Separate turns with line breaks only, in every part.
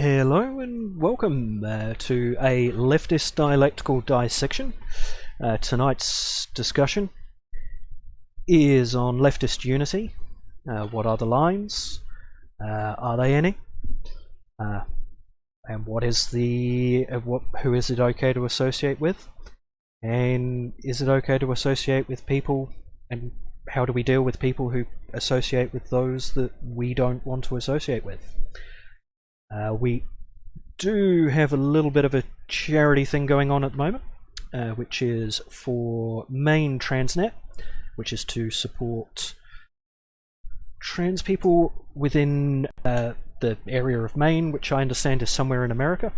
Hello and welcome to a Leftist Dialectical Dissection. Tonight's discussion is on leftist unity. What are the lines? Are they any? And what is who is it okay to associate with? And is it okay to associate with people? And how do we deal with people who associate with those that we don't want to associate with? We do have a little bit of a charity thing going on at the moment, which is for Maine Transnet, which is to support trans people within the area of Maine, which I understand is somewhere in America.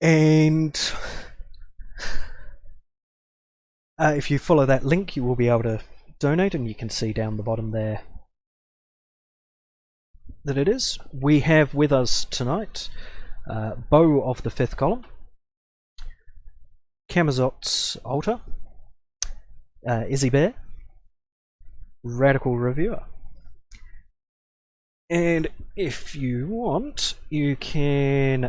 And if you follow that link, you will be able to donate, and you can see down the bottom there that it is. We have with us tonight Bo of the Fifth Column, Camazot's Altar, Izzy Bear, Radical Reviewer. And if you want, you can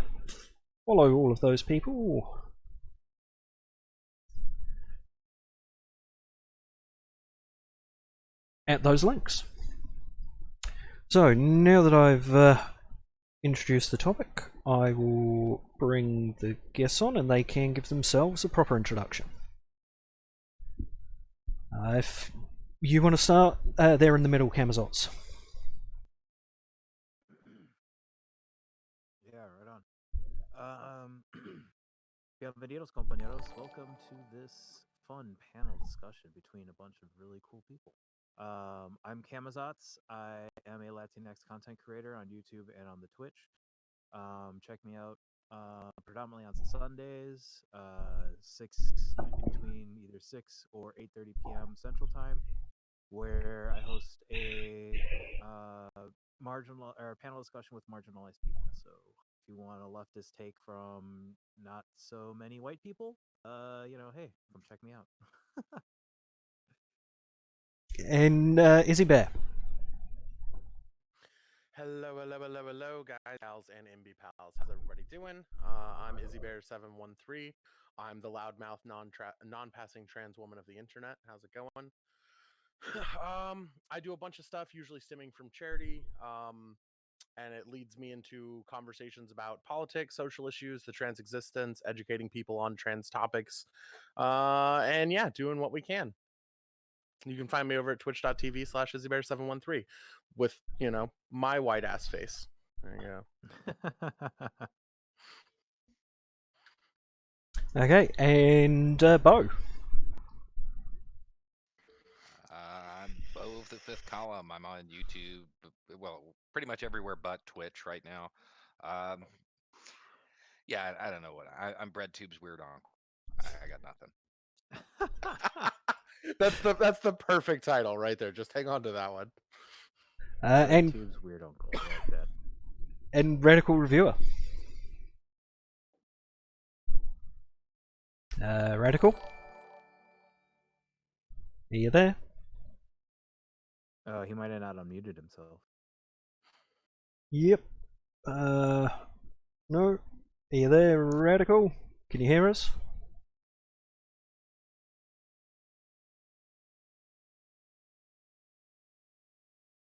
follow all of those people at those links. So now that I've introduced the topic, I will bring the guests on and they can give themselves a proper introduction. If you want to start, there in the middle, Camazots.
Yeah, right on. Bienvenidos, compañeros. Welcome to this fun panel discussion between a bunch of really cool people. I'm Camazotz. I am a Latinx content creator on YouTube and on the Twitch. Check me out predominantly on Sundays, between either 6 or 8:30 p.m. Central Time, where I host a panel discussion with marginalized people. So if you want a leftist take from not so many white people, hey, come check me out.
And Izzy Bear.
Hello, guys, pals, and MB pals. How's everybody doing? I'm Izzy Bear 713. I'm the loudmouth, non-passing trans woman of the internet. How's it going? I do a bunch of stuff, usually stemming from charity, and it leads me into conversations about politics, social issues, the trans existence, educating people on trans topics, and yeah, doing what we can. You can find me over at twitch.tv/IzzyBear713 with, my white ass face. There you go.
Okay, and Bo.
I'm Bo of the Fifth Column. I'm on YouTube, well, pretty much everywhere but Twitch right now. Yeah, I don't know what I'm BreadTube's weird uncle. I got nothing.
That's the perfect title right there. Just hang on to that one.
And
Tube's weird uncle. I like that.
And Radical Reviewer. Radical? Are you there?
He might have not unmuted himself.
Yep. No. Are you there, Radical? Can you hear us?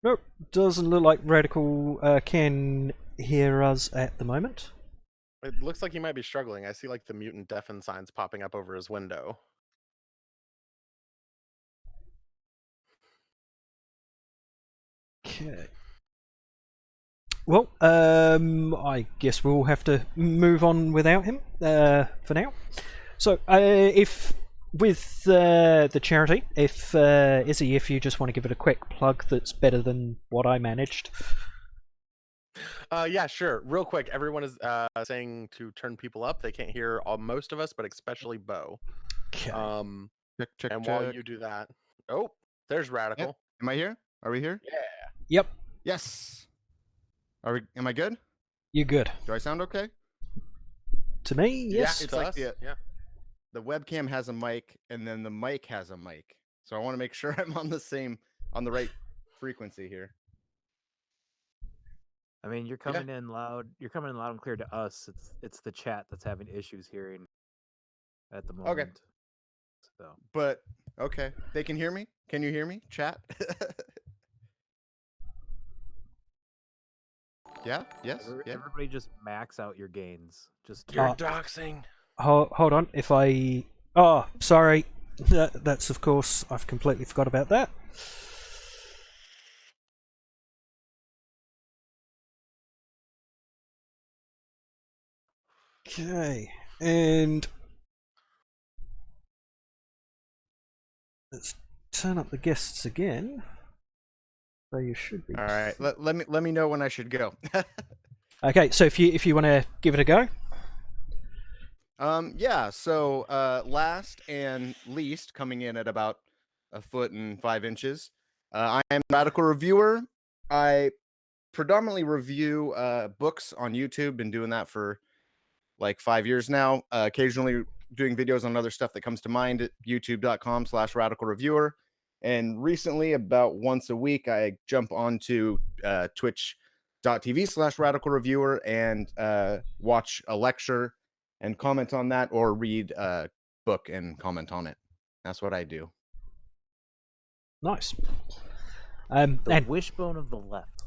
Nope. Doesn't look like Radical can hear us at the moment.
It looks like he might be struggling. I see like the mutant deafen signs popping up over his window.
Okay. Well, I guess we'll have to move on without him for now. So, if with the charity, if Izzy, if you just want to give it a quick plug that's better than what I managed.
Yeah, sure. Real quick, everyone is saying to turn people up. They can't hear most of us, but especially Bo.
Okay.
Check. While you do that, oh, there's Radical.
Yep. Am I here? Are we here?
Yeah.
Yep.
Yes. Am I good?
You're good.
Do I sound okay?
To me, yes.
Yeah,
It's
to
like
us,
the webcam has a mic, and then the mic has a mic. So I want to make sure I'm on the right frequency here.
I mean, you're coming in loud. You're coming in loud and clear to us. It's the chat that's having issues hearing at the moment.
Okay.
So
But okay, they can hear me. Can you hear me, chat? Yeah. Yes. Yeah.
everybody just max out your gains. Just
You're
Uh,
doxing.
Hold on. If I... Oh, sorry. That's, of course, I've completely forgot about that. Okay. And... let's turn up the guests again. So you should be...
All right. Let me know when I should go.
Okay, so if you want to give it a go.
Yeah. So last and least, coming in at about 1.5 feet. I am a radical reviewer. I predominantly review books on YouTube. Been doing that for like 5 years now. Occasionally doing videos on other stuff that comes to mind at youtube.com/radical reviewer. And recently, about once a week, I jump onto twitch.tv/radical reviewer and watch a lecture and comment on that, or read a book and comment on it. That's what I do.
Nice.
the
And
wishbone of the left.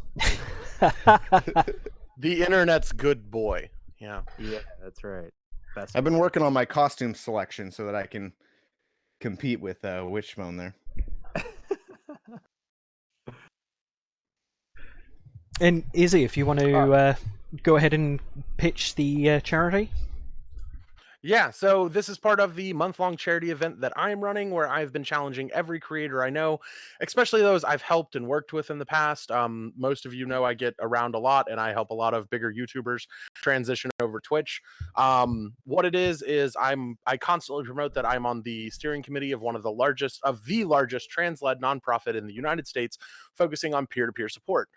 The internet's good boy. Yeah.
Yeah, that's right. Best.
I've been working on my costume selection so that I can compete with Wishbone there.
and Izzy, if you want to go ahead and pitch the charity.
Yeah, so this is part of the month-long charity event that I'm running, where I've been challenging every creator I know, especially those I've helped and worked with in the past. Most of you know I get around a lot, and I help a lot of bigger YouTubers transition over Twitch. What it is I constantly promote that I'm on the steering committee of the largest trans-led nonprofit in the United States, focusing on peer-to-peer support.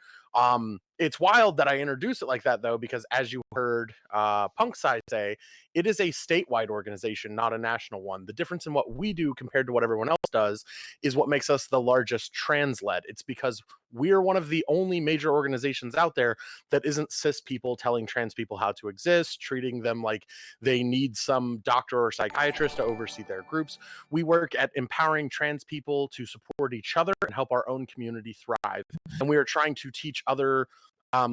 It's wild that I introduce it like that, though, because as you heard Punkside say, it is a statewide organization, not a national one. The difference in what we do compared to what everyone else does is what makes us the largest trans-led. It's because we're one of the only major organizations out there that isn't cis people telling trans people how to exist, treating them like they need some doctor or psychiatrist to oversee their groups. We work at empowering trans people to support each other and help our own community thrive. And we are trying to teach other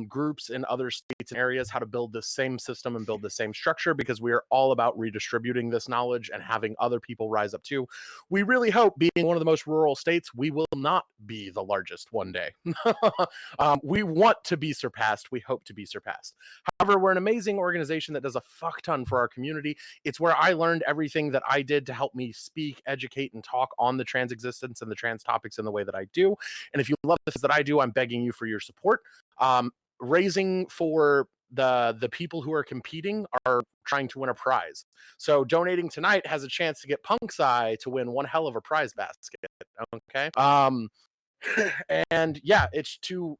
groups in other states and areas how to build the same system and build the same structure, because we are all about redistributing this knowledge and having other people rise up too. We really hope, being one of the most rural states, we will not be the largest one day. We want to be surpassed. We hope to be surpassed. However, we're an amazing organization that does a fuck ton for our community. It's where I learned everything that I did to help me speak, educate, and talk on the trans existence and the trans topics in the way that I do. And if you love the things that I do, I'm begging you for your support. Raising for the people who are competing are trying to win a prize. So donating tonight has a chance to get Punk's Eye to win one hell of a prize basket. Okay. And yeah, it's to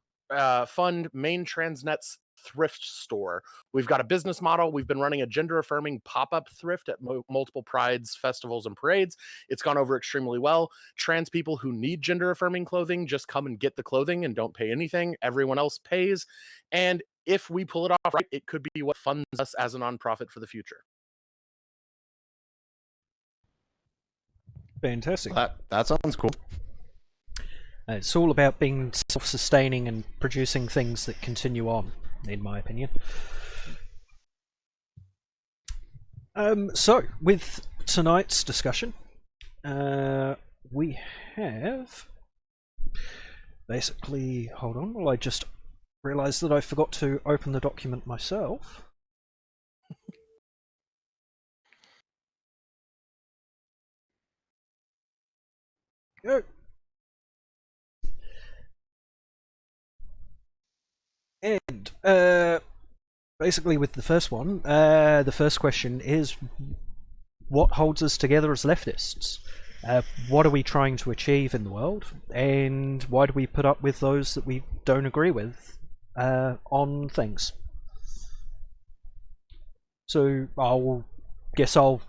fund Main Transnet's thrift store. We've got a business model. We've been running a gender-affirming pop-up thrift at multiple prides, festivals, and parades. It's gone over extremely well. Trans people who need gender-affirming clothing just come and get the clothing and don't pay anything. Everyone else pays. And if we pull it off right, it could be what funds us as a nonprofit for the future.
Fantastic.
That sounds cool.
It's all about being self-sustaining and producing things that continue on, in my opinion. So, with tonight's discussion, we have basically... Hold on, well, I just realised that I forgot to open the document myself. Go. And basically, with the first one, the first question is, what holds us together as leftists? What are we trying to achieve in the world, and why do we put up with those that we don't agree with on things? So I'll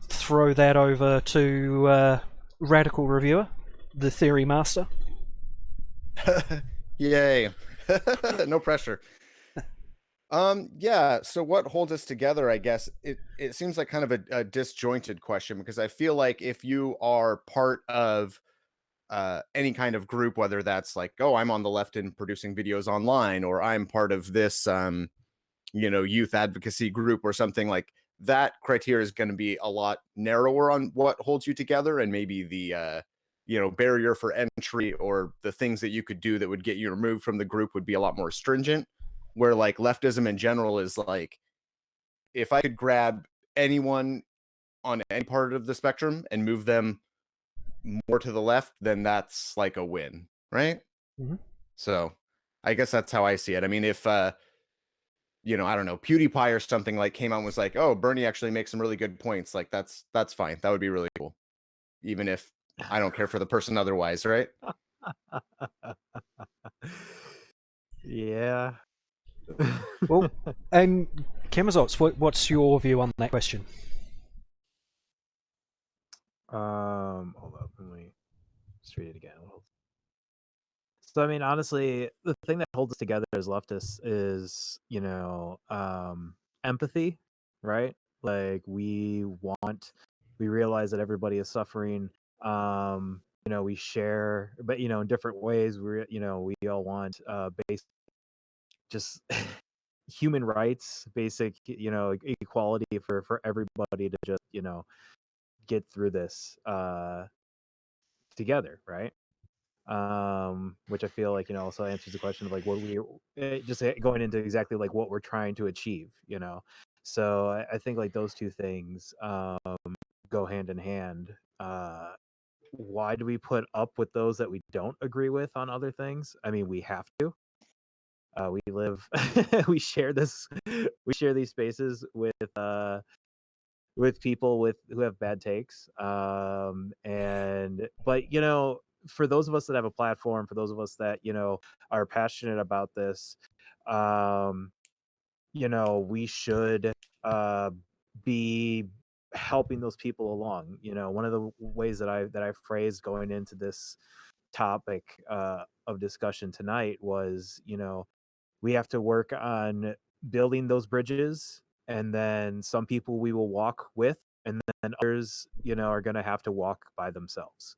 throw that over to Radical Reviewer, the theory master.
Yay. No pressure. Yeah. So what holds us together, I guess, it seems like kind of a disjointed question, because I feel like if you are part of any kind of group, whether that's like, oh, I'm on the left and producing videos online, or I'm part of this youth advocacy group or something, like that criteria is going to be a lot narrower on what holds you together, and maybe the barrier for entry or the things that you could do that would get you removed from the group would be a lot more stringent. Where like leftism in general is like, if I could grab anyone on any part of the spectrum and move them more to the left, then that's like a win, right?
Mhm.
So I guess that's how I see it. I mean, if I don't know, PewDiePie or something like came out and was like, oh, Bernie actually makes some really good points, like that's fine. That would be really cool. Even if I don't care for the person otherwise, right?
Yeah.
Well, and Kemazots, what's your view on that question?
Hold up, let me just read it again. So I mean, honestly, the thing that holds us together as leftists is, empathy, right? Like we realize that everybody is suffering. We share, but in different ways. We all want basic, just human rights, basic, equality for everybody to just, get through this together, right? Which I feel like also answers the question of like what we just going into exactly like what we're trying to achieve. So I think like those two things go hand in hand. Why do we put up with those that we don't agree with on other things? I mean, we have to. We live, we share these spaces with people who have bad takes. But for those of us that have a platform, for those of us that are passionate about this, um, we should be helping those people along. One of the ways that I phrased going into this topic of discussion tonight was, we have to work on building those bridges, and then some people we will walk with, and then others are going to have to walk by themselves.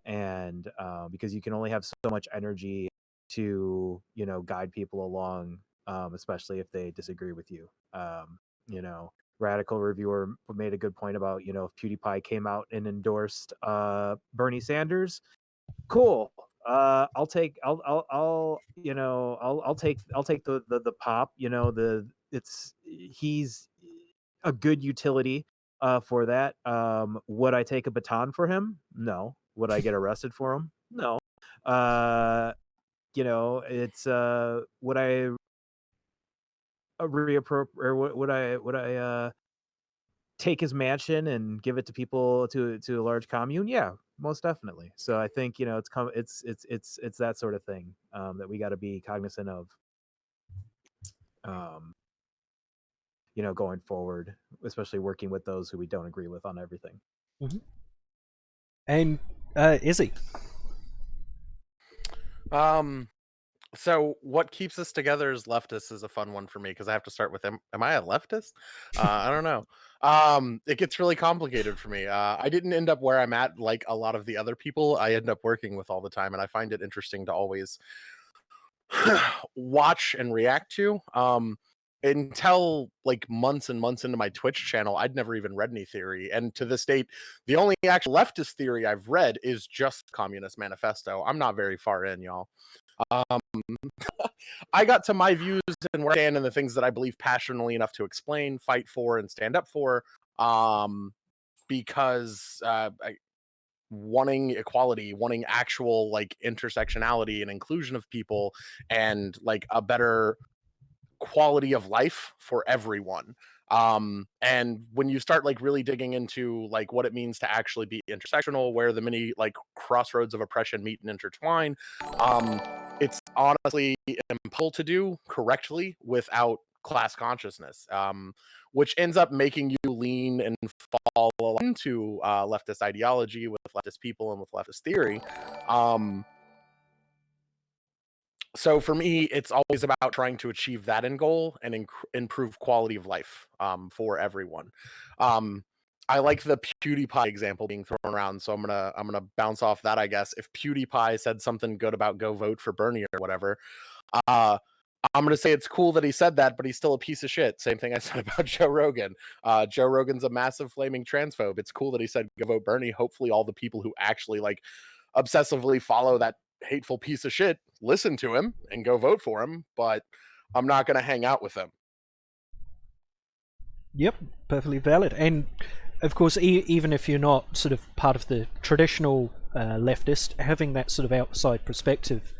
And because you can only have so much energy to guide people along, especially if they disagree with you. You know Radical Reviewer made a good point about if PewDiePie came out and endorsed Bernie Sanders, cool. I'll take the pop. He's a good utility for that. Would I take a baton for him? No. Would I get arrested for him? No. It's would I reappropriate, or would I take his mansion and give it to people, to a large commune? Yeah, most definitely. So I think it's that sort of thing that we got to be cognizant of, um, going forward, especially working with those who we don't agree with on everything.
Mm-hmm. And Izzy.
So what keeps us together as leftists is a fun one for me, because I have to start with, am I a leftist? I don't know. It gets really complicated for me. I didn't end up where I'm at like a lot of the other people I end up working with all the time, and I find it interesting to always watch and react to. Until like months and months into my Twitch channel, I'd never even read any theory. And to this date, the only actual leftist theory I've read is just Communist Manifesto. I'm not very far in, y'all. I got to my views and where I stand and the things that I believe passionately enough to explain, fight for, and stand up for, because wanting equality, wanting actual like intersectionality and inclusion of people, and like a better quality of life for everyone. And when you start like really digging into like what it means to actually be intersectional, where the many like crossroads of oppression meet and intertwine, it's honestly impossible to do correctly without class consciousness, which ends up making you lean and fall into leftist ideology with leftist people and with leftist theory. So for me, it's always about trying to achieve that end goal and improve quality of life for everyone. Um, I like the PewDiePie example being thrown around, so I'm gonna bounce off that. I guess if PewDiePie said something good about go vote for Bernie or whatever, uh, I'm gonna say it's cool that he said that, but he's still a piece of shit. Same thing I said about Joe Rogan. Joe Rogan's a massive flaming transphobe. It's cool that he said go vote Bernie. Hopefully, all the people who actually like obsessively follow that hateful piece of shit listen to him and go vote for him. But I'm not gonna hang out with him.
Yep, perfectly valid. And of course, even if you're not sort of part of the traditional leftist, having that sort of outside perspective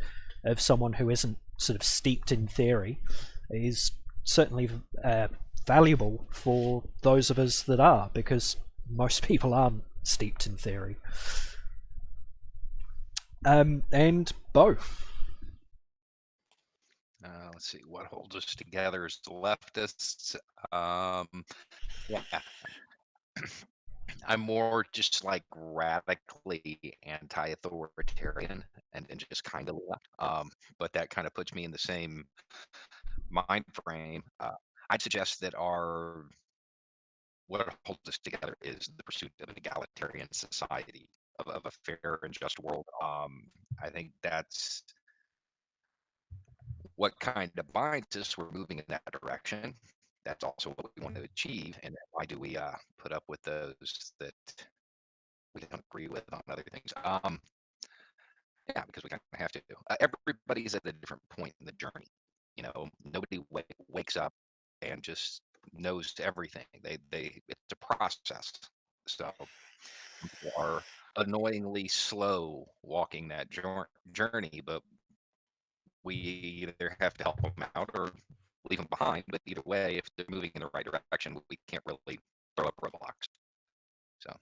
of someone who isn't sort of steeped in theory is certainly valuable for those of us that are, because most people aren't steeped in theory. And Bo.
Let's see, what holds us together as the leftists. Yeah, I'm more just like radically anti-authoritarian and just kind of left. But that kind of puts me in the same mind frame. I'd suggest that what holds us together is the pursuit of an egalitarian society, of a fair and just world. I think that's what kind of binds us. We're moving in that direction. That's also what we want to achieve. And why do we put up with those that we don't agree with on other things? Yeah, because we kind of have to. Everybody's at a different point in the journey. You know, nobody wakes up and just knows everything. It's a process. So people are annoyingly slow walking that journey, but we either have to help them out or leave them behind. But either way, if they're moving in the right direction, we can't really throw up roadblocks. So.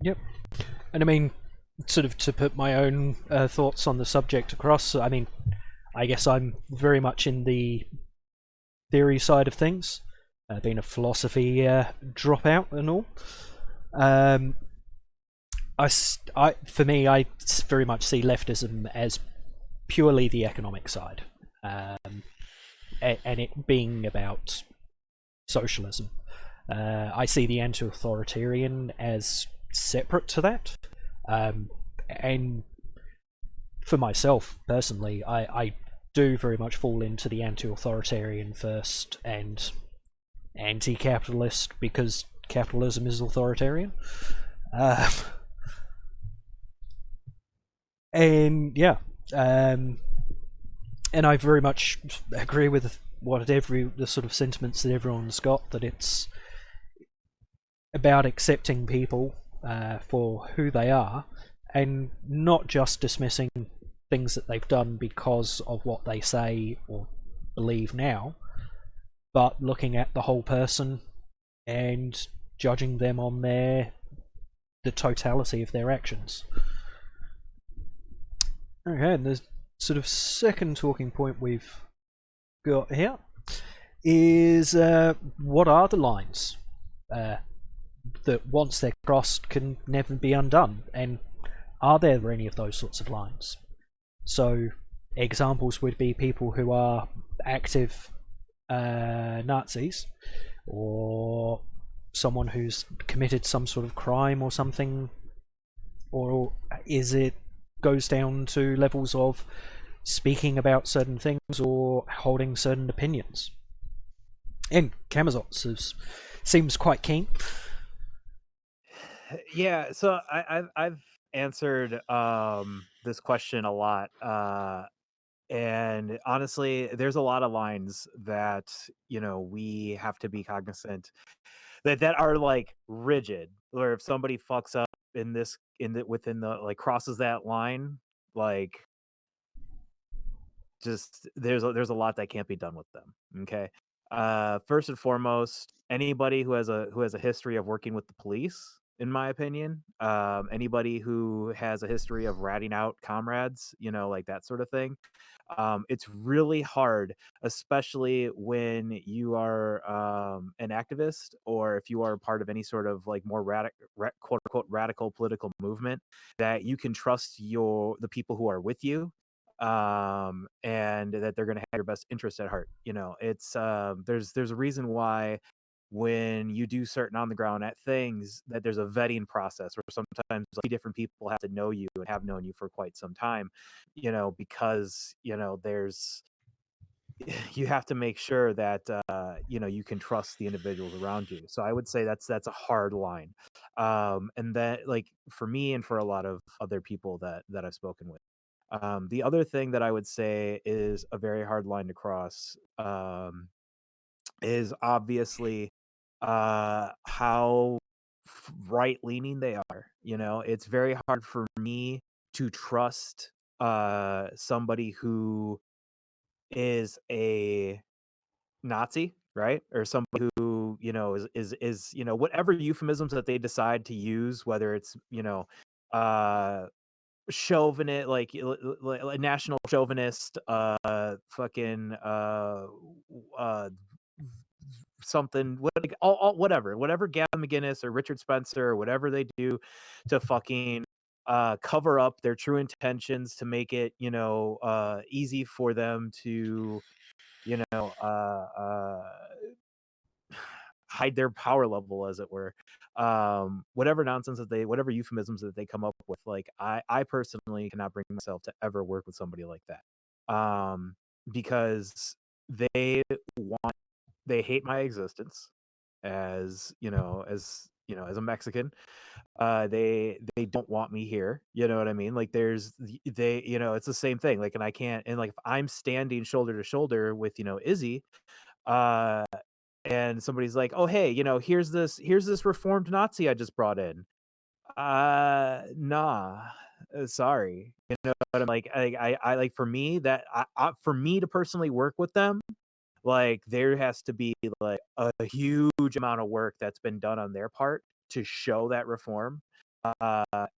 Yep. And I mean, sort of to put my own thoughts on the subject across, I mean, I guess I'm very much in the theory side of things, being a philosophy dropout and all. For me, I very much see leftism as purely the economic side, and it being about socialism. I see the anti-authoritarian as separate to that, and for myself personally, I do very much fall into the anti-authoritarian first and anti-capitalist, because capitalism is authoritarian. And yeah, and I very much agree with the sort of sentiments that everyone's got, that it's about accepting people for who they are, and not just dismissing things that they've done because of what they say or believe now, but looking at the whole person and judging them on the totality of their actions. Okay, and the sort of second talking point we've got here is what are the lines that once they're crossed can never be undone, and are there any of those sorts of lines? So examples would be people who are active Nazis, or someone who's committed some sort of crime or something, or is it goes down to levels of speaking about certain things or holding certain opinions? And Kamazots seems quite keen.
Yeah, so I've answered this question a lot, and honestly, there's a lot of lines that we have to be cognizant that are like rigid, where if somebody fucks up within the like crosses that line, like just there's a lot that can't be done with them. Okay, first and foremost, anybody who has a history of working with the police, in my opinion, anybody who has a history of ratting out comrades, like that sort of thing, it's really hard, especially when you are an activist, or if you are part of any sort of like more quote unquote radical political movement, that you can trust the people who are with you. and that they're going to have your best interest at heart. It's there's a reason why when you do certain on the ground at things that there's a vetting process where sometimes like, different people have to know you and have known you for quite some time, because there's you have to make sure that you can trust the individuals around you. So I would say that's a hard line, and that, like, for me and for a lot of other people that I've spoken with. The other thing that I would say is a very hard line to cross, is obviously how right leaning they are. It's very hard for me to trust somebody who is a Nazi, right? Or somebody who, is whatever euphemisms that they decide to use, whether it's, uh chauvinist, like national chauvinist, fucking uh something, what, like, all whatever Gavin McGinnis or Richard Spencer or whatever they do to fucking cover up their true intentions to make it easy for them to you know hide their power level, as it were. Whatever nonsense whatever euphemisms that they come up with, like, I personally cannot bring myself to ever work with somebody like that, because they want they hate my existence as a Mexican. They don't want me here. You know what I mean? Like, it's the same thing. Like, and I can't, and like, if I'm standing shoulder to shoulder with Izzy, uh and somebody's like, "Oh, hey, here's this reformed Nazi I just brought in." Nah, sorry. But I'm like, I like, for me, for me to personally work with them, like, there has to be like a huge amount of work that's been done on their part to show that reform.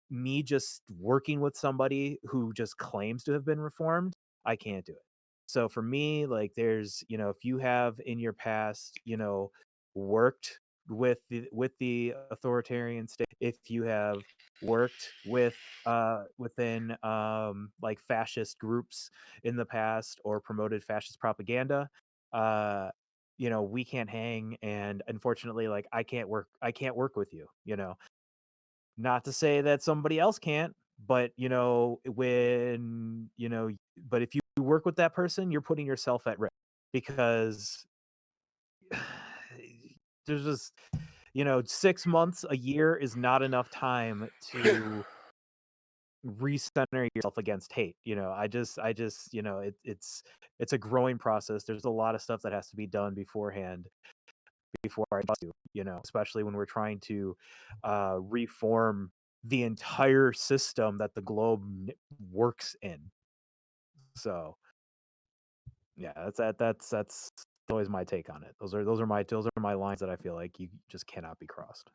Me just working with somebody who just claims to have been reformed, I can't do it. So for me, like, there's, if you have in your past, worked with the authoritarian state, if you have worked within like fascist groups in the past or promoted fascist propaganda, uh we can't hang, and unfortunately, like, I can't work with you. Not to say that somebody else can't, but but if you work with that person, you're putting yourself at risk, because there's just 6 months, a year is not enough time to recenter yourself against hate. I just it's a growing process. There's a lot of stuff that has to be done beforehand before I do, especially when we're trying to reform the entire system that the globe works in. So yeah, that's always my take on it. Those are my lines that I feel like you just cannot be crossed.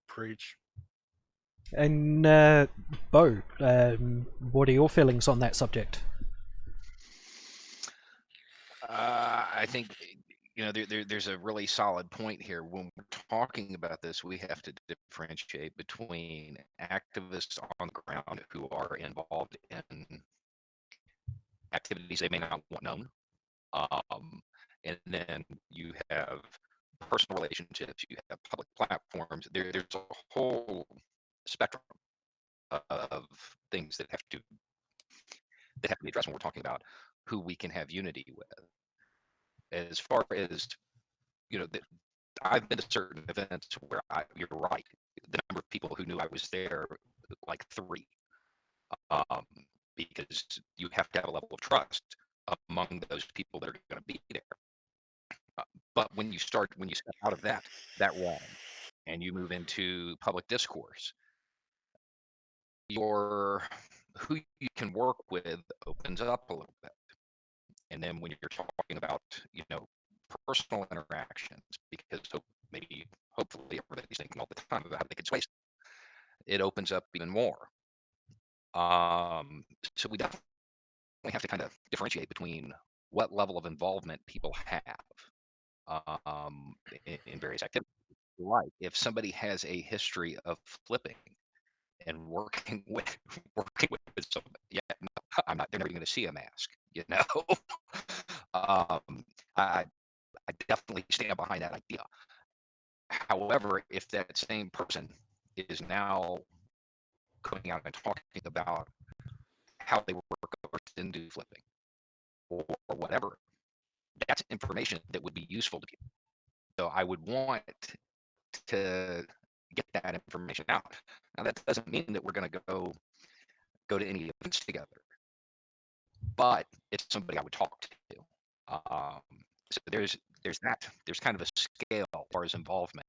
Preach.
And Bo, what are your feelings on that subject?
I think there's a really solid point here. When we're talking about this, we have to differentiate between activists on the ground who are involved in activities they may not want known, and then you have personal relationships, you have public platforms. There's a whole spectrum of things that have to be addressed when we're talking about who we can have unity with. As far as I've been to certain events where you're right. The number of people who knew I was there, like 3, um, because you have to have a level of trust among those people that are going to be there. But when you step out of that realm and you move into public discourse, your who you can work with opens up a little bit. And then when you're talking about personal interactions, because hopefully everybody's thinking all the time about how they could sway, it opens up even more. So we definitely have to kind of differentiate between what level of involvement people have in various activities. Right. If somebody has a history of flipping, and working with somebody. Yeah, no, I'm not. They're never going to see a mask. You know, I definitely stand behind that idea. However, if that same person is now coming out and talking about how they were coerced into flipping or whatever, that's information that would be useful to people. So I would want to get that information out. Now that doesn't mean that we're going to go to any events together, but it's somebody I would talk to. So there's kind of a scale as far as involvement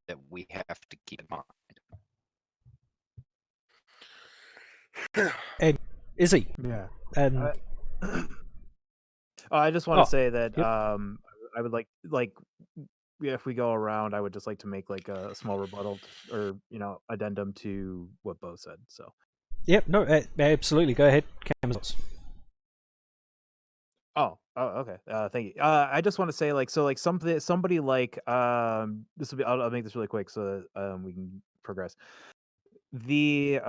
that we have to keep in mind.
And Izzy,
Yeah.
and
I just want to say that
yep.
I would like yeah, if we go around, I would just like to make like a small rebuttal or addendum to what Bo said. So
Yep, no, absolutely. Go ahead, Cam's.
oh, okay. Thank you. I just want to say somebody like this will be. I'll make this really quick so that we can progress. The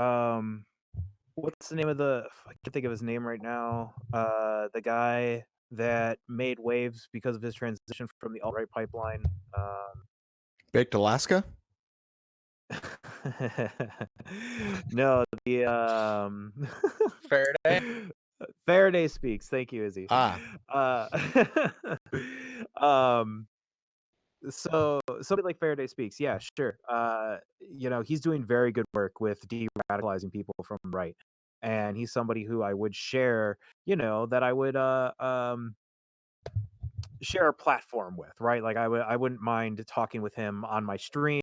what's the name of the? I can't think of his name right now. The guy that made waves because of his transition from the alt-right pipeline.
Baked Alaska?
No, the
Faraday.
Faraday speaks. Thank you, Izzy.
Ah.
So somebody like Faraday speaks. Yeah, sure. He's doing very good work with de-radicalizing people from right, and he's somebody who I would share. That I would share a platform with, right? Like I wouldn't mind talking with him on my stream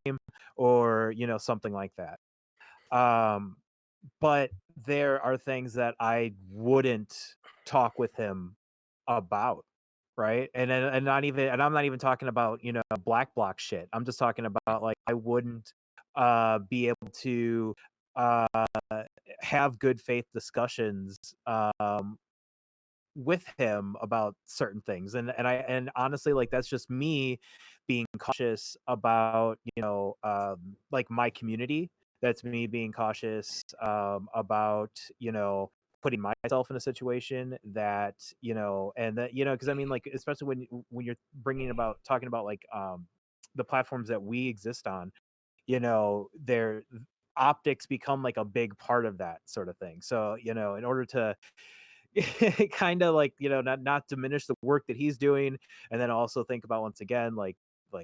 or something like that. But there are things that I wouldn't talk with him about, right? And not even, and I'm not even talking about black bloc shit. I'm just talking about like I wouldn't be able to uh have good faith discussions with him about certain things, and honestly, like that's just me being cautious about like my community. That's me being cautious about putting myself in a situation that and that because I mean, like, especially when you're talking about like the platforms that we exist on, their optics become like a big part of that sort of thing. So in order to kind of like not diminish the work that he's doing, and then also think about once again like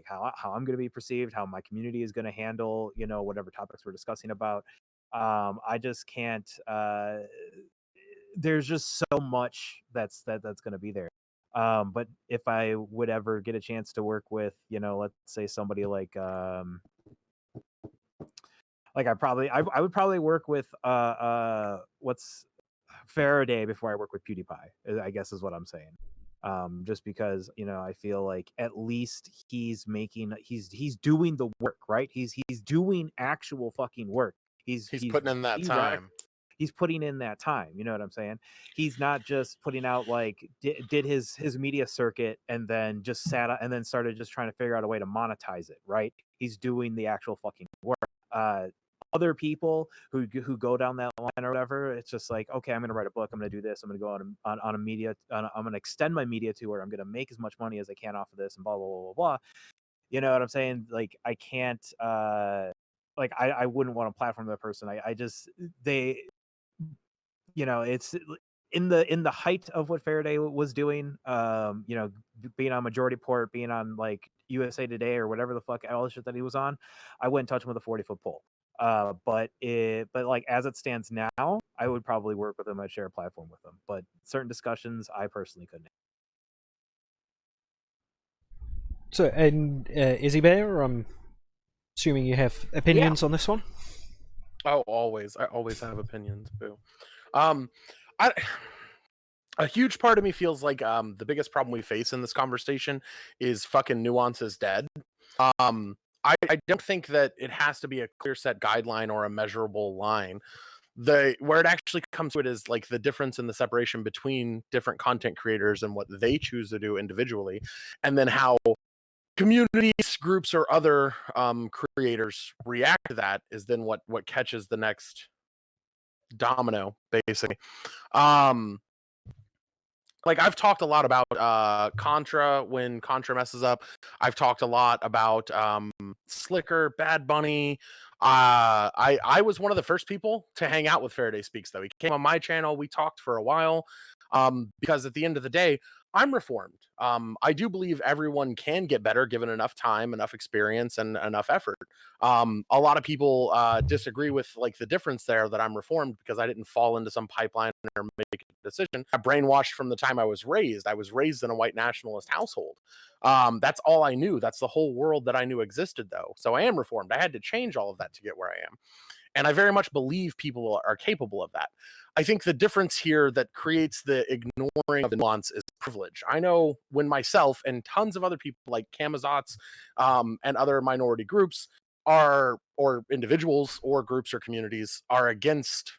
how I'm going to be perceived, how my community is going to handle whatever topics we're discussing about. I just can't there's just so much that's going to be there. But if I would ever get a chance to work with let's say somebody like I would probably work with what's Faraday before I work with PewDiePie, I guess is what I'm saying. Just because I feel like at least he's doing the work, right? He's doing actual fucking work. He's
putting in that time.
He's putting in that time. You know what I'm saying? He's not just putting out like did his media circuit and then just sat and then started just trying to figure out a way to monetize it, right? He's doing the actual fucking work. Other people who go down that line or whatever, it's just like, okay, I'm going to write a book, I'm going to do this, I'm going to go on a media, I'm going to extend my media tour, I'm going to make as much money as I can off of this, and blah blah blah blah blah. You know what I'm saying? Like I can't like I wouldn't want to platform that person. I just they it's in the height of what Faraday was doing, being on Majority Report, being on like USA Today or whatever the fuck all the shit that he was on. I wouldn't touch him with a 40-foot pole. But like as it stands now, I would probably work with him. I'd share a platform with him. But certain discussions, I personally couldn't.
So, and Izzy Bear, I'm assuming you have opinions on this one.
Oh, always. I always have opinions. Boo. A huge part of me feels like the biggest problem we face in this conversation is fucking nuance is dead. I don't think that it has to be a clear set guideline or a measurable line. Where it actually comes to it is like the difference in the separation between different content creators and what they choose to do individually, and then how communities, groups, or other creators react to that is then what catches the next domino, basically. Like I've talked a lot about Contra when Contra messes up. I've talked a lot about Slicker, Bad Bunny. I was one of the first people to hang out with Faraday Speaks, though. He came on my channel. We talked for a while because at the end of the day, I'm reformed. I do believe everyone can get better given enough time, enough experience, and enough effort. A lot of people disagree with like the difference there that I'm reformed because I didn't fall into some pipeline or make a decision. I brainwashed from the time I was raised. I was raised in a white nationalist household. That's all I knew. That's the whole world that I knew existed, though. So I am reformed. I had to change all of that to get where I am. And I very much believe people are capable of that. I think the difference here that creates the ignoring of the nuance is privilege. I know when myself and tons of other people like Camazotz and other minority groups are, or individuals or groups or communities are against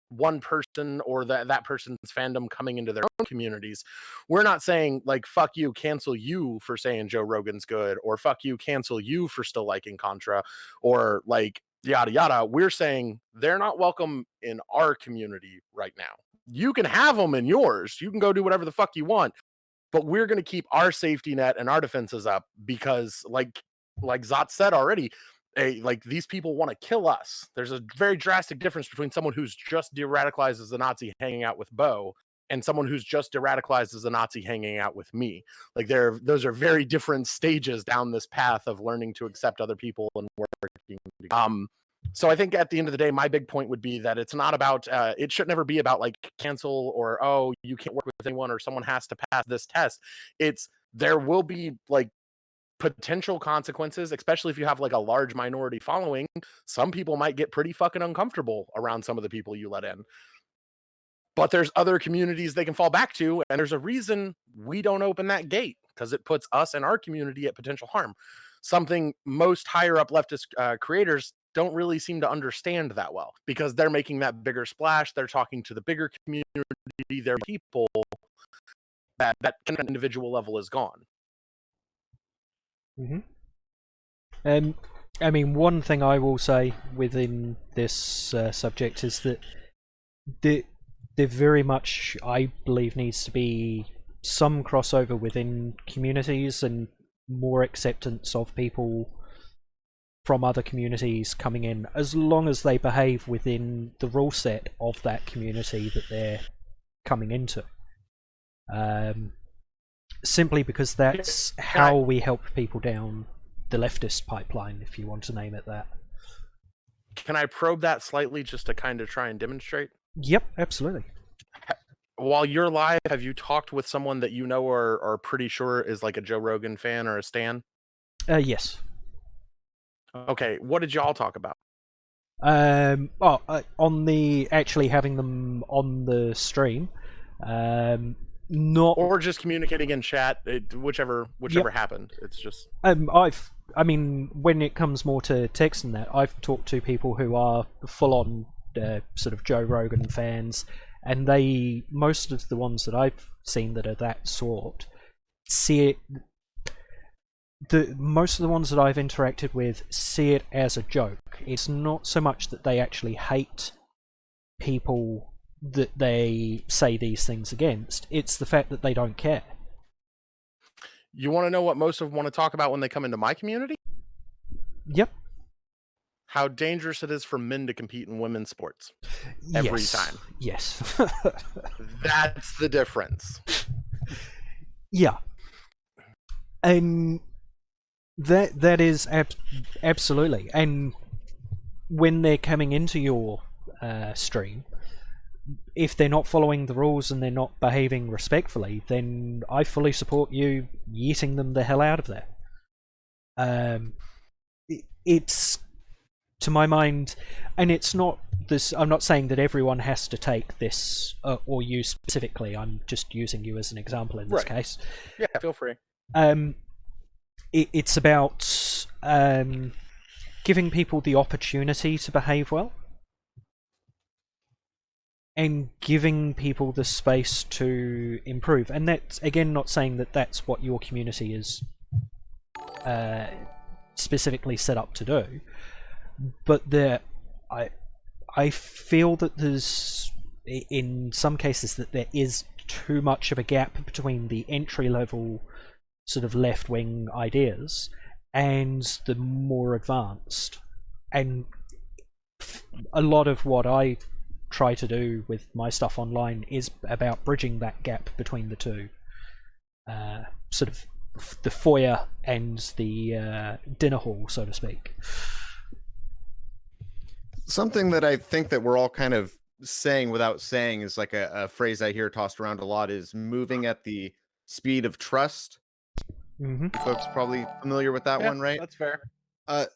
one person or that person's fandom coming into their own communities, we're not saying like fuck you, cancel you for saying Joe Rogan's good, or fuck you, cancel you for still liking Contra, or like yada yada. We're saying they're not welcome in our community right now. You can have them in yours. You can go do whatever the fuck you want, but we're going to keep our safety net and our defenses up because like Zot said already, like these people want to kill us. There's a very drastic difference between someone who's just de-radicalized as a Nazi hanging out with Bo and someone who's just de-radicalized as a Nazi hanging out with me. Like those are very different stages down this path of learning to accept other people and working. So I think at the end of the day, my big point would be that it's not about, it should never be about like cancel or, oh, you can't work with anyone or someone has to pass this test. It's, there will be like potential consequences, especially if you have like a large minority following. Some people might get pretty fucking uncomfortable around some of the people you let in. But there's other communities they can fall back to, and there's a reason we don't open that gate because it puts us and our community at potential harm. Something most higher up leftist creators don't really seem to understand that well because they're making that bigger splash. They're talking to the bigger community, their people. That kind of individual level is gone.
I mean, one thing I will say within this subject is that there very much, I believe, needs to be some crossover within communities and more acceptance of people from other communities coming in, as long as they behave within the rule set of that community that they're coming into. Simply because that's how we help people down the leftist pipeline, if you want to name it that.
Can I probe that slightly just to kind of try and demonstrate?
Yep, absolutely.
While you're live, have you talked with someone that you know or are pretty sure is like a Joe Rogan fan or a stan?
Yes.
Okay, what did y'all talk about?
On the actually having them on the stream, not,
or just communicating in chat, whichever happened. It's just
I mean, when it comes more to text and that, I've talked to people who are full on sort of Joe Rogan fans, and most of the ones that I've seen that are that sort see it. Most of the ones that I've interacted with see it as a joke. It's not so much that they actually hate people that they say these things against. It's the fact that they don't care.
You want to know what most of them want to talk about when they come into my community?
Yep.
How dangerous it is for men to compete in women's sports every time.
Yes.
That's the difference.
Yeah. And that is absolutely. And when they're coming into your stream, if they're not following the rules and they're not behaving respectfully, then I fully support you yeeting them the hell out of there. It's, to my mind, and it's not this. I'm not saying that everyone has to take this or you specifically. I'm just using you as an example in this case.
Yeah, feel free.
It's about giving people the opportunity to behave well. And giving people the space to improve. And that's, again, not saying that that's what your community is specifically set up to do. But I feel that there's, in some cases, that there is too much of a gap between the entry level sort of left wing ideas and the more advanced. And a lot of what I try to do with my stuff online is about bridging that gap between the two. Sort of the foyer and the dinner hall, so to speak.
Something that I think that we're all kind of saying without saying is like a phrase I hear tossed around a lot is moving at the speed of trust.
Mm-hmm.
You folks probably familiar with that
Yeah,
one, right?
That's fair.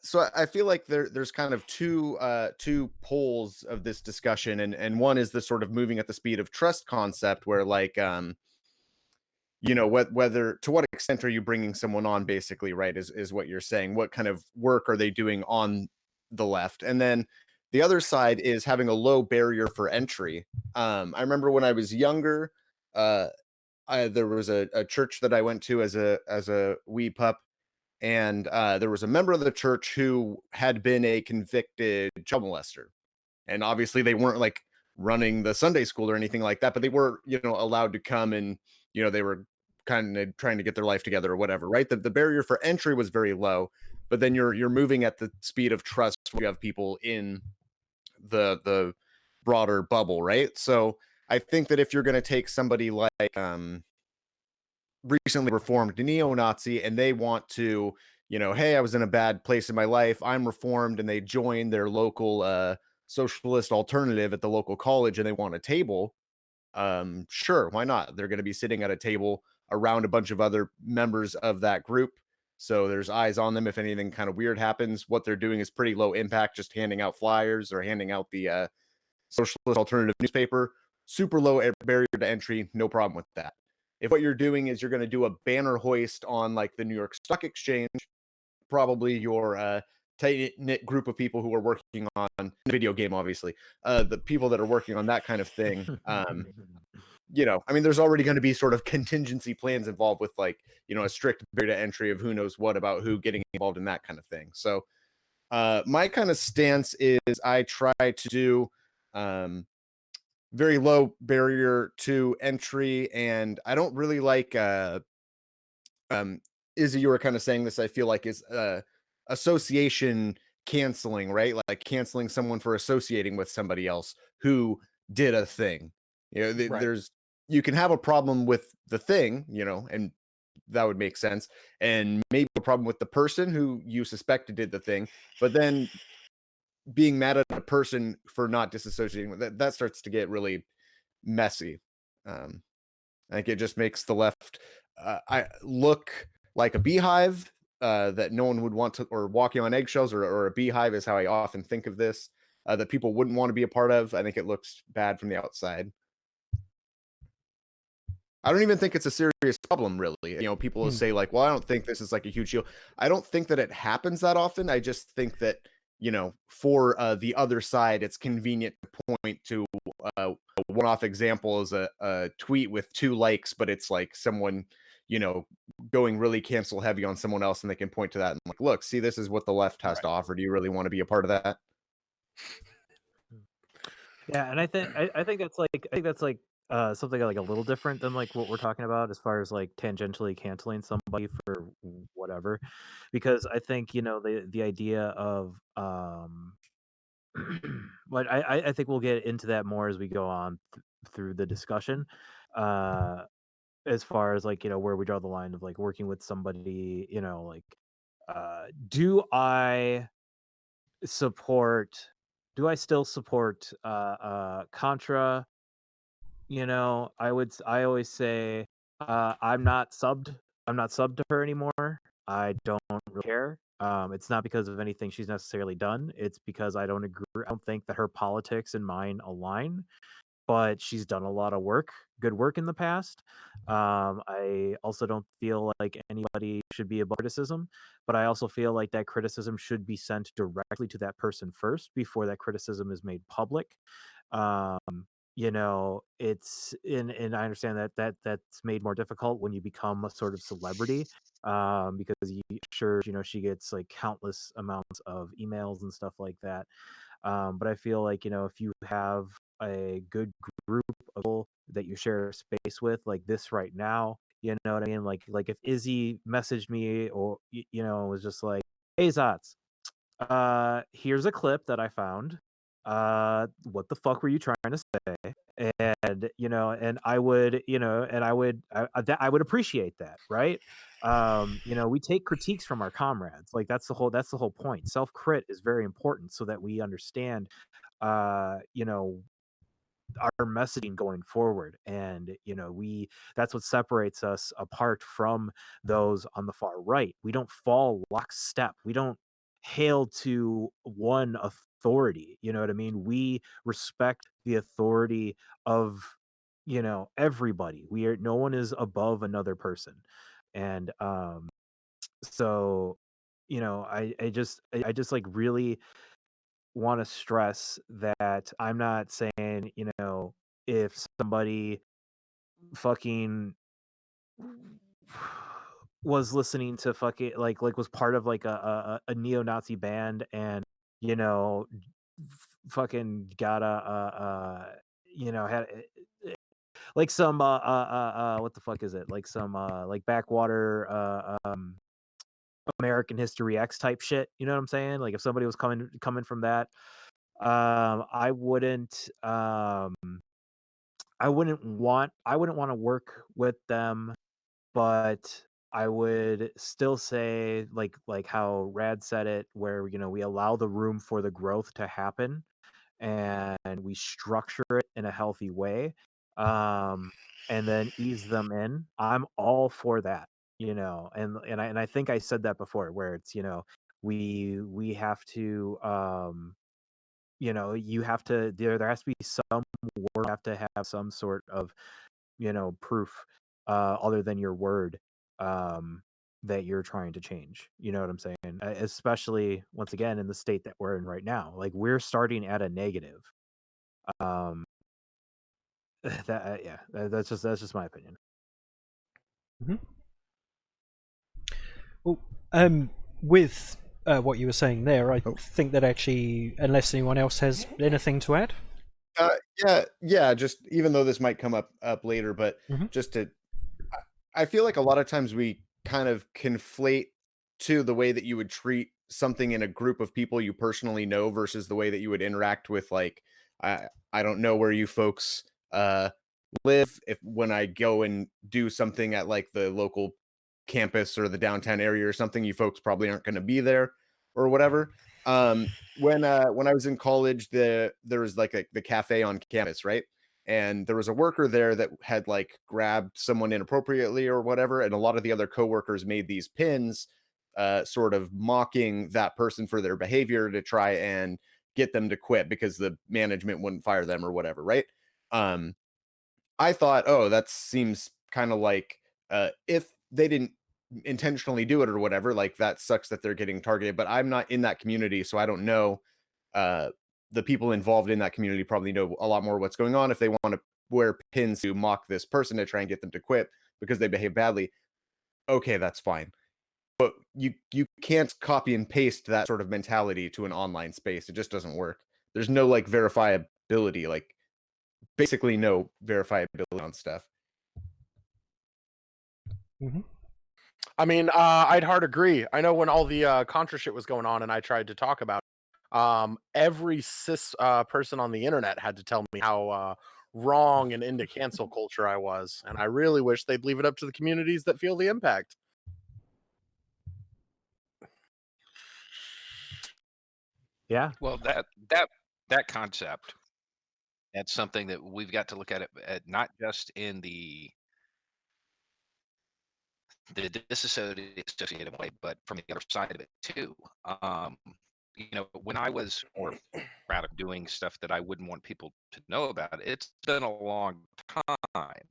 So I feel like there's kind of two poles of this discussion, and one is the sort of moving at the speed of trust concept, where like whether to what extent are you bringing someone on, basically, right? Is what you're saying. What kind of work are they doing on the left? And then the other side is having a low barrier for entry. I remember when I was younger, there was a church that I went to as a wee pup, and there was a member of the church who had been a convicted child molester, and obviously they weren't like running the Sunday school or anything like that, but they were allowed to come, and they were kind of trying to get their life together or whatever, right? The barrier for entry was very low, but then you're moving at the speed of trust where you have people in the broader bubble, right? So I think that if you're going to take somebody like recently reformed neo-Nazi and they want to, hey, I was in a bad place in my life, I'm reformed, and they join their local socialist alternative at the local college and they want a table, sure, why not? They're going to be sitting at a table around a bunch of other members of that group, so there's eyes on them if anything kind of weird happens. What they're doing is pretty low impact, just handing out flyers or handing out the socialist alternative newspaper. Super low barrier to entry, no problem with that. If what you're doing is you're going to do a banner hoist on like the New York Stock Exchange, probably your tight knit group of people who are working on the video game, obviously, the people that are working on that kind of thing. I mean, there's already going to be sort of contingency plans involved with like, a strict barrier to entry of who knows what about who getting involved in that kind of thing. So my kind of stance is I try to do very low barrier to entry, and I don't really like Izzy, you were kind of saying this, I feel like, is association canceling, right? Like canceling someone for associating with somebody else who did a thing.
Right.
There's you can have a problem with the thing, and that would make sense, and maybe a problem with the person who you suspected did the thing, but then being mad at a person for not disassociating with that starts to get really messy. I think it just makes the left I look like a beehive that no one would want to, or walking on eggshells, or a beehive is how I often think of this, that people wouldn't want to be a part of. I think it looks bad from the outside. I don't even think it's a serious problem, really. People will say like, well, I don't think this is like a huge deal. I don't think that it happens that often. I just think that, for the other side, it's convenient to point to a one-off example as a tweet with 2 likes, but it's like someone, going really cancel heavy on someone else, and they can point to that and like, look, see, this is what the left has to offer. Do you really want to be a part of that?
Yeah, and I think that's like something like a little different than like what we're talking about as far as like tangentially canceling somebody for whatever, because I think the idea of but I think we'll get into that more as we go on through the discussion, as far as like where we draw the line of like working with somebody, like do I support do I still support Contra? I always say I'm not subbed to her anymore. I don't really care. It's not because of anything she's necessarily done. It's because I don't agree. I don't think that her politics and mine align. But she's done a lot of good work in the past. I also don't feel like anybody should be above criticism, but I also feel like that criticism should be sent directly to that person first before that criticism is made public. Um, it's and I understand that's made more difficult when you become a sort of celebrity, because sure, she gets like countless amounts of emails and stuff like that. But I feel like, if you have a good group of people that you share space with, like this right now, you know what I mean? Like if Izzy messaged me or, was just like, hey, Zots, here's a clip that I found. What the fuck were you trying to say? And, and I would, and I would appreciate that, right? We take critiques from our comrades. Like that's the whole point. Self crit is very important so that we understand, uh, you know, our messaging going forward, and that's what separates us apart from those on the far right. We don't fall lockstep, we don't hail to one authority, you know what I mean? We respect the authority of everybody. No one is above another person. And so I just like really want to stress that I'm not saying, if somebody fucking was listening to fucking was part of like a neo-Nazi band, and you know fucking got had like some what the fuck is it, like some like backwater American History X type shit, you know what I'm saying? Like if somebody was coming from that, I wouldn't I wouldn't want to work with them, but I would still say like how Rad said it, where we allow the room for the growth to happen, and we structure it in a healthy way, um, and then ease them in. I'm all for that, and I think I said that before, where it's we have to you have to there has to be some work, have to have some sort of proof other than your word, um that you're trying to change, you know what I'm saying? Especially once again in the state that we're in right now, like we're starting at a negative. um yeah, that's just my opinion.
Mhm. Well, with what you were saying there, I think that actually, unless anyone else has anything to add.
Yeah. Just even though this might come up later, but
Mhm.
just to, I feel like a lot of times we kind of conflate to the way that you would treat something in a group of people you personally know versus the way that you would interact with, like, I don't know where you folks live. If when I go and do something at like the local campus or the downtown area or something, you folks probably aren't going to be there or whatever. When I was in college, there was like the cafe on campus, right? And there was a worker there that had like grabbed someone inappropriately or whatever, and a lot of the other coworkers made these pins, sort of mocking that person for their behavior to try and get them to quit because the management wouldn't fire them or whatever, right? Um, I thought, oh, that seems kind of like, if they didn't intentionally do it or whatever, like that sucks that they're getting targeted. But I'm not in that community, so I don't know. Uh, the people involved in that community probably know a lot more what's going on if they want to wear pins to mock this person to try and get them to quit because they behave badly. Okay, that's fine. But you can't copy and paste that sort of mentality to an online space. It just doesn't work. There's no like verifiability, like basically no verifiability on stuff.
Mhm.
I mean, I'd hard agree. I know when all the Contra shit was going on and I tried to talk about it, every cis person on the internet had to tell me how wrong and into cancel culture I was. And I really wish they'd leave it up to the communities that feel the impact.
Yeah.
Well, that concept, that's something that we've got to look at it at, not just in the disassociated way, but from the other side of it too. Um, when I was, or rather, doing stuff that I wouldn't want people to know about, it's been a long time.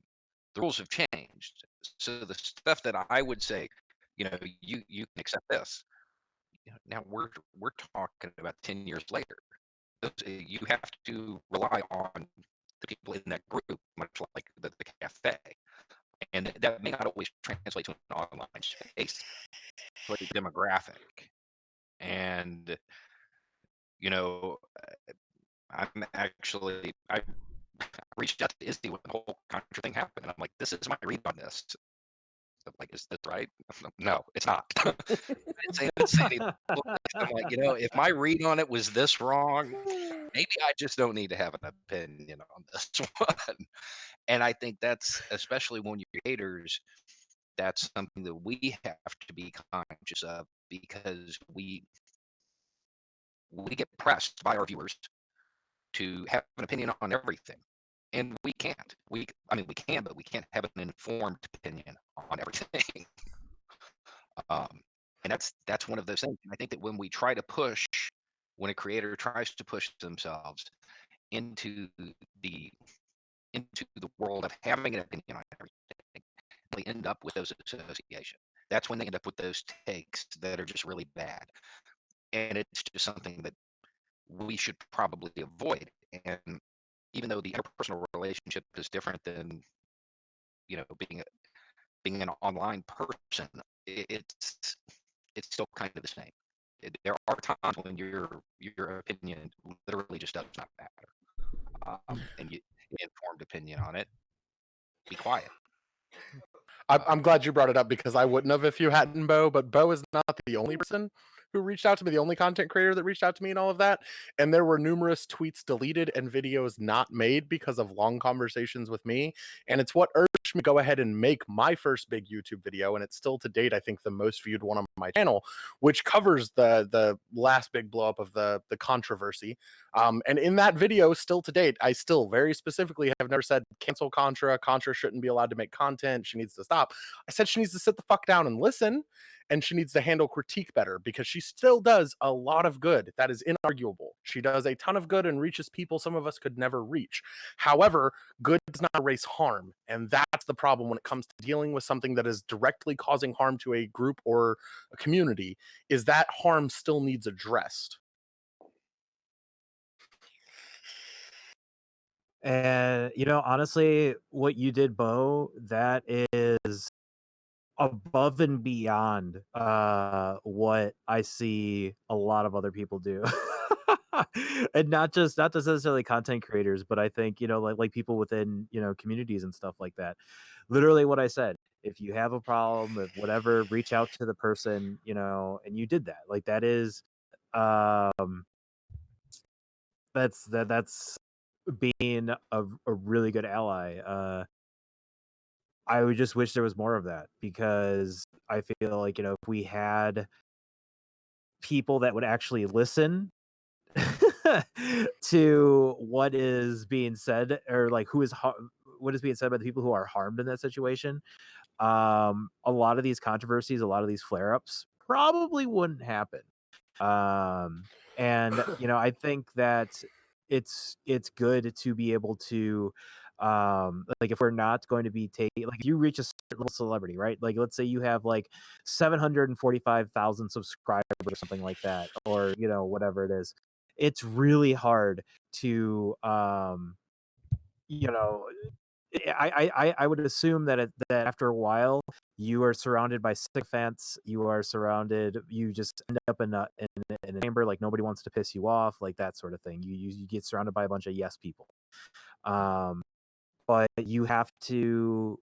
The rules have changed, so the stuff that I would say, you can accept this. Now we're talking about 10 years later. You have to rely on the people in that group, much like the cafe. And that may not always translate to an online space, but a demographic. And, you know, I reached out to Izzy when the whole Contra thing happened. And I'm like, this is my read on this. I'm like, is this right? No, it's not. I didn't say anything. I'm like, if my read on it was this wrong, maybe I just don't need to have an opinion on this one. And I think that's, especially when you're creators, that's something that we have to be conscious of, because we get pressed by our viewers to have an opinion on everything. And we can't. We can, but we can't have an informed opinion on everything. And that's one of those things. And I think that when a creator tries to push themselves into the world of having an opinion on everything, they end up with those associations. That's when they end up with those takes that are just really bad. And it's just something that we should probably avoid. And even though the interpersonal relationship is different than being an online person, it's still kind of the same. There are times when your opinion literally just does not matter, and you get an informed opinion on it. Be quiet.
I'm glad you brought it up, because I wouldn't have if you hadn't, Bo. But Bo is not the only person who reached out to me, the only content creator that reached out to me and all of that. And there were numerous tweets deleted and videos not made because of long conversations with me. And it's what urged me to go ahead and make my first big YouTube video. And it's still to date, I think, the most viewed one on my channel, which covers the last big blow up of the controversy. And in that video, still to date, I still very specifically have never said cancel Contra. Contra shouldn't be allowed to make content. She needs to stop. I said she needs to sit the fuck down and listen, and she needs to handle critique better, because she still does a lot of good. That is inarguable. She does a ton of good and reaches people some of us could never reach. However, good does not erase harm. And that's the problem when it comes to dealing with something that is directly causing harm to a group or a community, is that harm still needs addressed.
And honestly, what you did, Bo, that is above and beyond what I see a lot of other people do. And not just necessarily content creators, but I think like people within communities and stuff like that. Literally what I said: if you have a problem with whatever, reach out to the person, and you did that. Like, that is that's being a really good ally. I would just wish there was more of that, because I feel like, if we had people that would actually listen to what is being said, or like what is being said by the people who are harmed in that situation, a lot of these controversies, a lot of these flare-ups probably wouldn't happen. And I think that it's good to be able to, like, if we're not going to be taking, like, if you reach a certain level celebrity, right? Like, let's say you have like 745,000 subscribers or something like that, or whatever it is. It's really hard to you know I would assume that that after a while, you are surrounded by sycophants. You just end up in a chamber, like nobody wants to piss you off, like that sort of thing. You get surrounded by a bunch of yes people. But you have to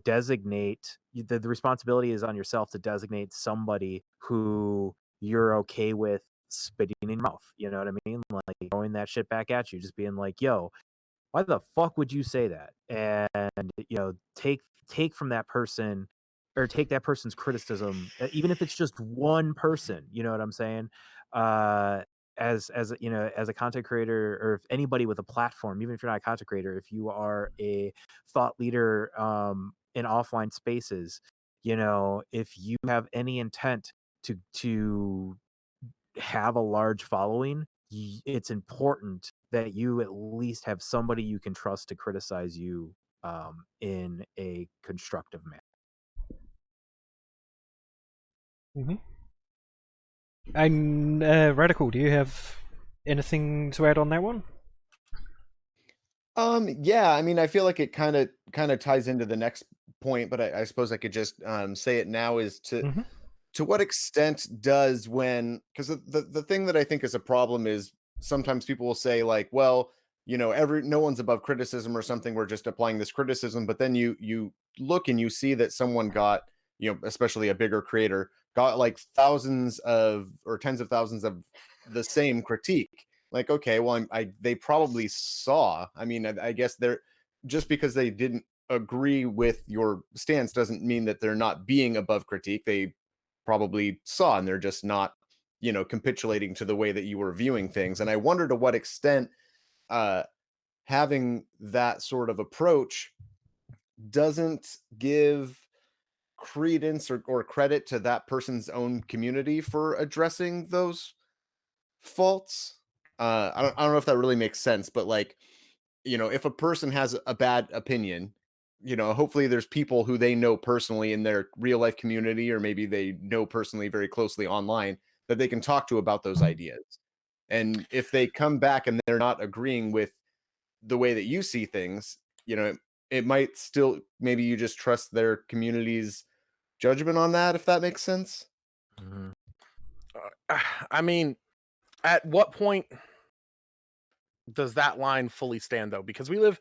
designate, the responsibility is on yourself to designate somebody who you're okay with spitting in your mouth. You know what I mean? Like, throwing that shit back at you, just being like, yo, why the fuck would you say that? And take from that person, or take that person's criticism, even if it's just one person. You know what I'm saying? As a content creator, or if anybody with a platform, even if you're not a content creator, if you are a thought leader in offline spaces, if you have any intent to have a large following, it's important that you at least have somebody you can trust to criticize you in a constructive manner.
Mm-hmm. And Radical, do you have anything to add on that one?
Yeah, I mean, I feel like it kind of ties into the next point, but I suppose I could just say it now is
Mhm.
to what extent does when because the thing that I think is a problem is sometimes people will say like, well, every no one's above criticism or something. We're just applying this criticism, but then you look and you see that someone got especially a bigger creator got like thousands of or tens of thousands of the same critique. Like, okay, well, they probably saw. I mean, I guess they're just because they didn't agree with your stance doesn't mean that they're not being above critique. They probably saw and they're just not capitulating to the way that you were viewing things. And I wonder to what extent uh having that sort of approach doesn't give credence or credit to that person's own community for addressing those faults. I don't know if that really makes sense, but like, if a person has a bad opinion, hopefully there's people who they know personally in their real life community, or maybe they know personally very closely online that they can talk to about those ideas. And if they come back and they're not agreeing with the way that you see things, it might still maybe you just trust their community's judgment on that, if that makes sense.
Mhm.
I mean, at what point does that line fully stand though? Because we live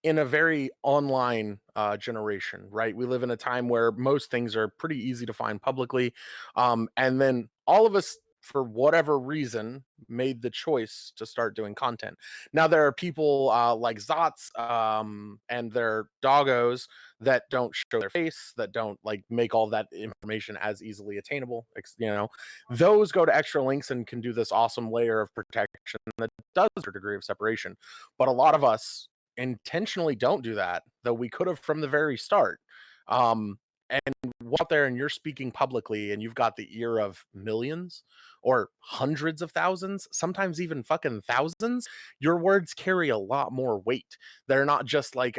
in a very online generation, right? We live in a time where most things are pretty easy to find publicly, and then all of us, for whatever reason, made the choice to start doing content. Now there are people like Zots and their doggos that don't show their face, that don't like make all that information as easily attainable. Those go to extra links and can do this awesome layer of protection that does a degree of separation. But a lot of us intentionally don't do that, though we could have from the very start. And out there and you're speaking publicly and you've got the ear of millions or hundreds of thousands, sometimes even fucking thousands, your words carry a lot more weight. They're not just like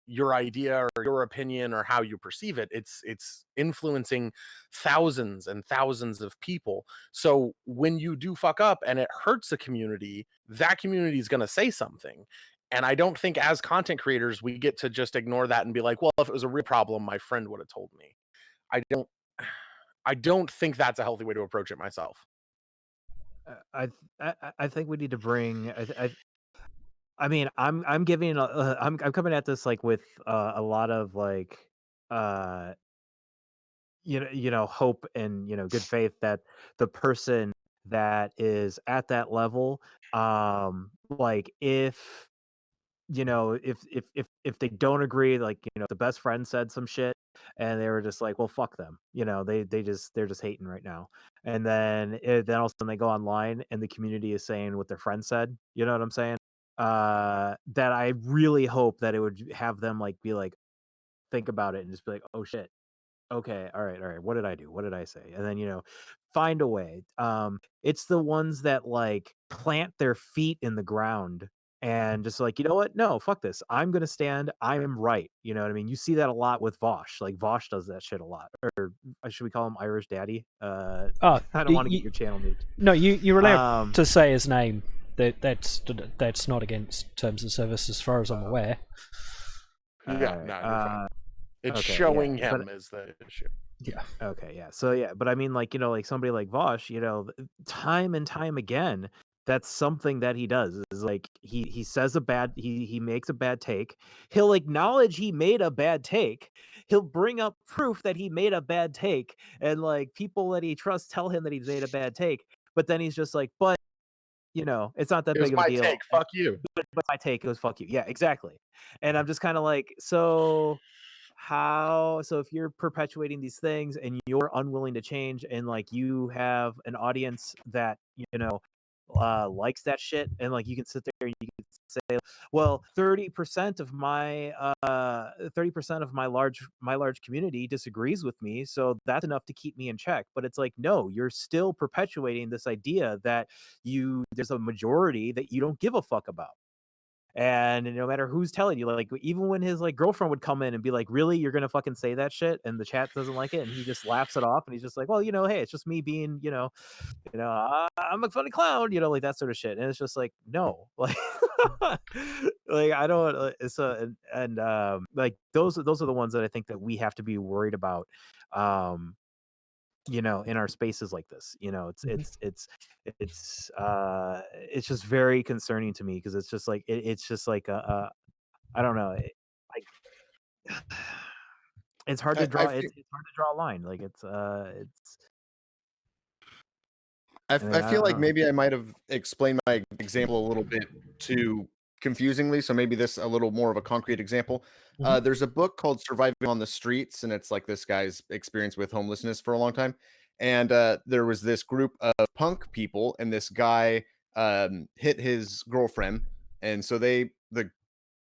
your idea or your opinion or how you perceive it. It's influencing thousands and thousands of people. So when you do fuck up and it hurts a community, that community is going to say something. And I don't think as content creators we get to just ignore that and be like, well, if it was a real problem, my friend would have told me. I don't I don't think that's a healthy way to approach it myself.
I think we need to bring. I mean, I'm giving. I'm coming at this like with a lot of like uh hope and good faith that the person that is at that level, like if they don't agree, like the best friend said some shit and they were just like, well, fuck them, they're just hating right now. And then all of a sudden they go online and the community is saying what their friend said, you know what I'm saying? That I really hope that it would have them like be like, think about it and just be like, oh shit, okay, all right, what did I do, what did I say? And then find a way. It's the ones that like plant their feet in the ground and just like, you know what, no, fuck this, I'm gonna stand, I am right. You know what I mean? You see that a lot with Vosh. Like Vosh does that shit a lot. Or should we call him Irish Daddy?
Oh,
I don't want to get your channel nuked.
No, you're allowed
Um,
to say his name. That's not against terms of service as far as I'm aware.
Yeah,
alright,
no, you're fine. It's
okay,
showing
yeah, but
him is the issue.
Yeah.
okay, yeah. So yeah, but I mean, like like somebody like Vosh, time and time again, that's something that he does. Is like he says he makes a bad take. He'll acknowledge he made a bad take. He'll bring up proof that he made a bad take, and like people that he trusts tell him that he's made a bad take. But then he's just like, but it's not that
It was
big of a
my
deal.
take. Fuck you.
But my take was fuck you. Yeah, exactly. And I'm just kind of like, so if you're perpetuating these things and you're unwilling to change and like you have an audience that likes that shit, and like you can sit there and you can say, well, 30% of my 30% of my large community disagrees with me, so that's enough to keep me in check. But it's like, no, you're still perpetuating this idea that there's a majority that you don't give a fuck about. And no matter who's telling you, like even when his like girlfriend would come in and be like, "Really, you're gonna fucking say that shit?" and the chat doesn't like it, and he just laughs it off, and he's just like, "Well, hey, it's just me being, I'm a funny clown," like that sort of shit. And it's just like, no, like, like I don't. It's like those are the ones that I think that we have to be worried about. In our spaces like this, it's just very concerning to me because it's just like it's just like I don't know, it's hard to draw.
I feel,
It's hard to draw a line. Like it's.
I,
I mean,
I
I
feel
don't
like
know.
maybe I might have explained my example a little bit too confusingly. So maybe this a little more of a concrete example.
Mhm.
There's a book called Surviving on the Streets, and it's like this guy's experience with homelessness for a long time. And there was this group of punk people, and this guy hit his girlfriend, and so the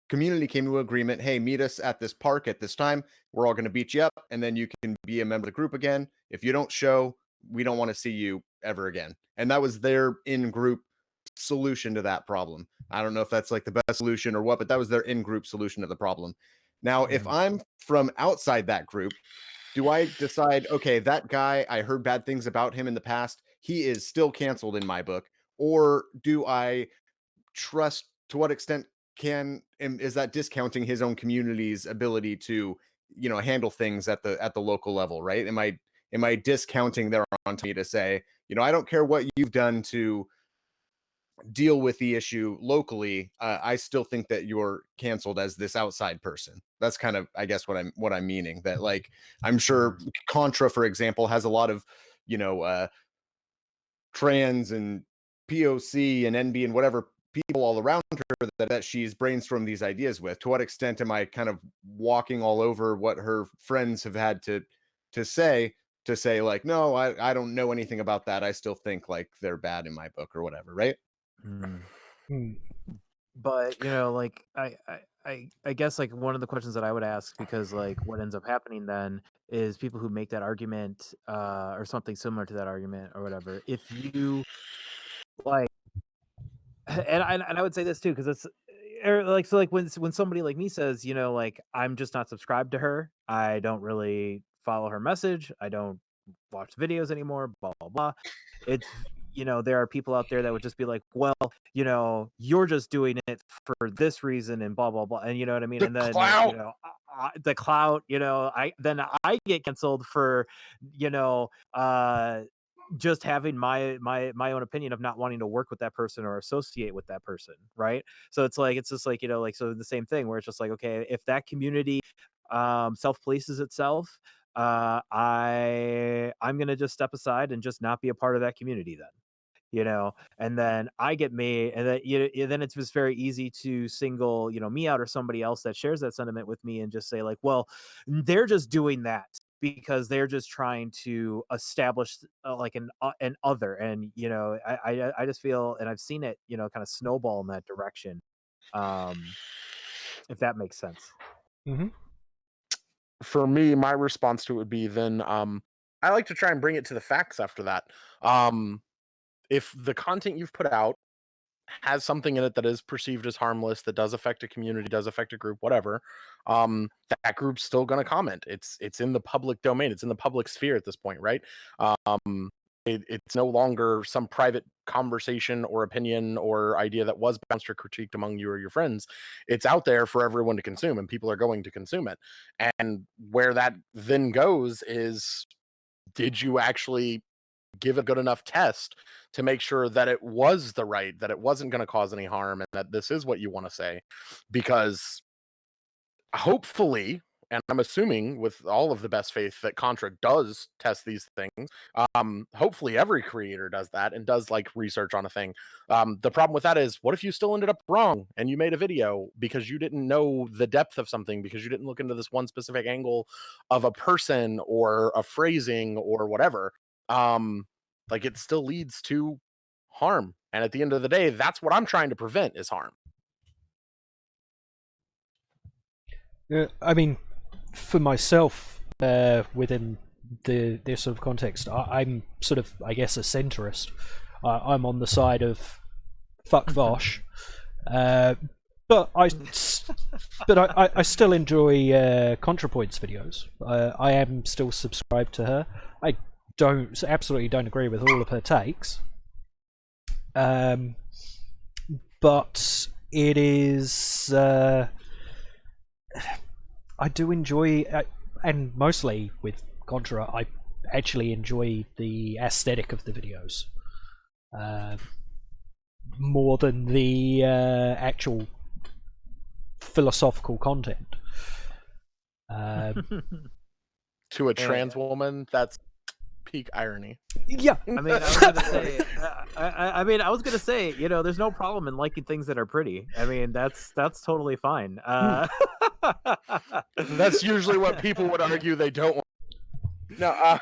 community came to an agreement. Hey, meet us at this park at this time. We're all going to beat you up, and then you can be a member of the group again. If you don't show, we don't want to see you ever again. And that was their in-group solution to that problem. I don't know if that's like the best solution or what, but that was their in-group solution to the problem. Now, if I'm from outside that group, do I decide, okay, that guy, I heard bad things about him in the past, he is still canceled in my book? Or do I trust, to what extent is that discounting his own community's ability to handle things at the local level, right? Am I discounting their autonomy to say, I don't care what you've done to deal with the issue locally, I still think that you're canceled as this outside person? That's kind of, I guess, what I'm meaning. That, like, I'm sure Contra, for example, has a lot of trans and POC and NB and whatever people all around her that she's brainstormed these ideas with. To what extent am I kind of walking all over what her friends have had to say, like, no, I don't know anything about that, I still think like they're bad in my book or whatever, right?
Hmm.
But like I guess like one of the questions that I would ask, because like what ends up happening then is people who make that argument or something similar to that argument or whatever, if you like, and I would say this too, because it's like, so like when somebody like me says, like, I'm just not subscribed to her, I don't really follow her message, I don't watch videos anymore, blah blah blah. It's there are people out there that would just be like, well, you're just doing it for this reason and blah blah blah, and you know what I mean.
The
And then
clout.
the clout, I get canceled for you know just having my own opinion of not wanting to work with that person or associate with that person, right? So it's just like, like, so the same thing where it's just like, okay, if that community self-polices itself, I'm gonna just step aside and just not be a part of that community then. And then I get me, and then then it's just very easy to single me out or somebody else that shares that sentiment with me and just say like, well, they're just doing that because they're just trying to establish like an other. And I just feel, and I've seen it kind of snowball in that direction, um if that makes sense.
Mm-hmm.
For me, my response to it would be then I like to try and bring it to the facts after that. If the content you've put out has something in it that is perceived as harmless, that does affect a community, does affect a group, whatever, that group's still going to comment. It's in the public domain. It's in the public sphere at this point, right? It's no longer some private conversation or opinion or idea that was bounced or critiqued among you or your friends. It's out there for everyone to consume, and people are going to consume it. And where that then goes is, did you actually give a good enough test to make sure that it was that it wasn't going to cause any harm, and that this is what you want to say? Because hopefully, and I'm assuming with all of the best faith that Contra does test these things, hopefully every creator does that and does like research on a thing. The problem with that is, what if you still ended up wrong and you made a video because you didn't know the depth of something, because you didn't look into this one specific angle of a person or a phrasing or whatever? Like, it still leads to harm. And at the end of the day, that's what I'm trying to prevent, is harm.
I mean, for myself, within this sort of context, I'm sort of, I guess, a centrist. I'm on the side of fuck Vosh, But I still enjoy ContraPoint's videos. I am still subscribed to her. I absolutely don't agree with all of her takes. But it is I do enjoy, and mostly with Contra, I actually enjoy the aesthetic of the videos more than the actual philosophical content.
To a trans woman, that's peak irony.
Yeah,
I mean, I was gonna say, I mean, I was gonna say, you know, there's no problem in liking things that are pretty. I mean, that's totally fine.
That's usually what people would argue they don't want. No, I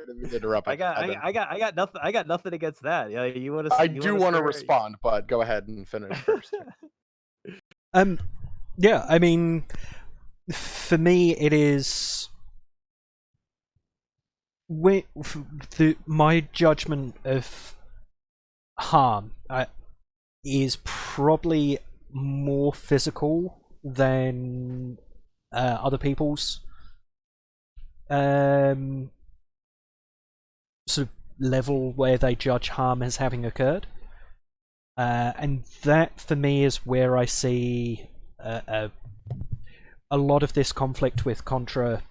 didn't mean to interrupt.
I got nothing against that. Yeah, you want to?
I do want to respond, but go ahead and finish first.
Yeah, I mean, for me, it is. My judgment of harm is probably more physical than other people's sort of level where they judge harm as having occurred. And that, for me, is where I see a lot of this conflict with Contra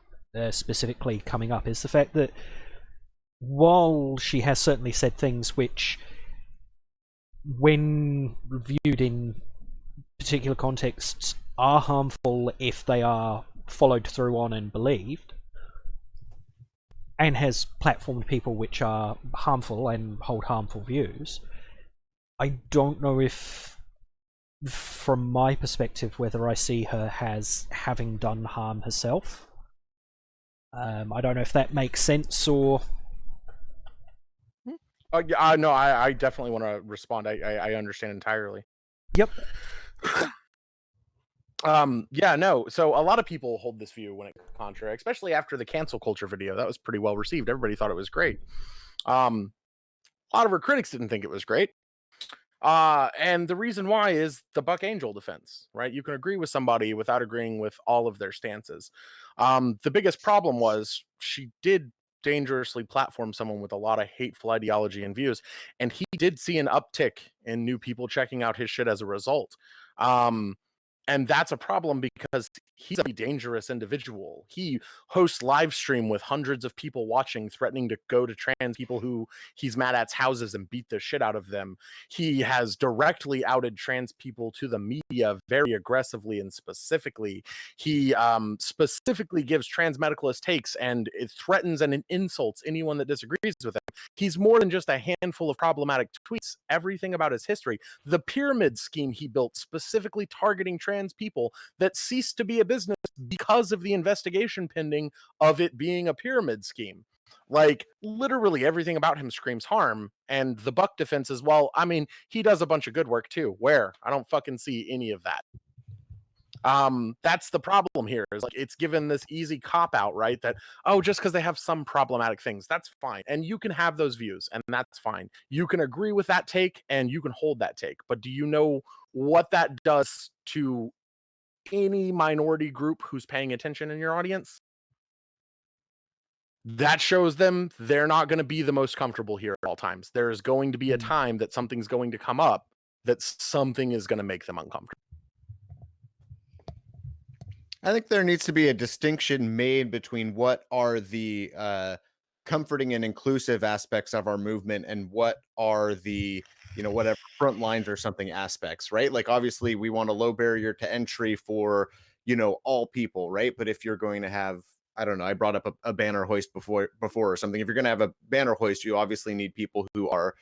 specifically coming up, is the fact that while she has certainly said things which, when viewed in particular contexts, are harmful if they are followed through on and believed, and has platformed people which are harmful and hold harmful views, I don't know if, from my perspective, whether I see her as having done harm herself. I don't know if that makes sense, or...
Yeah, no, I definitely want to respond. I understand entirely.
Yep.
Yeah, no. So a lot of people hold this view when it comes to Contra, especially after the cancel culture video. That was pretty well received. Everybody thought it was great. A lot of her critics didn't think it was great. And the reason why is the Buck Angel defense, right? You can agree with somebody without agreeing with all of their stances. The biggest problem was she did dangerously platform someone with a lot of hateful ideology and views, and he did see an uptick in new people checking out his shit as a result. And that's a problem because he's a dangerous individual. He hosts live stream with hundreds of people watching, threatening to go to trans people who he's mad at's houses and beat the shit out of them. He has directly outed trans people to the media very aggressively and specifically. He specifically gives trans medicalist takes, and it threatens and insults anyone that disagrees with him. He's more than just a handful of problematic tweets. Everything about his history, the pyramid scheme he built specifically targeting trans people, that ceased to be a business because of the investigation pending of it being a pyramid scheme. Like, literally everything about him screams harm. And the Buck defense is, well, I mean, he does a bunch of good work too. Where? I don't fucking see any of that. That's the problem here, is like it's given this easy cop out, right? That, oh, just because they have some problematic things, that's fine. And you can have those views, and that's fine. You can agree with that take and you can hold that take. But do you know what that does to any minority group who's paying attention in your audience? That shows them they're not going to be the most comfortable here at all times. There's going to be a time that something's going to come up, that something is going to make them uncomfortable.
I think there needs to be a distinction made between what are the comforting and inclusive aspects of our movement and what are the, whatever front lines or something aspects, right? Like, obviously we want a low barrier to entry for, all people, right? But if you're going to have, I don't know, I brought up a banner hoist before or something. If you're going to have a banner hoist, you obviously need people who are,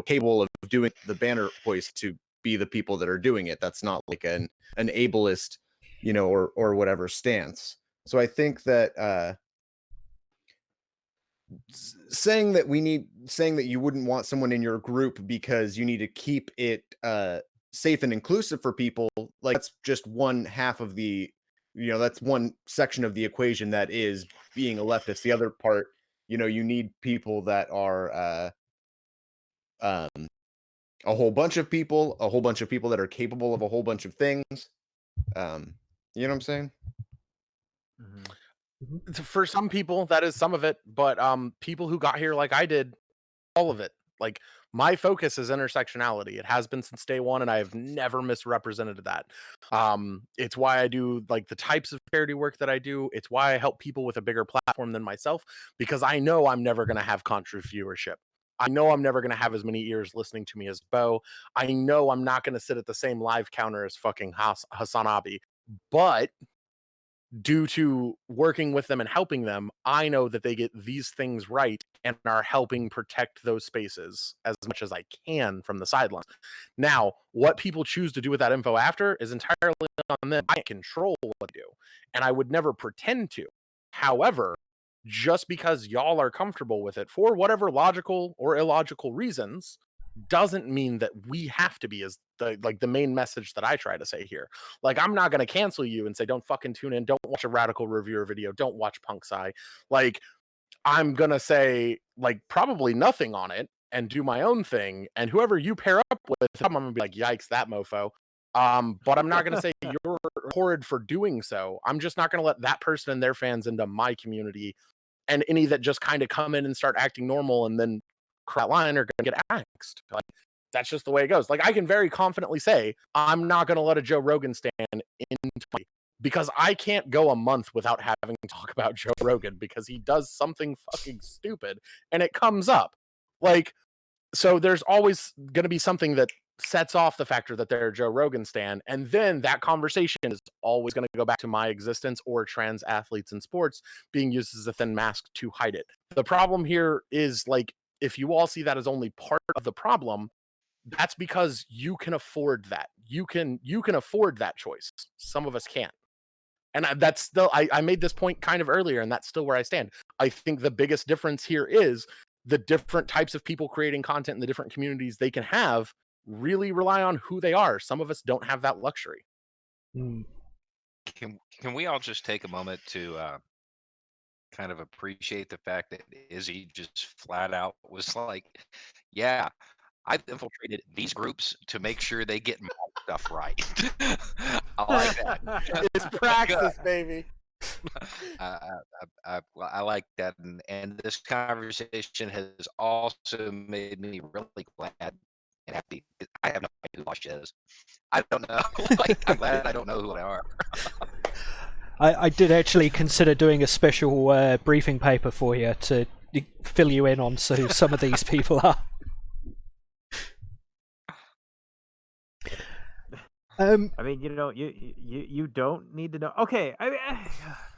capable of doing the banner hoist to be the people that are doing it. That's not like an ableist, or whatever stance. So I think that saying that you wouldn't want someone in your group because you need to keep it safe and inclusive for people, like, that's just one half of the, that's one section of the equation that is being a leftist. The other part, you need people that are a whole bunch of people that are capable of a whole bunch of things. You know what I'm saying?
For some people, that is some of it, but people who got here like I did, all of it. Like, my focus is intersectionality. It has been since day one, and I have never misrepresented that. It's why I do like the types of charity work that I do. It's why I help people with a bigger platform than myself, because I know I'm never going to have contra viewership. I know I'm never going to have as many ears listening to me as Bo. I know I'm not going to sit at the same live counter as fucking Hassan Abi. But due to working with them and helping them, I know that they get these things right and are helping protect those spaces as much as I can from the sidelines. Now, what people choose to do with that info after is entirely on them. I can't control what to do, and I would never pretend to. However, just because y'all are comfortable with it for whatever logical or illogical reasons doesn't mean that we have to be, as the main message that I try to say here. Like, I'm not going to cancel you and say don't fucking tune in, don't watch a radical reviewer video, don't watch Punk Sci. Like, I'm going to say like probably nothing on it and do my own thing, and whoever you pair up with, I'm going to be like, yikes, that mofo. But I'm not going to say you're horrid for doing so. I'm just not going to let that person and their fans into my community, and any that just kind of come in and start acting normal and then that line are going to get axed. Like, that's just the way it goes. Like, I can very confidently say I'm not going to let a Joe Rogan stand into me, because I can't go a month without having to talk about Joe Rogan because he does something fucking stupid and it comes up. Like, so there's always going to be something that sets off the factor that they're a Joe Rogan stan, and then that conversation is always going to go back to my existence or trans athletes in sports being used as a thin mask to hide it. The problem here is, like, if you all see that as only part of the problem, that's because you can afford that. You can afford that choice. Some of us can't. And that's still, I made this point kind of earlier, and that's still where I stand. I think the biggest difference here is the different types of people creating content in the different communities they can have really rely on who they are. Some of us don't have that luxury.
Can we all just take a moment to kind of appreciate the fact that Izzy just flat out was like, yeah, I've infiltrated these groups to make sure they get my stuff right. I like that.
It's praxis, baby.
I like that, and this conversation has also made me really glad and happy. I have no idea who Bosch is. I don't know. Like, I'm glad I don't know who they are.
I did actually consider doing a special briefing paper for you to fill you in on who some of these people are.
I mean, you don't need to know. Okay, I mean,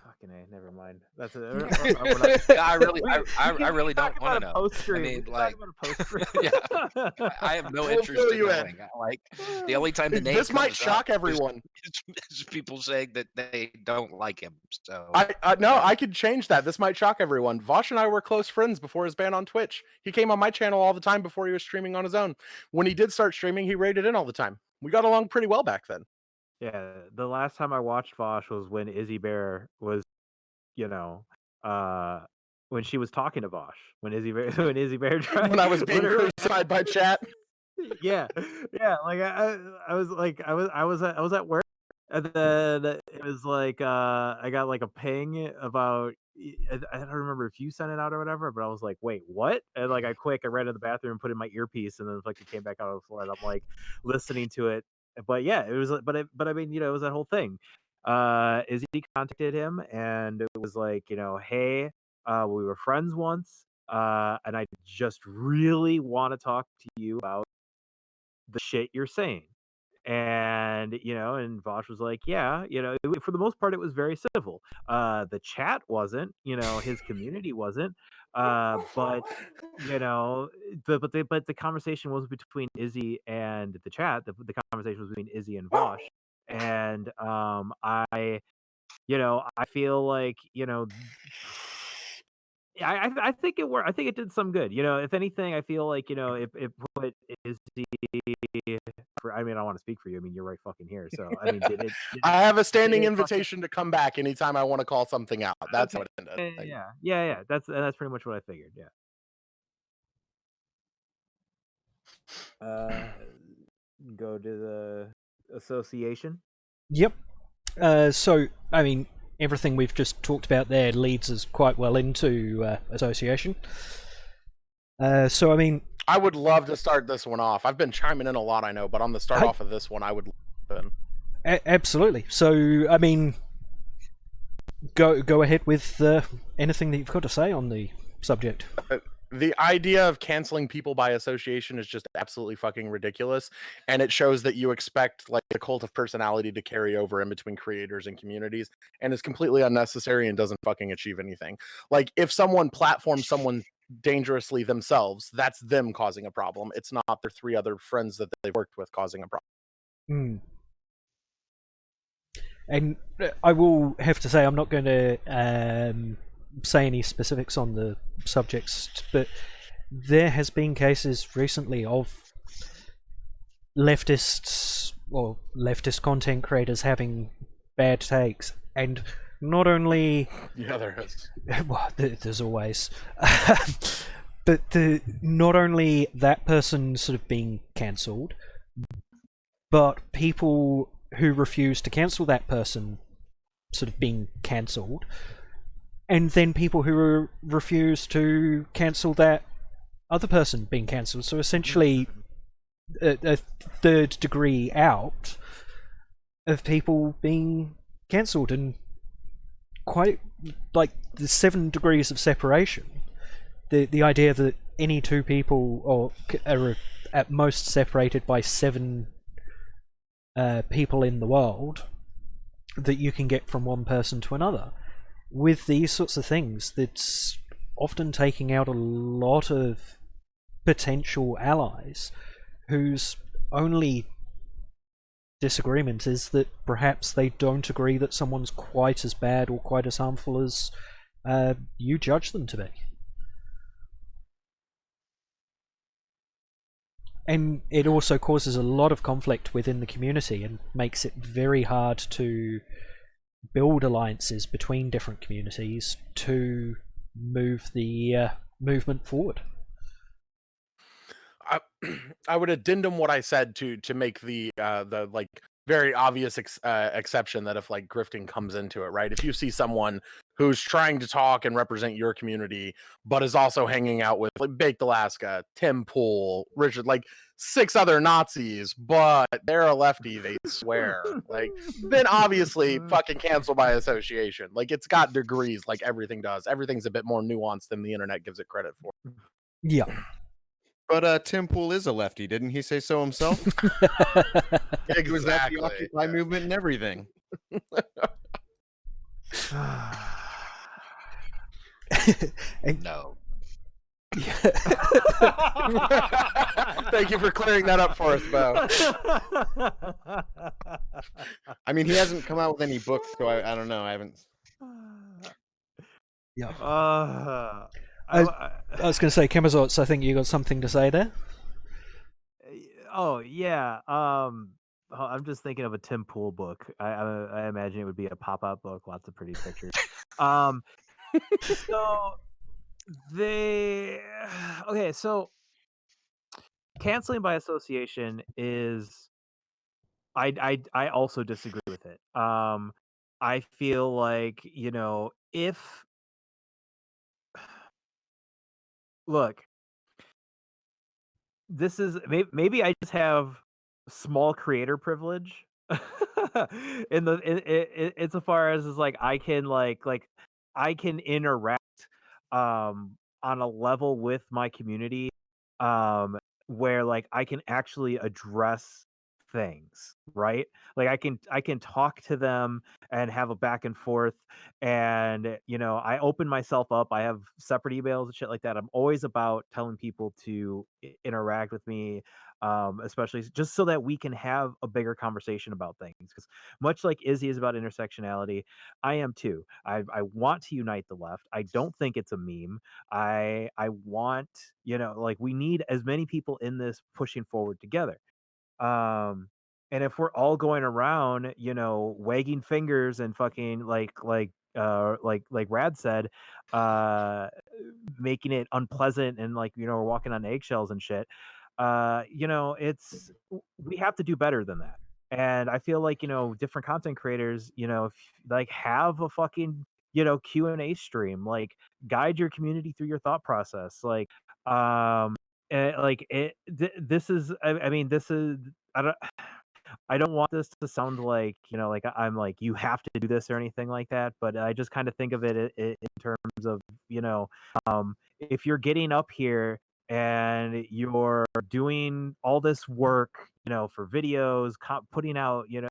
fucking A, never mind. That's
I really don't want to know.
I
mean, like,
yeah,
I have no
We'll
interest
fill
in
you in.
knowing. Like, the only time the name
This might
comes
shock
up
everyone.
is people saying that they don't like him. So
I could change that. This might shock everyone. Vosh and I were close friends before his ban on Twitch. He came on my channel all the time before he was streaming on his own. When he did start streaming, he raided in all the time. We got along pretty well back then.
Yeah, the last time I watched Vosh was when Izzy Bear was, when she was talking to Vosh. When Izzy Bear tried.
When I was being crucified by chat.
Yeah. Like I was at work, and then it was like I got like a ping about. I don't remember if you sent it out or whatever, but I was like, wait, what? And like I ran to the bathroom, put in my earpiece, and then like it came back out on the floor, and I'm like listening to it. But yeah, it was. But I mean, it was that whole thing. Izzy contacted him, and it was like, hey, we were friends once, and I just really want to talk to you about the shit you're saying. And and Vosh was like, yeah, for the most part it was very civil. The chat wasn't, his community wasn't, but the conversation was between Izzy and the chat. The conversation was between Izzy and Vosh. And I feel like, I think it worked. I think it did some good. If anything, I feel like, it put Izzy. I mean, I don't want to speak for you. I mean, you're right fucking here. So, I mean, did it?
I have a standing invitation to come back anytime I want to call something out. That's how it ended.
Yeah. That's pretty much what I figured. Yeah. go to the association?
Yep. So, I mean, everything we've just talked about there leads us quite well into association. So, I mean,
I would love to start this one off. I've been chiming in a lot, I know, but on the start off of this one, I would love to.
Absolutely. So, I mean, go ahead with anything that you've got to say on the subject.
The idea of canceling people by association is just absolutely fucking ridiculous, and it shows that you expect like the cult of personality to carry over in between creators and communities, and is completely unnecessary and doesn't fucking achieve anything. Like, if someone platforms someone dangerously themselves, that's them causing a problem. It's not their 3 other friends that they've worked with causing a problem.
And I will have to say, I'm not going to say any specifics on the subjects, but there has been cases recently of leftists or leftist content creators having bad takes, and not only
Yeah, there is.
well, there's always but not only that person sort of being cancelled, but people who refuse to cancel that person sort of being cancelled, and then people who refuse to cancel that other person being cancelled. So essentially, a third degree out of people being cancelled, and quite like the 7 degrees of separation. The idea that any 2 people are at most separated by 7 people in the world that you can get from one person to another. With these sorts of things, that's often taking out a lot of potential allies whose only disagreement is that perhaps they don't agree that someone's quite as bad or quite as harmful as you judge them to be. And it also causes a lot of conflict within the community and makes it very hard to build alliances between different communities to move the movement forward.
I would addendum what I said to make the like very obvious exception that if like grifting comes into it, right? If you see someone who's trying to talk and represent your community, but is also hanging out with like Baked Alaska, Tim Pool, Richard, like 6 other Nazis, but they're a lefty, they swear, like, then obviously fucking cancel by association. Like, it's got degrees, like everything does. Everything's a bit more nuanced than the internet gives it credit for.
Yeah.
But Tim Pool is a lefty, didn't he say so himself? He was at the Occupy movement and everything.
No.
Thank you for clearing that up for us, Bo.
I mean, he hasn't come out with any books, so I don't know. I haven't.
Yeah.
I
was going to say, Kemazots, I think you got something to say there?
Oh yeah. I'm just thinking of a Tim Pool book. I imagine it would be a pop-up book, lots of pretty pictures. So so canceling by association is I also disagree with it. I feel like, if look, this is maybe I just have small creator privilege in insofar as is like I can I can interact on a level with my community where like I can actually address things, right? Like I can talk to them and have a back and forth, and I open myself up. I have separate emails and shit like that. I'm always about telling people to interact with me, especially just so that we can have a bigger conversation about things, because much like Izzy is about intersectionality, I am too. I want to unite the left. I don't think it's a meme. I want, like, we need as many people in this pushing forward together. And if we're all going around, wagging fingers and fucking like Rad said, making it unpleasant and like, we're walking on eggshells and shit. It's we have to do better than that. And I feel like, different content creators, if, like, have a fucking, Q&A stream, like, guide your community through your thought process. Like, this is, I mean, this is, I don't, I don't want this to sound like, like I'm like, you have to do this or anything like that. But I just kind of think of it in terms of, if you're getting up here and you're doing all this work, for videos, putting out, you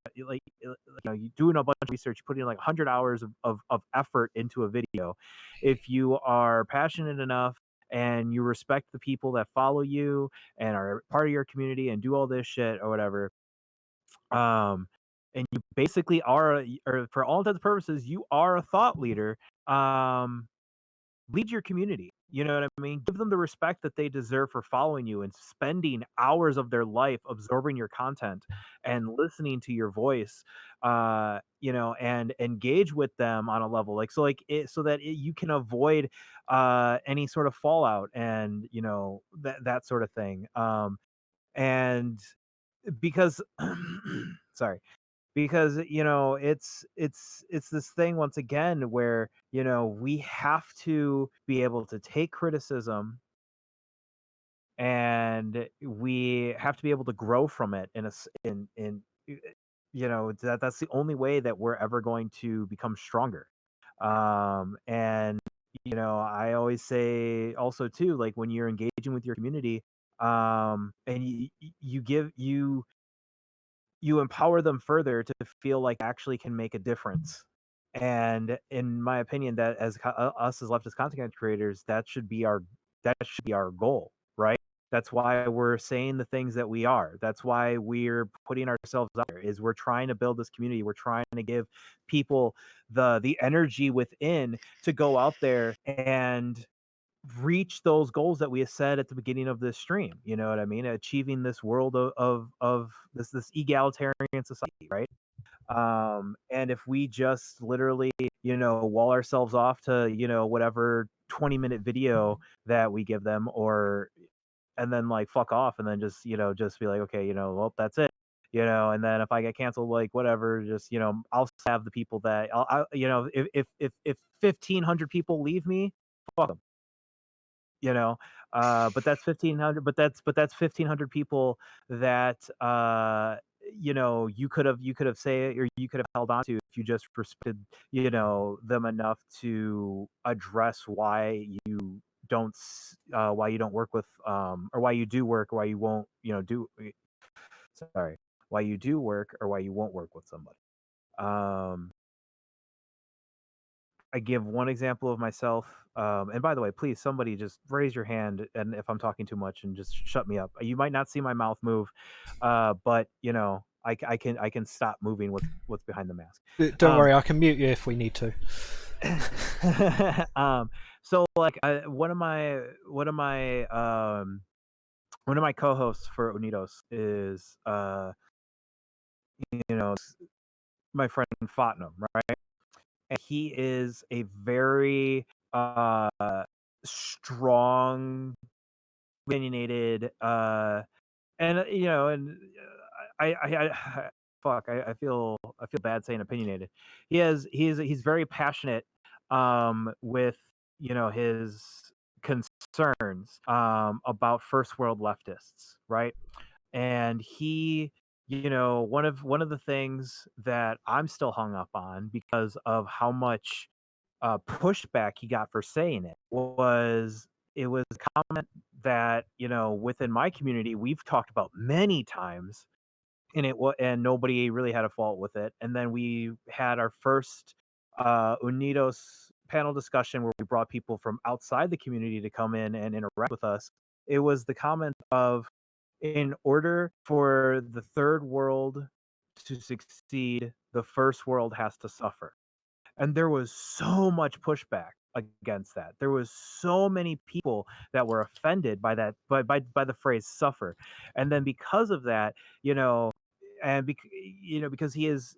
doing a bunch of research, putting like 100 hours of effort into a video. If you are passionate enough and you respect the people that follow you and are part of your community and do all this shit or whatever, um and you basically are, or for all intents and purposes, you are a thought leader. Lead your community, you know what I mean? Give them the respect that they deserve for following you and spending hours of their life absorbing your content and listening to your voice, and engage with them on a level, like, so like it, so that you can avoid any sort of fallout and, that sort of thing. And because sorry, because, it's this thing once again where, we have to be able to take criticism, and we have to be able to grow from it in a that's the only way that we're ever going to become stronger. And, I always say also too, like, when you're engaging with your community, and you give you empower them further to feel like actually can make a difference. And in my opinion, that as us as leftist content creators, that should be our goal, right? That's why we're saying the things that we are. That's why we're putting ourselves out there. Is we're trying to build this community. We're trying to give people the energy within to go out there and reach those goals that we have set at the beginning of this stream. You know what I mean? Achieving this world of this egalitarian society, right? And if we just literally, wall ourselves off to, whatever 20-minute video that we give them, or and then like fuck off, and then just be like, okay, well, that's it. And then if I get canceled, like, whatever, just, I'll have the people that if 1,500 people leave me, fuck them, you know but that's 1,500, but that's 1,500 people that, you could have say, or you could have held on to, if you just respected, them enough to address why you don't work with, or why you do work, or why you won't, sorry, why you do work, or why you won't work with somebody. um I give one example of myself. And by the way, please, somebody just raise your hand, and if I'm talking too much, and just shut me up. You might not see my mouth move, but I can stop moving what's behind the mask.
Don't worry, I can mute you if we need to.
So like, one of my co-hosts for Unidos is, my friend Fatnum, right? And he is a very strong, opinionated, and fuck, I feel bad saying opinionated. He's very passionate, with, his concerns, about first world leftists, right? And he, one of the things that I'm still hung up on, because of how much pushback he got for saying it was a comment that, within my community we've talked about many times, and nobody really had a fault with it. And then we had our first Unidos panel discussion, where we brought people from outside the community to come in and interact with us. It was the comment of, in order for the third world to succeed, the first world has to suffer. And there was so much pushback against that. There was so many people that were offended by that, by the phrase "suffer." And then because of that, because he is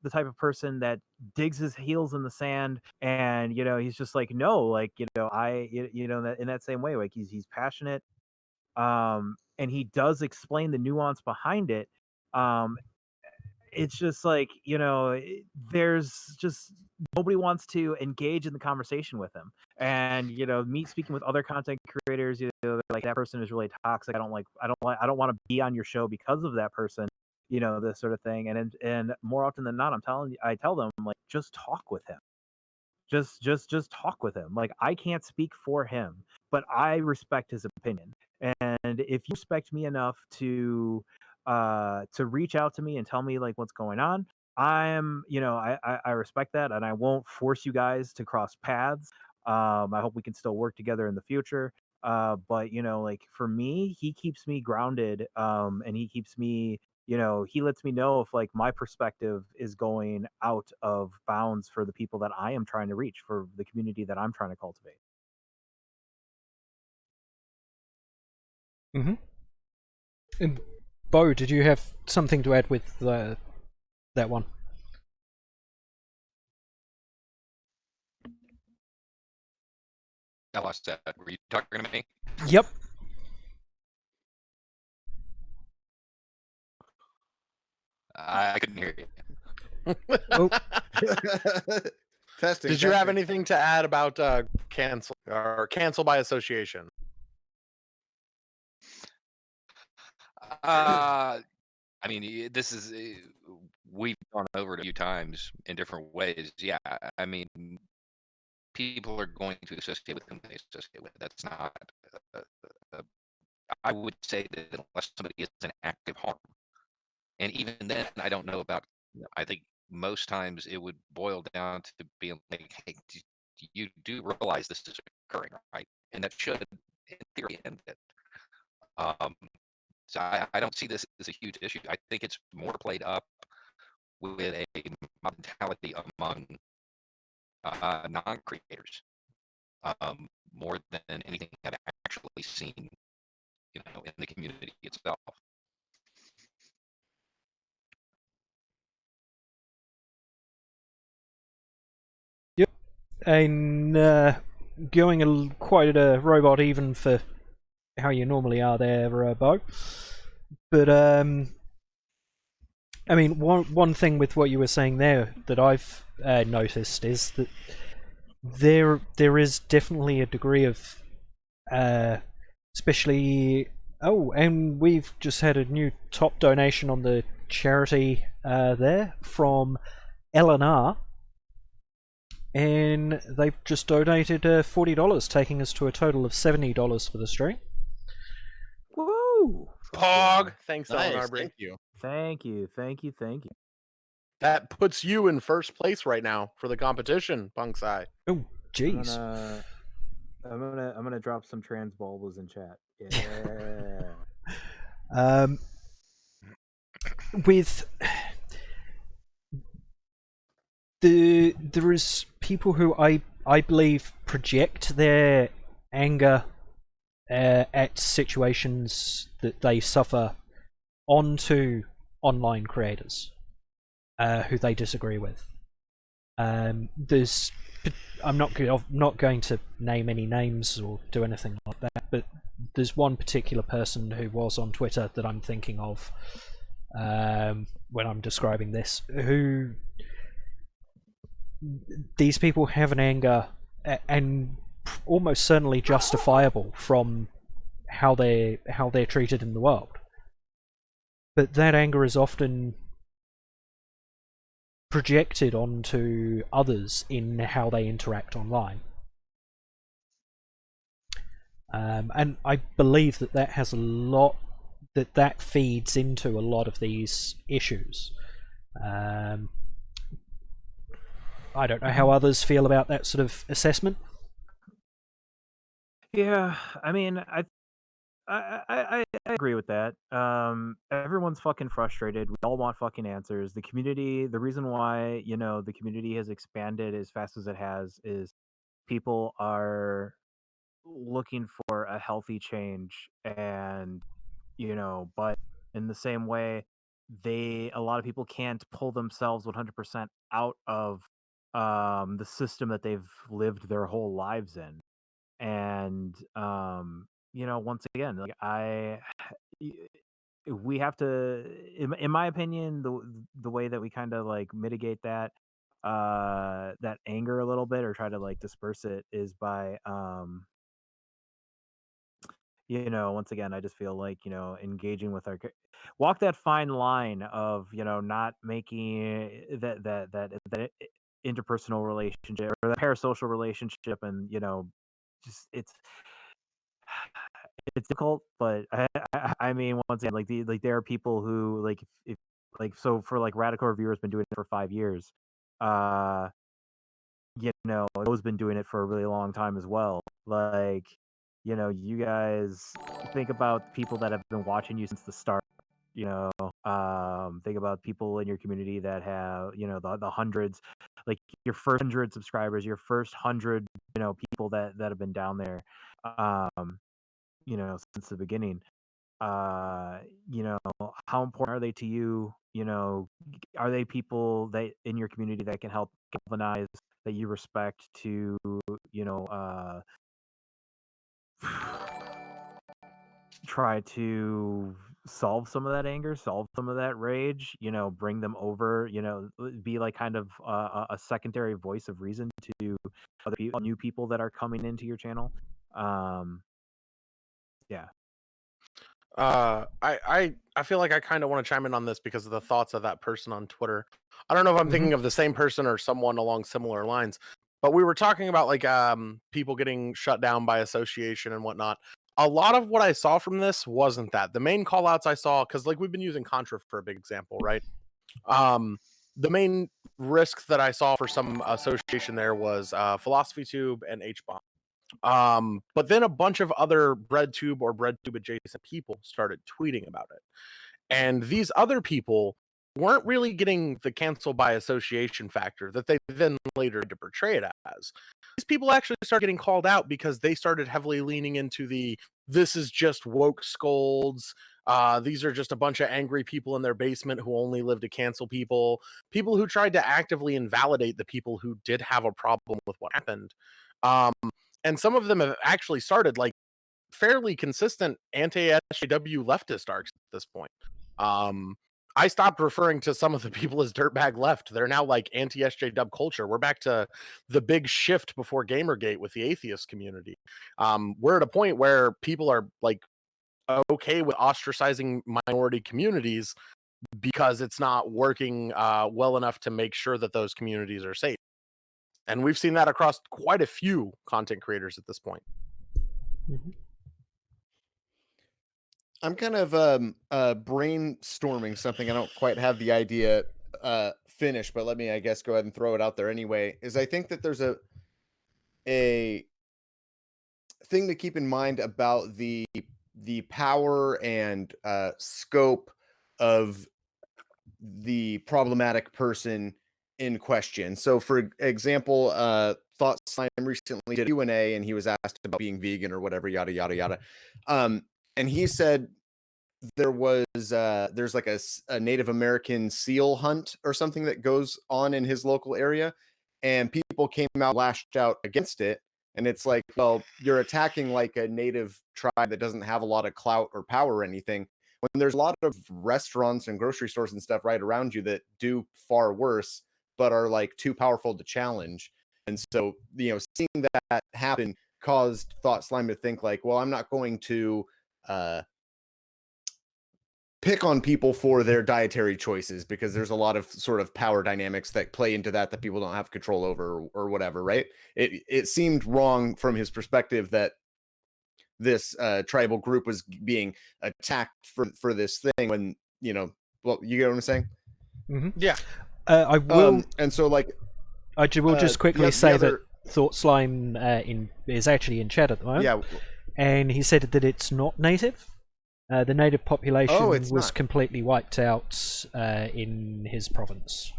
the type of person that digs his heels in the sand, and, he's just like, no, like, I, that in that same way, like, he's passionate, and he does explain the nuance behind it. It's just like, there's just nobody wants to engage in the conversation with him. And me speaking with other content creators, they're like, that person is really toxic. I don't want to be on your show because of that person. This sort of thing. And more often than not, I tell them, like, just talk with him. Just talk with him. Like, I can't speak for him, but I respect his opinion. And if you respect me enough to reach out to me and tell me like what's going on, I respect that, and I won't force you guys to cross paths. I hope we can still work together in the future. But like, for me, he keeps me grounded, and he keeps me, he lets me know if like my perspective is going out of bounds for the people that I am trying to reach, for the community that I'm trying to cultivate.
Mm-hmm. And Bo, did you have something to add with that one?
I lost that. Were you talking to me?
Yep.
I couldn't hear you.
Oh.
Testing.
Did you have
testing.
anything to add about cancel by association?
I mean, this is we've gone over it a few times in different ways. Yeah, I mean, people are going to associate with whom they associate with. That's not. I would say that unless somebody is an active harm, and even then, I don't know about. I think most times it would boil down to being like, hey, you do realize this is occurring, right? And that should, in theory, end it. So I don't see this as a huge issue. I think it's more played up with a mentality among non-creators, more than anything I've actually seen, in the community itself.
Yep. And going quite a robot even for how you normally are there, Bo. But I mean, one thing with what you were saying there that I've noticed is that there is definitely a degree of, especially. Oh, and we've just had a new top donation on the charity there from LNR, and they've just donated $40, taking us to a total of $70 for the stream.
Woo!
Pog. Thanks,
Nice.
Eleanor.
Thank you.
Thank you.
That puts you in first place right now for the competition, Punk's Eye.
Oh, jeez.
I'm gonna drop some trans bulbas in chat. Yeah.
With there is people who I believe project their anger at situations that they suffer onto online creators who they disagree with. I'm not going to name any names or do anything like that, but there's one particular person who was on Twitter that I'm thinking of when I'm describing this, who these people have an anger, and almost certainly justifiable from how they're treated in the world. But that anger is often projected onto others in how they interact online. And I believe that has a lot that feeds into a lot of these issues. I don't know how others feel about that sort of assessment.
Yeah, I mean, I agree with that. Everyone's fucking frustrated. We all want fucking answers. The community, the reason why, the community has expanded as fast as it has is people are looking for a healthy change, and but in the same way, a lot of people can't pull themselves 100% out of the system that they've lived their whole lives in. And once again, like, we have to, in my opinion, the way that we kind of like mitigate that that anger a little bit or try to like disperse it is by once again, I just feel like engaging with our walk that fine line of not making that interpersonal relationship or the parasocial relationship, and just it's difficult, but I mean, once again, like there are people who like if like so for like radical reviewers been doing it for 5 years, uh, O's been doing it for a really long time as well. Like, you guys think about people that have been watching you since the start. Think about people in your community that have the hundreds, like your first 100 subscribers, your first 100 people that have been down there. Um, since the beginning. How important are they to you? Are they people that in your community that can help galvanize that you respect to, try to solve some of that anger, solve some of that rage, bring them over, be like kind of a secondary voice of reason to other people, new people that are coming into your channel. Yeah.
I feel like I kind of want to chime in on this because of the thoughts of that person on Twitter. I don't know if I'm thinking of the same person or someone along similar lines, but we were talking about like people getting shut down by association and whatnot. A lot of what I saw from this wasn't that. The main call outs I saw, because like we've been using Contra for a big example, right? The main risk that I saw for some association there was Philosophy Tube and HBomb. But then a bunch of other BreadTube or BreadTube adjacent people started tweeting about it. And these other people weren't really getting the cancel by association factor that they then later had to portray it as. These people actually started getting called out because they started heavily leaning into the this is just woke scolds. These are just a bunch of angry people in their basement who only live to cancel people. People who tried to actively invalidate the people who did have a problem with what happened. Um, and some of them have actually started like fairly consistent anti-SJW leftist arcs at this point. I stopped referring to some of the people as dirtbag left. They're now like anti-SJW culture. We're back to the big shift before Gamergate with the atheist community. We're at a point where people are like okay with ostracizing minority communities because it's not working well enough to make sure that those communities are safe. And we've seen that across quite a few content creators at this point.
I'm kind of brainstorming something. I don't quite have the idea finished, but let me, I guess, go ahead and throw it out there anyway. Is I think that there's a thing to keep in mind about the power and scope of the problematic person in question. So, for example, Thought Slime recently did a Q&A, and he was asked about being vegan or whatever, yada yada yada, and he said there's like a Native American seal hunt or something that goes on in his local area, and people came out, lashed out against it. And it's like, well, you're attacking like a native tribe that doesn't have a lot of clout or power or anything, when there's a lot of restaurants and grocery stores and stuff right around you that do far worse, but are like too powerful to challenge. And so, seeing that happen caused Thought Slime to think like, well, I'm not going to pick on people for their dietary choices, because there's a lot of sort of power dynamics that play into that people don't have control over, or whatever, right? It seemed wrong from his perspective that this tribal group was being attacked for this thing, when well, you get what I'm saying?
Yeah.
I will.
And so, like,
I will just quickly say
other...
that Thought Slime is actually in chat at the moment.
Yeah.
And he said that it's not native. The native population was
not
completely wiped out in his province,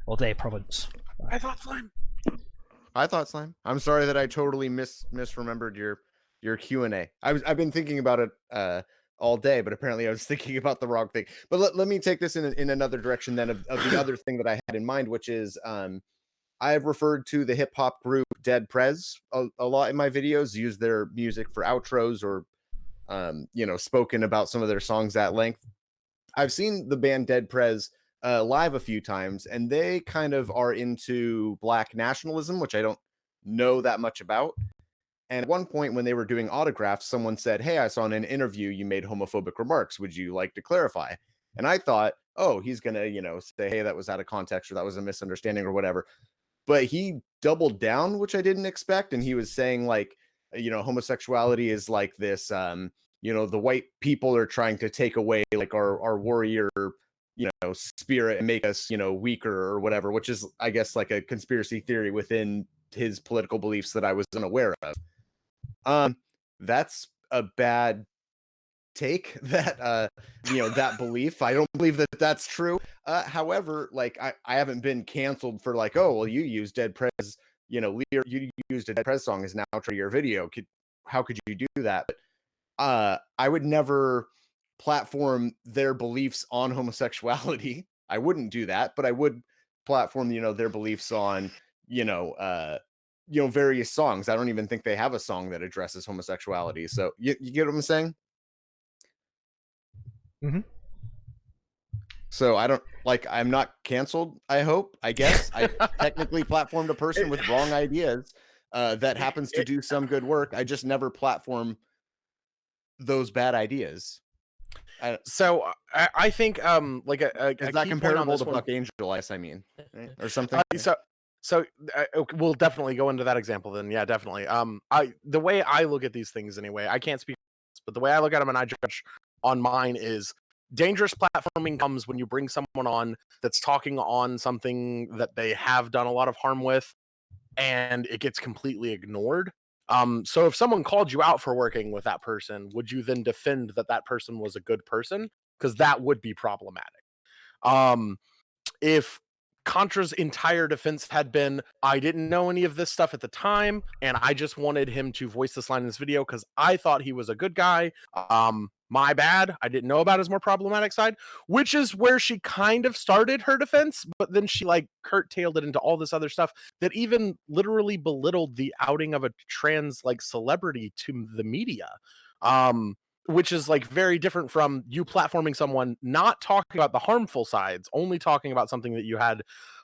or their province.
I Thought Slime.
I'm sorry that I totally misremembered your Q&A. I've been thinking about it all day, but apparently I was thinking about the wrong thing. But let me take this in another direction then, of the other thing that I had in mind, which is I have referred to the hip hop group Dead Prez a lot in my videos. Use their music for outros or spoken about some of their songs at length. I've seen the band Dead Prez live a few times, and they kind of are into black nationalism, which I don't know that much about. And at one point, when they were doing autographs, someone said, "Hey, I saw in an interview you made homophobic remarks. Would you like to clarify?" And I thought, oh, he's gonna, say, "Hey, that was out of context," or "that was a misunderstanding," or whatever. But he doubled down, which I didn't expect, and he was saying like, homosexuality is like this. The white people are trying to take away like our warrior, spirit and make us, weaker or whatever, which is, I guess, like a conspiracy theory within his political beliefs that I was unaware of. That's a bad take, that belief. I don't believe that that's true. However, like I haven't been canceled for like, oh well, you use Dead Prez, you used a Dead Prez song as an outro to your video. How could you do that? But I would never platform their beliefs on homosexuality. I wouldn't do that, but I would platform, their beliefs on, various songs. I don't even think they have a song that addresses homosexuality. So you get what I'm saying?
Mm-hmm.
So I'm not canceled, I hope. I guess I technically platformed a person with wrong ideas that happens to do some good work. I just never platform those bad ideas.
So I think like a
Is that
key point on
comparable
this
to
one,
Buck Angel, I mean, right? Or something?
So we'll definitely go into that example then. Yeah, definitely. The way I look at these things anyway, I can't speak, but the way I look at them and I judge on mine is dangerous platforming comes when you bring someone on that's talking on something that they have done a lot of harm with, and it gets completely ignored. So if someone called you out for working with that person, would you then defend that that person was a good person? Because that would be problematic. If Contra's entire defense had been, I didn't know any of this stuff at the time, and I just wanted him to voice this line in this video because I thought he was a good guy. My bad. I didn't know about his more problematic side, which is where she kind of started her defense, but then she like curtailed it into all this other stuff that even literally belittled the outing of a trans like celebrity to the media. Which is like very different from you platforming someone, not talking about the harmful sides, only talking about something that you had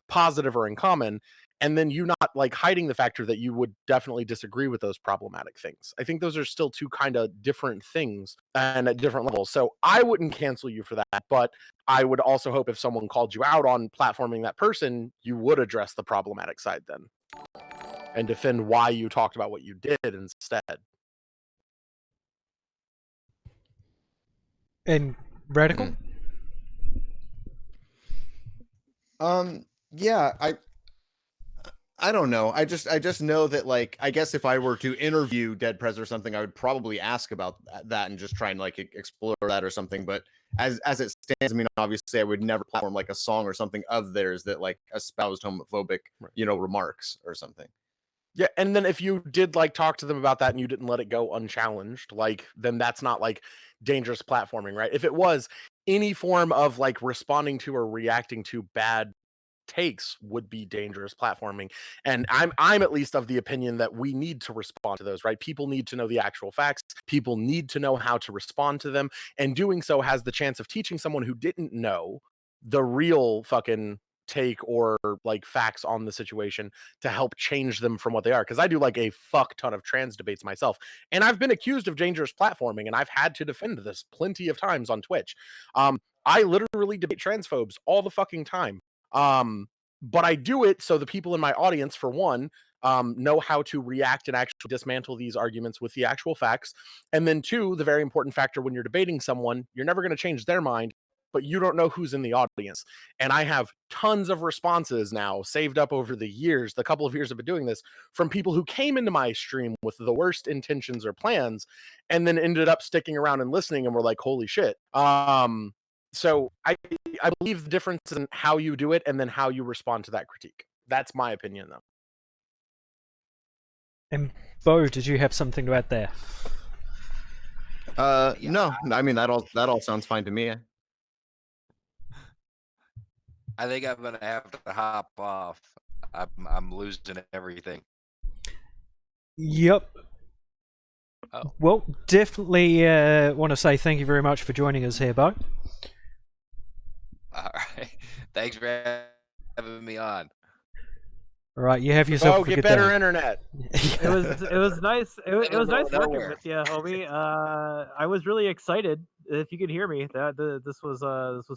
positive or in common, and then you not like hiding the factor that you would definitely disagree with those problematic things. I think those are still two kind of different things and at different levels. So I wouldn't cancel you for that, but I would also hope if someone called you out on platforming that person, you would address the problematic side then and defend why you talked about what you did instead.
And Radical?
Yeah, I don't know. I just know that, like, I guess if I were to interview Dead Prez or something, I would probably ask about that and just try and like explore that or something. But as it stands, I mean, obviously, I would never platform like a song or something of theirs that like espoused homophobic, remarks or something.
Yeah, and then if you did like talk to them about that and you didn't let it go unchallenged, like then that's not like dangerous platforming, right? If it was any form of like responding to or reacting to bad takes would be dangerous platforming. And I'm at least of the opinion that we need to respond to those, right? People need to know the actual facts. People need to know how to respond to them, and doing so has the chance of teaching someone who didn't know the real fucking take or like facts on the situation to help change them from what they are. Because I do like a fuck ton of trans debates myself, and I've been accused of dangerous platforming, and I've had to defend this plenty of times on Twitch. I literally debate transphobes all the fucking time. But I do it so the people in my audience, for one, know how to react and actually dismantle these arguments with the actual facts. And then two, the very important factor when you're debating someone, you're never going to change their mind, but you don't know who's in the audience. And I have tons of responses now saved up over the years, the couple of years I've been doing this, from people who came into my stream with the worst intentions or plans and then ended up sticking around and listening and were like, holy shit. So I believe the difference in how you do it and then how you respond to that critique. That's my opinion, though.
And Bo, did you have something to add there?
No, I mean that all sounds fine to me.
I think I'm gonna have to hop off. I'm losing everything.
Yep.
Oh,
Well, definitely want to say thank you very much for joining us here, Bo.
all right. Thanks for having me on.
All right, you have yourself
Oh,
a
get
good
better
day.
internet.
It was nice. It was
Middle
nice
of
working
nowhere.
with you, homie. I was really excited. If you could hear me, this was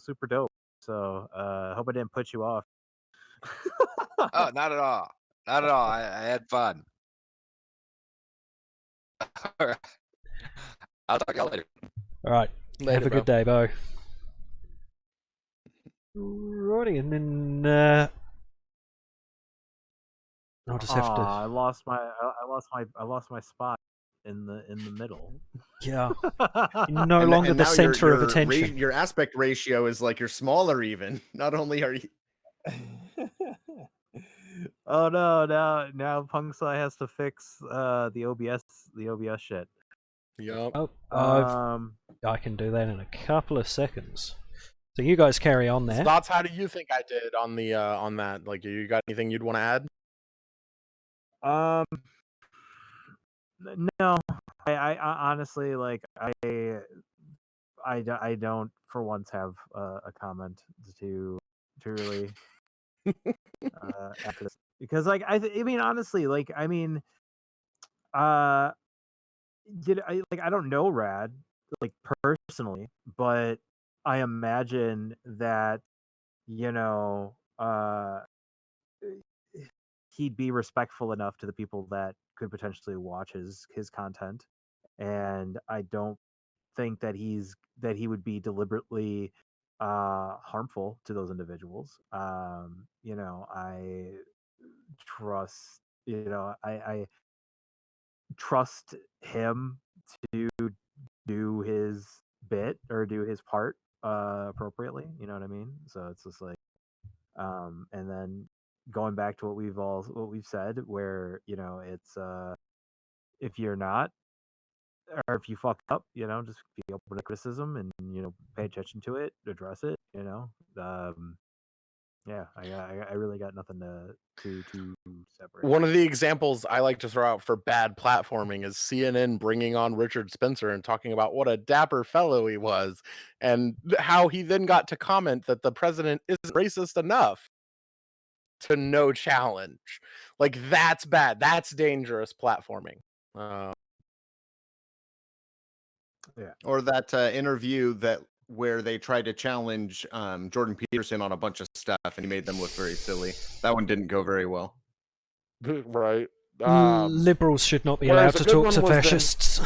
super dope. So hope I didn't put you off.
Oh, not at all. Not at all. I had fun. All right. I'll talk to y'all later.
All right,
Later,
have a
bro.
good day, Bo. Righty, and then I'll just have to.
I lost my spot in the middle.
Yeah, no
And
longer the
now
center of attention.
your aspect ratio is like you're smaller even. Not only are you
Oh no! Now Pungsai has to fix the OBS shit.
Yep.
Oh, I can do that in a couple of seconds. So you guys carry on there.
Thoughts? How do you think I did on the on that? Like, you got anything you'd want to add?
No, I honestly like I don't for once have a comment to really after this because like I mean honestly like I mean uh I don't know Rad like personally, but I imagine that you know he'd be respectful enough to the people that could potentially watch his content, and I don't think that he would be deliberately harmful to those individuals. I trust I trust him to do his bit or do his part appropriately, you know what I mean? So it's just like and then going back to what we've said where it's if you're not or if you fuck up, just be open to criticism and pay attention to it, address it. Yeah, I really got nothing to separate.
One of the examples I like to throw out for bad platforming is CNN bringing on Richard Spencer and talking about what a dapper fellow he was, and how he then got to comment that the president isn't racist enough to no challenge. Like, that's bad. That's dangerous platforming.
Yeah,
or that interview that where they tried to challenge Jordan Peterson on a bunch of stuff and he made them look very silly. That one didn't go very well.
Right.
Liberals should not be
whereas
allowed
a
to
good
talk
one
to
was then-
fascists.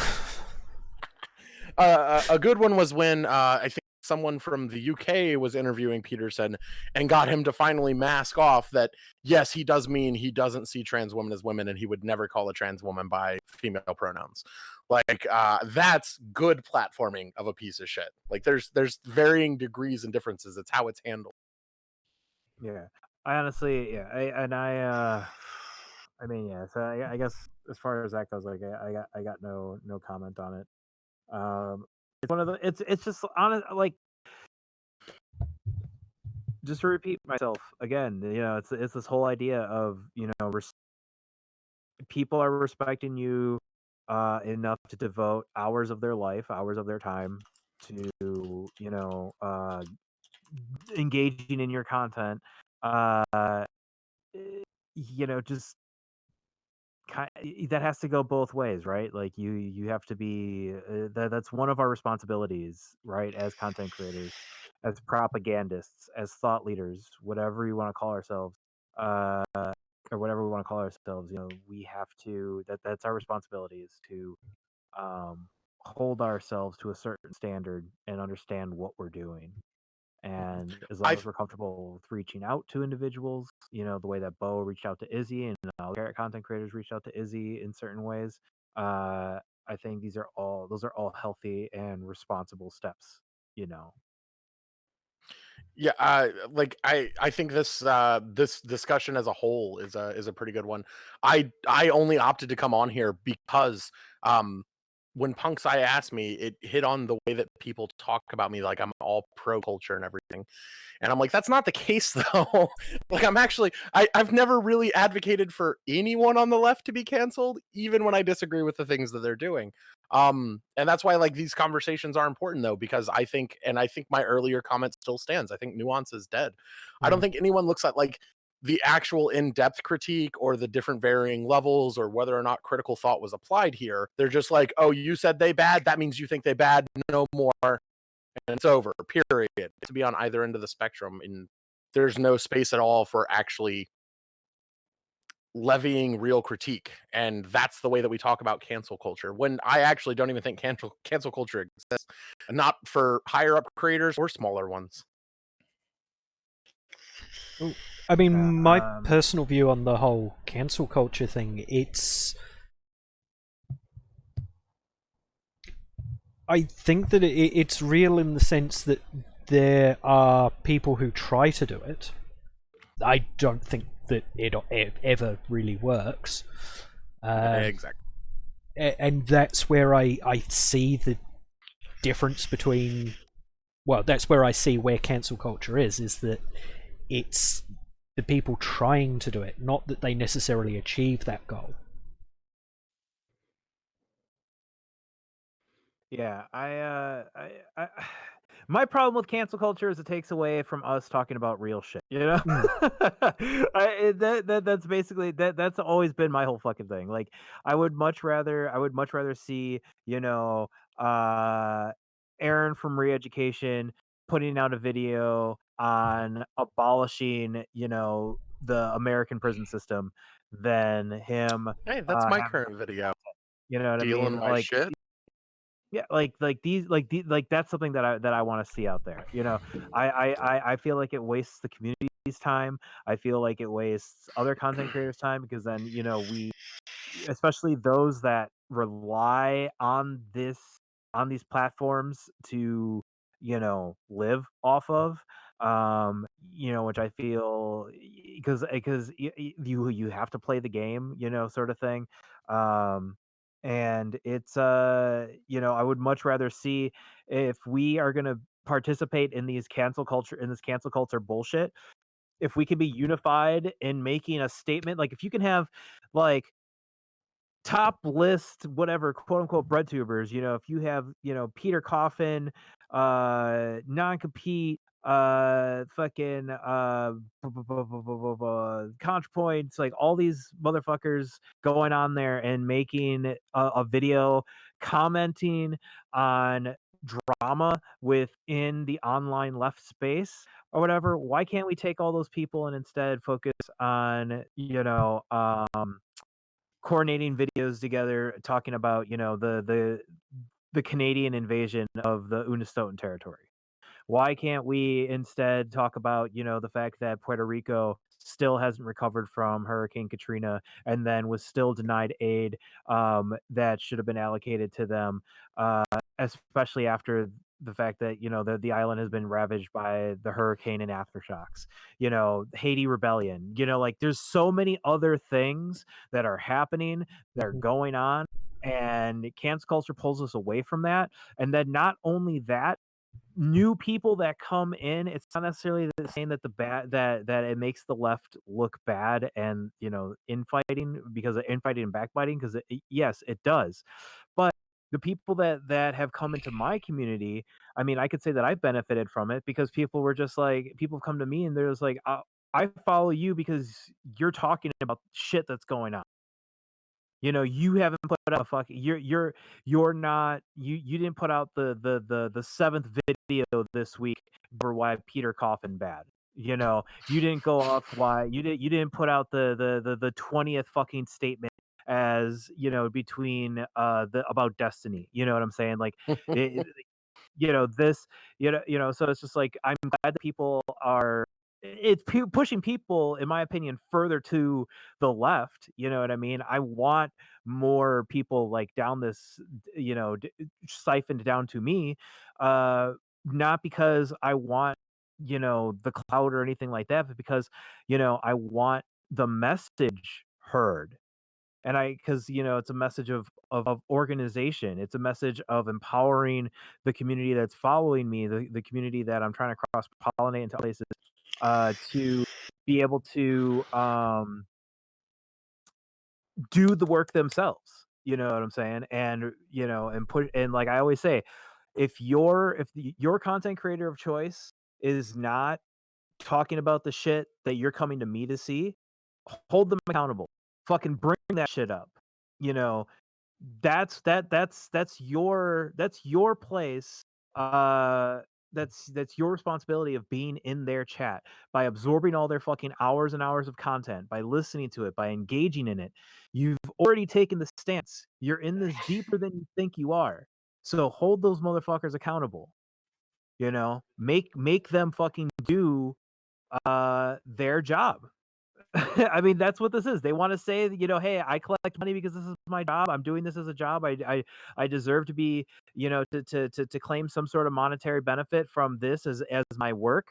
A good one was when I think someone from the UK was interviewing Peterson and got him to finally mask off that, yes, he does mean he doesn't see trans women as women and he would never call a trans woman by female pronouns. Like, that's good platforming of a piece of shit. Like, there's varying degrees and differences. It's how it's handled.
yeah. I honestly, yeah, I mean, yeah. So I guess as far as that goes, like I got no comment on it. It's one of the it's just honest like just to repeat myself again. It's this whole idea of people are respecting you enough to devote hours of their life, hours of their time to engaging in your content. Just that has to go both ways, right? Like you have to be that's one of our responsibilities, right? As content creators, as propagandists, as thought leaders, whatever you want to call ourselves, uh, or whatever we want to call ourselves. We have to. That's our responsibility is to hold ourselves to a certain standard and understand what we're doing. And as long as we're comfortable with reaching out to individuals, the way that Bo reached out to Izzy and other content creators reached out to Izzy in certain ways, I think those are all healthy and responsible steps.
Yeah, I think this this discussion as a whole is a pretty good one. I only opted to come on here because when Punk's I asked me, it hit on the way that people talk about me like I'm all pro culture and everything. And I'm like, that's not the case though. Like I've never really advocated for anyone on the left to be canceled, even when I disagree with the things that they're doing. And that's why like these conversations are important though, because I think my earlier comment still stands. I think nuance is dead. I don't think anyone looks at like the actual in-depth critique or the different varying levels or whether or not critical thought was applied here. They're just like, oh, you said they bad, that means you think they bad, no more, and it's over, period. To be on either end of the spectrum, and there's no space at all for actually levying real critique. And that's the way that we talk about cancel culture, when I actually don't even think cancel culture exists, not for higher up creators or smaller ones.
I mean, my personal view on the whole cancel culture thing, I think that it's real in the sense that there are people who try to do it. I don't think that it ever really works.
Exactly.
And that's where I see the difference between... Well, that's where I see where cancel culture is that it's the people trying to do it, not that they necessarily achieve that goal.
Yeah, my problem with cancel culture is it takes away from us talking about real shit. You know, that's basically that's always been my whole fucking thing. Like, I would much rather see, you know, Aaron from Reeducation putting out a video on abolishing, you know, the American prison system than him.
Hey, that's my
having,
current video.
you know what I
Dealing
mean?
my
Like,
shit.
yeah, like that's something that I want to see out there. You know, I feel like it wastes the community's time. I feel like it wastes other content creators' time, because then, you know, especially those that rely on these platforms to, you know, live off of, you know, which I feel, because you have to play the game, you know, sort of thing. And it's, you know, I would much rather see, if we are going to participate in this cancel culture bullshit, if we can be unified in making a statement. Like, if you can have, like, top list whatever quote unquote bread tubers, you know, if you have, you know, Peter Coffin, non-compete, fucking ContraPoints, like all these motherfuckers going on there and making a video commenting on drama within the online left space or whatever, why can't we take all those people and instead focus on, you know, coordinating videos together talking about, you know, the Canadian invasion of the Unistoten territory? Why can't we instead talk about, you know, the fact that Puerto Rico still hasn't recovered from Hurricane Katrina and then was still denied aid that should have been allocated to them, especially after the fact that, you know, the island has been ravaged by the hurricane and aftershocks, you know, Haiti rebellion, you know, like there's so many other things that are happening, that are going on, and cancel culture pulls us away from that. And then not only that, new people that come in, it's not necessarily saying that the bad that it makes the left look bad and, you know, infighting, because of infighting and backbiting, because yes, it does. But the people that have come into my community, I mean, I could say that I've benefited from it, because people have come to me and they're just like, I follow you because you're talking about shit that's going on. You know, you haven't put out a fucking you're not you didn't put out the seventh video this week for why Peter Coffin bad. You know, you didn't go off why you didn't put out the 20th fucking statement, as, you know, between the about Destiny. You know what I'm saying? Like, it, you know, this, you know, so it's just like, I'm glad that people are, pushing people, in my opinion, further to the left. You know what I mean? I want more people like down this, you know, siphoned down to me, not because I want, you know, the cloud or anything like that, but because, you know, I want the message heard. And because it's a message of organization. It's a message of empowering the community that's following me, the community that I'm trying to cross pollinate into places, to be able to do the work themselves. You know what I'm saying? And and put, and like I always say, if your content creator of choice is not talking about the shit that you're coming to me to see, hold them accountable. Fucking bring that shit up. You know, that's your place. That's your responsibility of being in their chat, by absorbing all their fucking hours and hours of content, by listening to it, by engaging in it. You've already taken the stance. You're in this deeper than you think you are. So hold those motherfuckers accountable. Make them fucking do their job. I mean, that's what this is. They want to say, hey, I collect money because this is my job. I'm doing this as a job. I deserve to be, to claim some sort of monetary benefit from this as my work.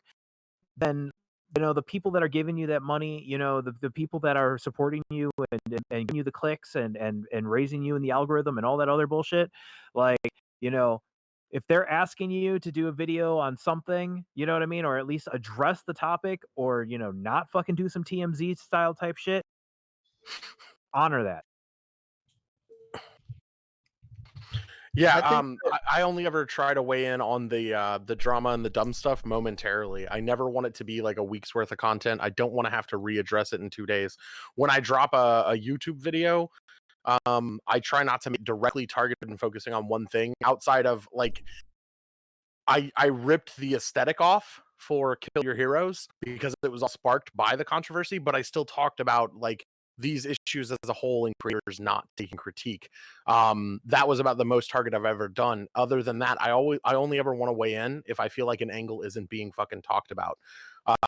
Then, the people that are giving you that money, the people that are supporting you and giving you the clicks and raising you in the algorithm and all that other bullshit, like, if they're asking you to do a video on something, you know what I mean, or at least address the topic, or not fucking do some TMZ style type shit, honor that.
Yeah,
I think
I only ever try to weigh in on the drama and the dumb stuff momentarily. I never want it to be like a week's worth of content. I don't want to have to readdress it in 2 days. When I drop a YouTube video, I try not to be directly targeted and focusing on one thing outside of like I ripped the aesthetic off for Kill Your Heroes because it was all sparked by the controversy, but I still talked about like these issues as a whole and creators not taking critique. That was about the most target I've ever done. Other than that, I only ever want to weigh in if I feel like an angle isn't being fucking talked about.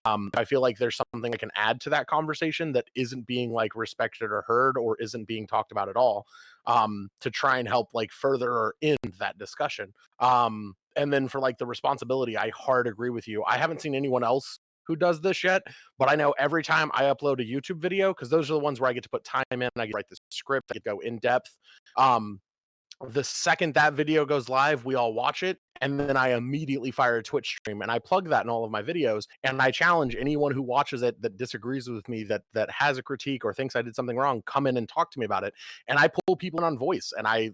I feel like there's something I can add to that conversation that isn't being like respected or heard or isn't being talked about at all, to try and help like further or end that discussion. And then for like the responsibility, I hard agree with you. I haven't seen anyone else who does this yet, but I know every time I upload a YouTube video, because those are the ones where I get to put time in, I get to write the script, I get to go in depth. The second that video goes live, we all watch it, and then I immediately fire a Twitch stream, and I plug that in all of my videos, and I challenge anyone who watches it that disagrees with me, that has a critique or thinks I did something wrong, come in and talk to me about it. And I pull people in on voice, and I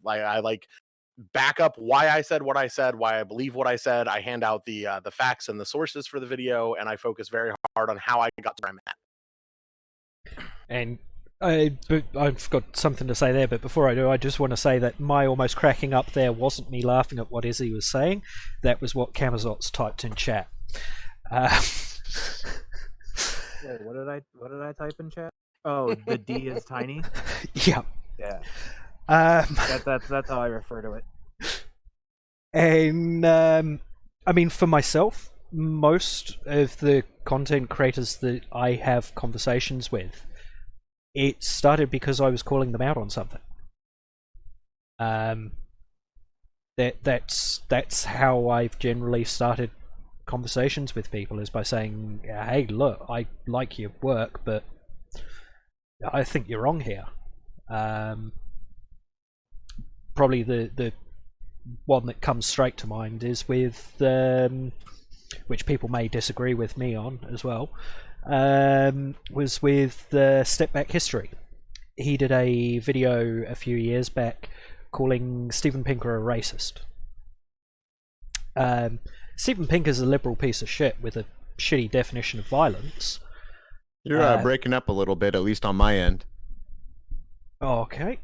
back up why I said what I said, why I believe what I said. I hand out the facts and the sources for the video, and I focus very hard on how I got to where I'm at.
And but I've got something to say there, but before I do, I just want to say that my almost cracking up there wasn't me laughing at what Izzy was saying. That was what Camazot's typed in chat.
Wait, what did I type in chat? Oh, the D is tiny.
Yeah.
Yeah. That's how I refer to it.
And I mean, for myself, most of the content creators that I have conversations with, it started because I was calling them out on something. That's how I've generally started conversations with people, is by saying, "Hey, look, I like your work, but I think you're wrong here." Probably the one that comes straight to mind is with, which people may disagree with me on as well, was with Step Back History. He did a video a few years back calling Steven Pinker a racist. Steven Pinker's a liberal piece of shit with a shitty definition of violence.
You're breaking up a little bit, at least on my end.
Okay.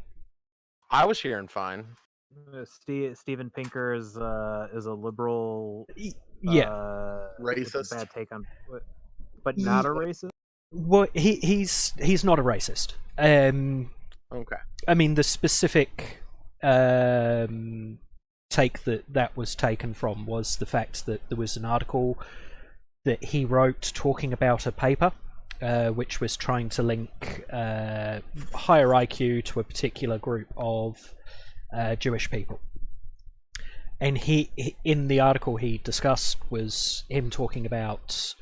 I was hearing fine.
Steven Pinker is a liberal,
Racist.
bad take on, but not a racist.
Well, he's not a racist.
Okay.
I mean, the specific take that was taken from was the fact that there was an article that he wrote talking about a paper which was trying to link higher IQ to a particular group of Jewish people. And he in the article he discussed was him talking about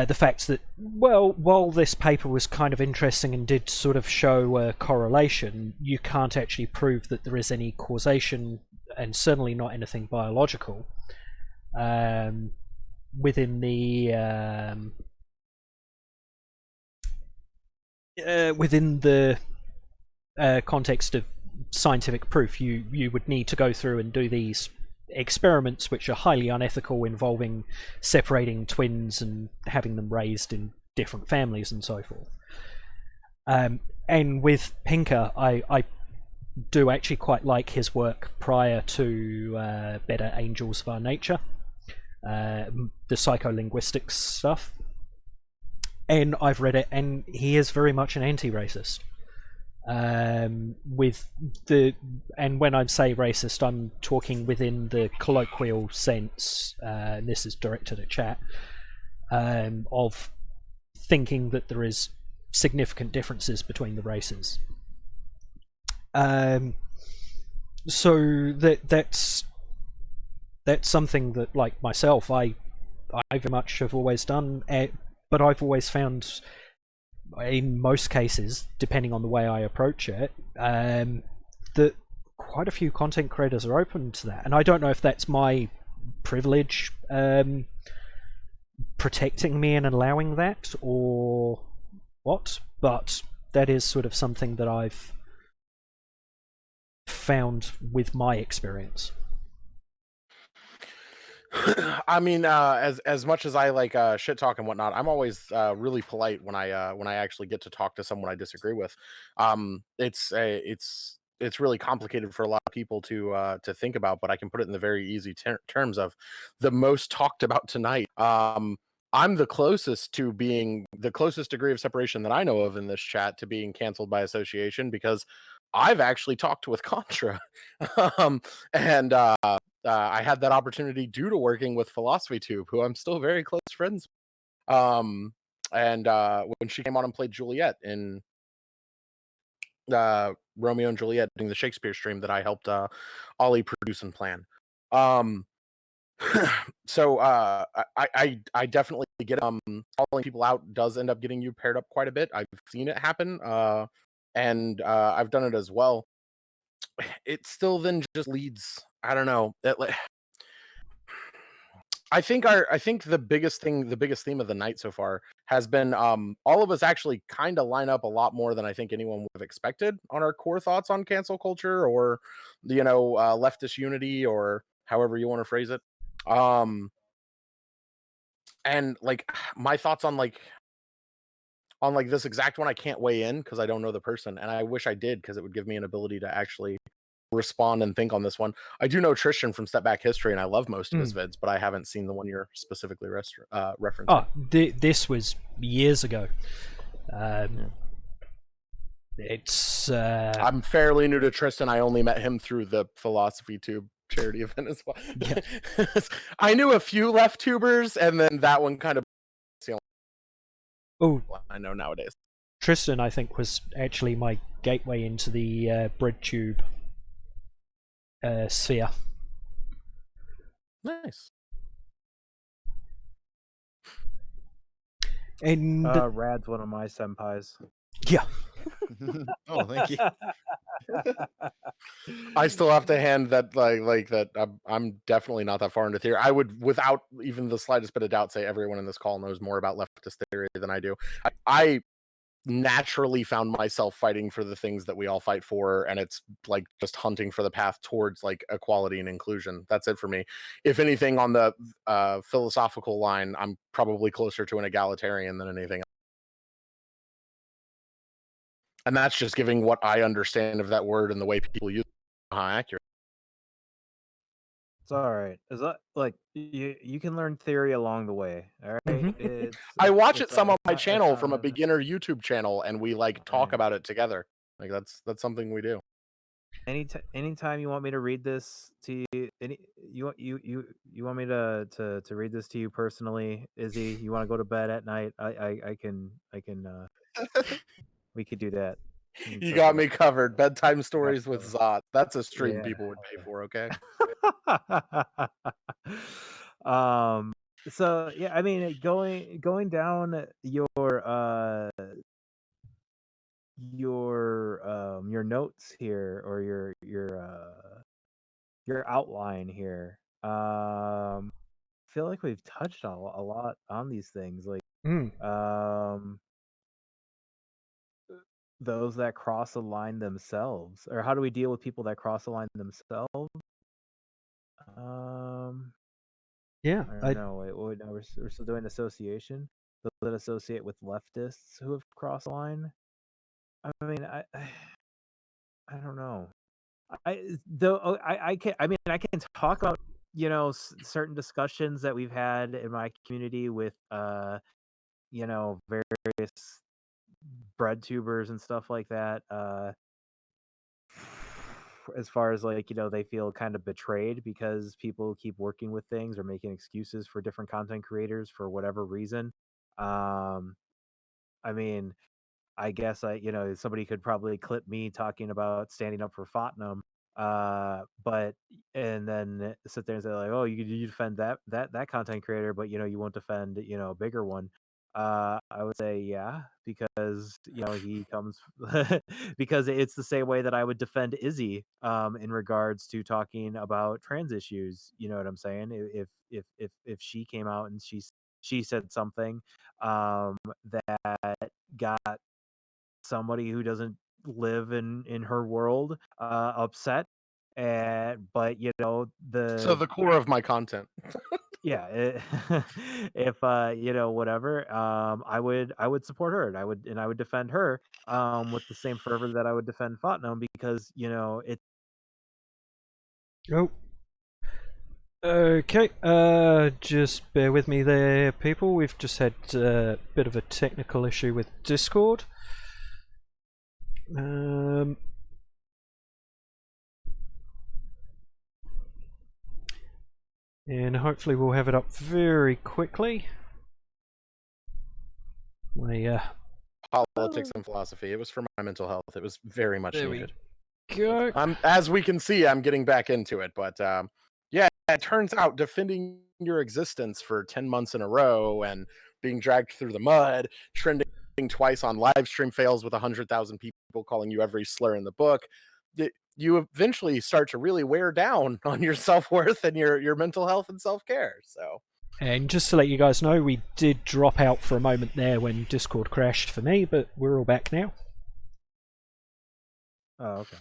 the fact that, well, while this paper was kind of interesting and did sort of show a correlation, you can't actually prove that there is any causation, and certainly not anything biological, within the context of scientific proof. You would need to go through and do these experiments which are highly unethical, involving separating twins and having them raised in different families and so forth. And with Pinker, I do actually quite like his work prior to Better Angels of Our Nature, the psycholinguistics stuff. And I've read it, and he is very much an anti-racist. With the, and when I say racist, I'm talking within the colloquial sense, and this is directed at chat, of thinking that there is significant differences between the races. So that's something that, like myself, I very much have always done, but I've always found, in most cases, depending on the way I approach it, that quite a few content creators are open to that. And I don't know if that's my privilege protecting me and allowing that, or what, but that is sort of something that I've found with my experience.
I mean, as much as I like shit talk and whatnot, I'm always really polite when I actually get to talk to someone I disagree with. It's really complicated for a lot of people to think about, but I can put it in the very easy terms of the most talked about tonight. I'm the closest to being the closest degree of separation that I know of in this chat to being canceled by association, because I've actually talked with Contra, and I had that opportunity due to working with Philosophy Tube, who I'm still very close friends with. And when she came on and played Juliet in Romeo and Juliet, doing the Shakespeare stream that I helped Ollie produce and plan. So I definitely get calling people out does end up getting you paired up quite a bit. I've seen it happen, and I've done it as well. It still then just leads, I don't know. I think the biggest theme of the night so far has been all of us actually kind of line up a lot more than I think anyone would have expected on our core thoughts on cancel culture, or leftist unity, or however you want to phrase it. And like my thoughts on this exact one, I can't weigh in because I don't know the person, and I wish I did, because it would give me an ability to actually respond and think on this one. I do know Tristan from Step Back History, and I love most of his vids, but I haven't seen the one you're specifically referencing.
Oh, this was years ago. It's
I'm fairly new to Tristan. I only met him through the Philosophy Tube charity event as well. Yeah. I knew a few left tubers, and then that one kind of I know nowadays.
Tristan, I think, was actually my gateway into the bread tube sphere.
Nice.
And
Rad's one of my senpais.
Yeah.
Oh, thank you.
I still have to hand that like that. I'm definitely not that far into theory. I would, without even the slightest bit of doubt, say everyone in this call knows more about leftist theory than I do. I naturally found myself fighting for the things that we all fight for, and it's like just hunting for the path towards like equality and inclusion. That's it for me. If anything, on the philosophical line, I'm probably closer to an egalitarian than anything else. And that's just giving what I understand of that word and the way people use it, how accurate.
It's all right. Is that like you can learn theory along the way? All right.
I watch it some on my channel from a beginner YouTube channel, and we like talk about it together. Like that's something we do.
Anytime you want me to read this to you, you want me to read this to you personally, Izzy? You want to go to bed at night? I can we could do that.
You got me covered. Bedtime stories with Zot. That's a stream people would pay for. Okay.
So yeah, I mean, going down your notes here, or your outline here. Feel like we've touched on a lot on these things, like
Mm.
those that cross a line themselves, or how do we deal with people that cross a line themselves?
Yeah,
I don't know. Wait, no, we're still doing association. Those that associate with leftists who have crossed a line. I mean, I don't know. I can, I mean, I can talk about, certain discussions that we've had in my community with various bread tubers and stuff like that. As far as, like, they feel kind of betrayed because people keep working with things or making excuses for different content creators for whatever reason. Um, I mean, I guess somebody could probably clip me talking about standing up for Tottenham, but and then sit there and say, like, oh, you defend that content creator, but you won't defend a bigger one. I would say, yeah, because he comes because it's the same way that I would defend Izzy in regards to talking about trans issues. You know what I'm saying? If she came out and she said something that got somebody who doesn't live in her world upset, and but
So the core of my content.
yeah, if whatever, I would support her, and I would defend her with the same fervor that I would defend Tottenham, because it.
Oh. Okay, just bear with me there, people. We've just had a bit of a technical issue with Discord. And hopefully we'll have it up very quickly.
Politics and philosophy. It was for my mental health. It was very much
There
needed.
go.
As we can see, I'm getting back into it, but yeah, it turns out defending your existence for 10 months in a row and being dragged through the mud, trending twice on live stream fails with 100,000 people calling you every slur in the book, you eventually start to really wear down on your self-worth and your mental health and self-care. So,
And just to let you guys know, we did drop out for a moment there when Discord crashed for me, but we're all back now.
Oh, okay.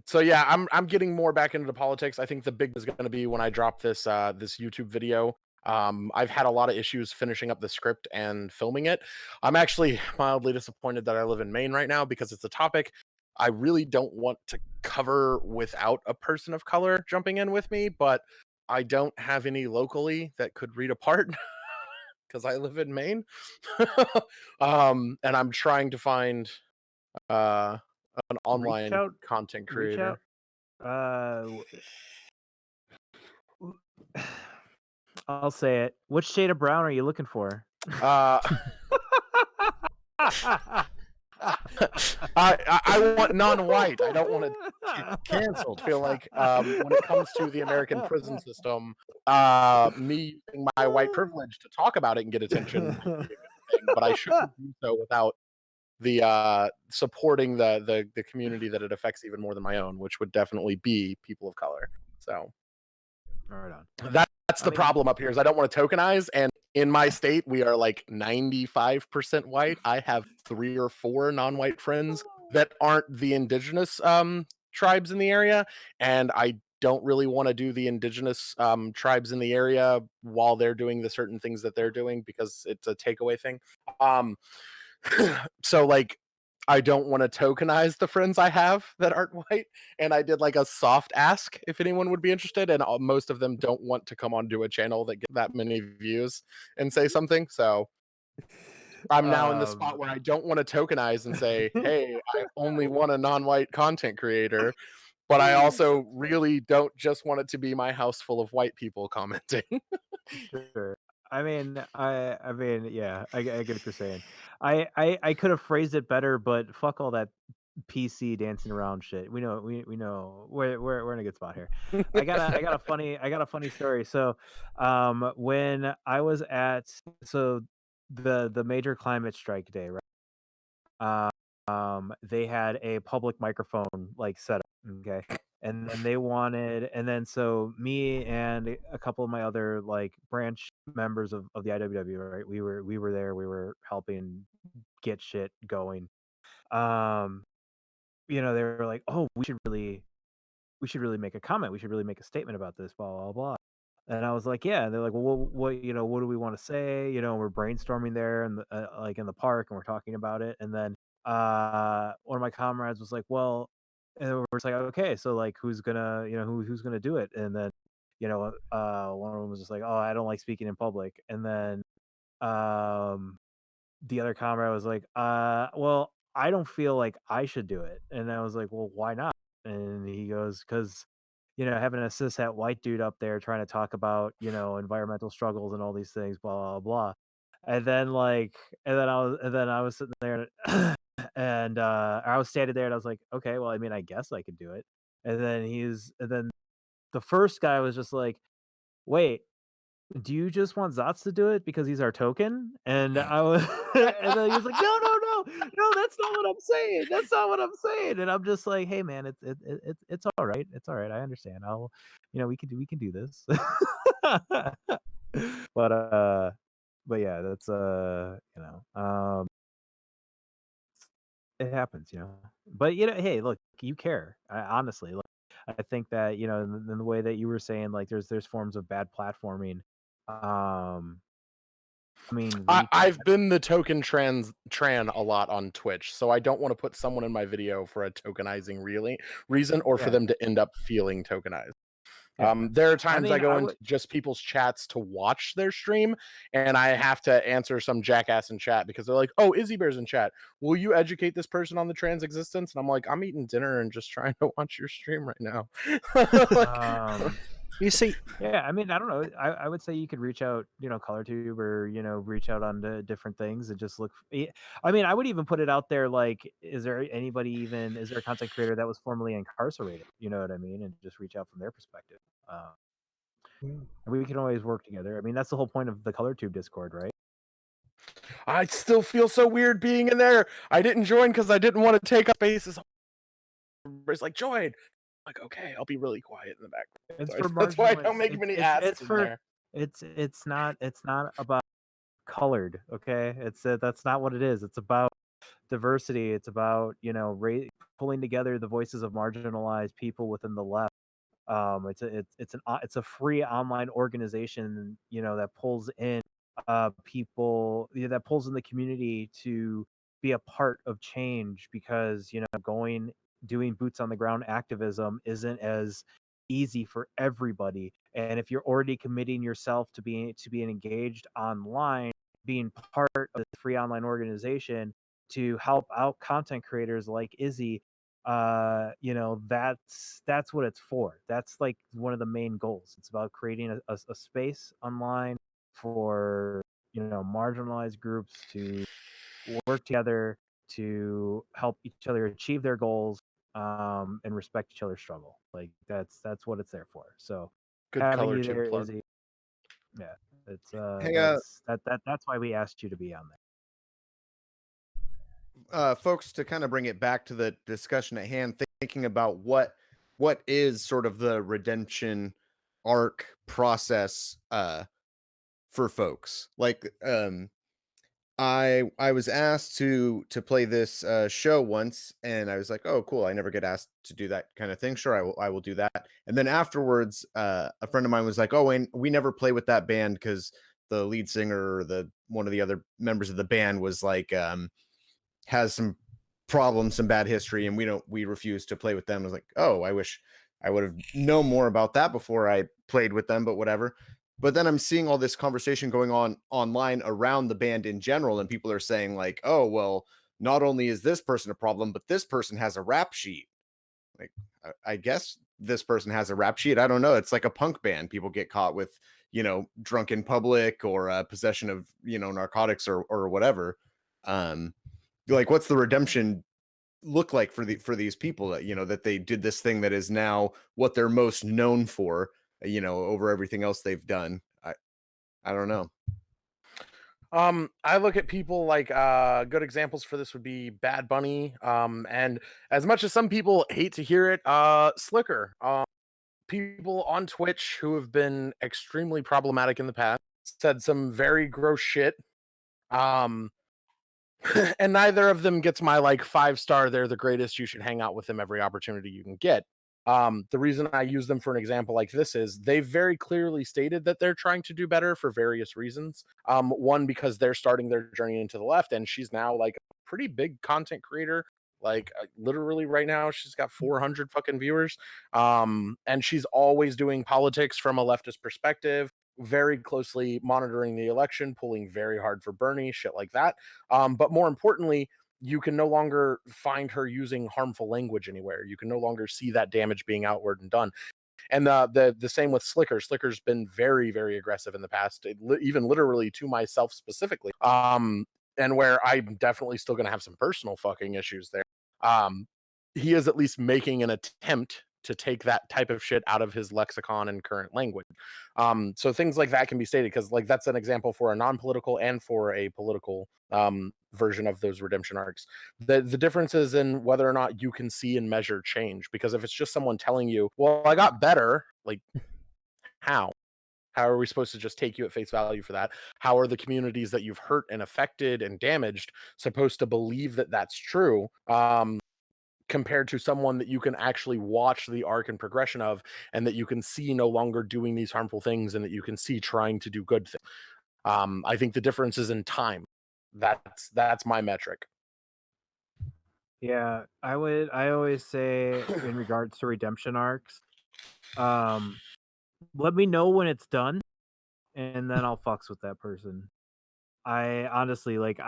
So yeah, I'm getting more back into politics. I think the big is going to be when I drop this this YouTube video. I've had a lot of issues finishing up the script and filming it. I'm actually mildly disappointed that I live in Maine right now, because it's a topic I really don't want to cover without a person of color jumping in with me, but I don't have any locally that could read a part because I live in Maine. And I'm trying to find uh an online
Reach out.
content
Reach
creator.
out. I'll say it. Which shade of brown are you looking for?
Uh, I want non-white. I don't want to get canceled. Feel like when it comes to the American prison system, me using my white privilege to talk about it and get attention would be a good thing, but I shouldn't do so without the supporting the community that it affects even more than my own, which would definitely be people of color. So
Right on.
that's the problem up here, is I don't want to tokenize, and in my state we are like 95% white. I have 3 or 4 non-white friends that aren't the indigenous tribes in the area, and I don't really want to do the indigenous tribes in the area while they're doing the certain things that they're doing, because it's a takeaway thing. So like, I don't want to tokenize the friends I have that aren't white, and I did like a soft ask if anyone would be interested, and most of them don't want to come onto a channel that get that many views and say something. So I'm now in the spot where I don't want to tokenize and say, hey, I only want a non-white content creator, but I also really don't just want it to be my house full of white people commenting.
Sure. I mean, yeah, I get what you're saying. I could have phrased it better, but fuck all that PC dancing around shit. We know we're in a good spot here. I got a funny story. So when I was at the major climate strike day, right? They had a public microphone like set up, okay? And then they wanted, and then so me and a couple of my other like branch members of the IWW, right? We were there, we were helping get shit going. Um, they were like, "Oh, we should really make a comment. We should really make a statement about this, blah blah blah." And I was like, "Yeah." And they're like, "Well, what do we want to say?" We're brainstorming there and like in the park, and we're talking about it. And then one of my comrades was like, "Well," and we're just like, "Okay, so like, who's gonna, who's gonna do it?" And then, one of them was just like, "Oh, I don't like speaking in public." And then um the other comrade was like, well, I don't feel like I should do it." And I was like, "Well, why not?" And he goes, "Because, having a cishet white dude up there trying to talk about, environmental struggles and all these things, blah, blah, blah." And then like, and then I was sitting there and I was standing there and I was like, "Okay, well, I mean, I guess I could do it." And then the first guy was just like, "Wait, do you just want Zatz to do it because he's our token?" And I was, and then he was like, "No, no, no, no, that's not what I'm saying. That's not what I'm saying." And I'm just like, "Hey, man, it's all right. It's all right. I understand. We can do this." but but yeah, that's it happens, But hey, look, you care. Honestly, like, I think that in the way that you were saying, like there's forms of bad platforming. I mean,
I've been the token tran a lot on Twitch, so I don't want to put someone in my video for a tokenizing reason or for
Yeah.
them to end up feeling tokenized.
Yeah.
There are times I
mean,
go
I
into just people's chats to watch their stream, and I have to answer some jackass in chat because they're like, "Oh, Izzy Bear's in chat. Will you educate this person on the trans existence?" And I'm like, "I'm eating dinner and just trying to watch your stream right now." Like,
You see,
yeah, I mean, I don't know. I would say you could reach out, ColorTube, or reach out on to different things and just look. I mean, I would even put it out there. Like, is there a content creator that was formerly incarcerated? You know what I mean? And just reach out from their perspective. And we can always work together. I mean, that's the whole point of the ColorTube Discord, right?
I still feel so weird being in there. I didn't join because I didn't want to take up spaces. It's like, join. Like, okay, I'll be really quiet in the background.
It's for
That's why I
marginalized.
don't make many asks in there.
It's not about colored. Okay, that's not what it is. It's about diversity. It's about pulling together the voices of marginalized people within the left. It's a free online organization, that pulls in people, that pulls in the community to be a part of change, because doing boots on the ground activism isn't as easy for everybody. And if you're already committing yourself to being engaged online, being part of the free online organization to help out content creators like Izzy, that's what it's for. That's like one of the main goals. It's about creating a space online for marginalized groups to work together to help each other achieve their goals, and respect each other's struggle. Like that's what it's there for. So
Good
having
color
you
tube
there,
plug.
Izzy, yeah, it's
Hey,
that's why we asked you to be on there.
folks, to kind of bring it back to the discussion at hand, thinking about what is sort of the redemption arc process for folks. Like, I was asked to play this show once, and I was like, "Oh, cool! I never get asked to do that kind of thing. Sure, I will do that." And then afterwards, a friend of mine was like, "Oh, and we never play with that band because the lead singer or the one of the other members of the band was like has some problems, some bad history, and we refuse to play with them." I was like, "Oh, I wish I would have known more about that before I played with them, but whatever." But then I'm seeing all this conversation going on online around the band in general, and people are saying like, "Oh, well, not only is this person a problem, but this person has a rap sheet." Like, I guess this person has a rap sheet. I don't know. It's like a punk band. People get caught with, drunk in public or possession of, narcotics or whatever. Like, what's the redemption look like for these people that, you know, that they did this thing that is now what they're most known for, you know, over everything else they've done. I don't know.
I look at people like good examples for this would be Bad Bunny. And as much as some people hate to hear it, Slicker. People on Twitch who have been extremely problematic in the past said some very gross shit. Um, and neither of them gets my like 5-star. They're the greatest. You should hang out with them every opportunity you can get. The reason I use them for an example like this is they've very clearly stated that they're trying to do better for various reasons. One, because they're starting their journey into the left, and she's now like a pretty big content creator. Like literally right now, she's got 400 fucking viewers. And she's always doing politics from a leftist perspective, very closely monitoring the election, pulling very hard for Bernie, shit like that. But more importantly, you can no longer find her using harmful language anywhere. You can no longer see that damage being outward and done. And the same with Slicker. Slicker's been very, very aggressive in the past, even literally to myself specifically. And where I'm definitely still going to have some personal fucking issues there. He is at least making an attempt to take that type of shit out of his lexicon and current language. So things like that can be stated because like that's an example for a non-political and for a political version of those redemption arcs. The difference is in whether or not you can see and measure change. Because if it's just someone telling you, well, I got better, like how? How are we supposed to just take you at face value for that? How are the communities that you've hurt and affected and damaged supposed to believe that that's true? Compared to someone that you can actually watch the arc and progression of, and that you can see no longer doing these harmful things, and that you can see trying to do good things. I think the difference is in time. That's my metric.
Yeah, I always say in regards to redemption arcs, let me know when it's done, and then I'll fucks with that person. I honestly like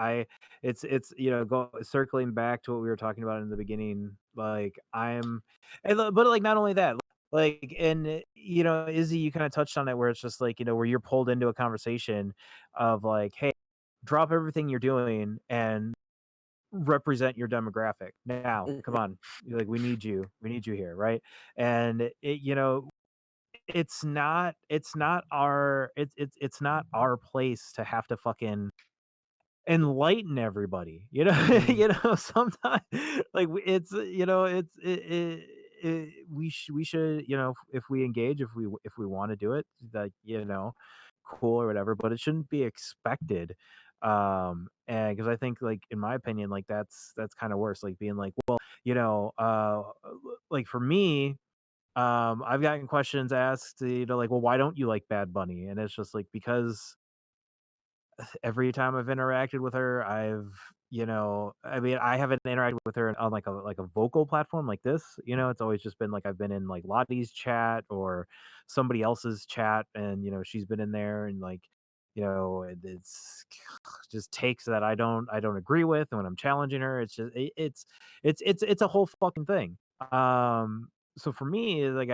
it's go circling back to what we were talking about in the beginning. Like but like not only that, like and Izzy, you kind of touched on it where it's just like where you're pulled into a conversation of like, hey, drop everything you're doing and represent your demographic now. Come on, like we need you here, right? And it's not our place to have to fucking enlighten everybody, sometimes like it's we should if we engage, if we want to do it, like cool or whatever, but it shouldn't be expected. And because I think, like, in my opinion, like that's kind of worse, like being like, well, like for me, I've gotten questions asked, like, well, why don't you like Bad Bunny? And it's just like, because every time I've interacted with her, I mean, I haven't interacted with her on like a vocal platform like this. It's always just been like I've been in like Lottie's chat or somebody else's chat, and she's been in there, and like it's just takes that I don't agree with, and when I'm challenging her, it's just it's a whole fucking thing. So for me, like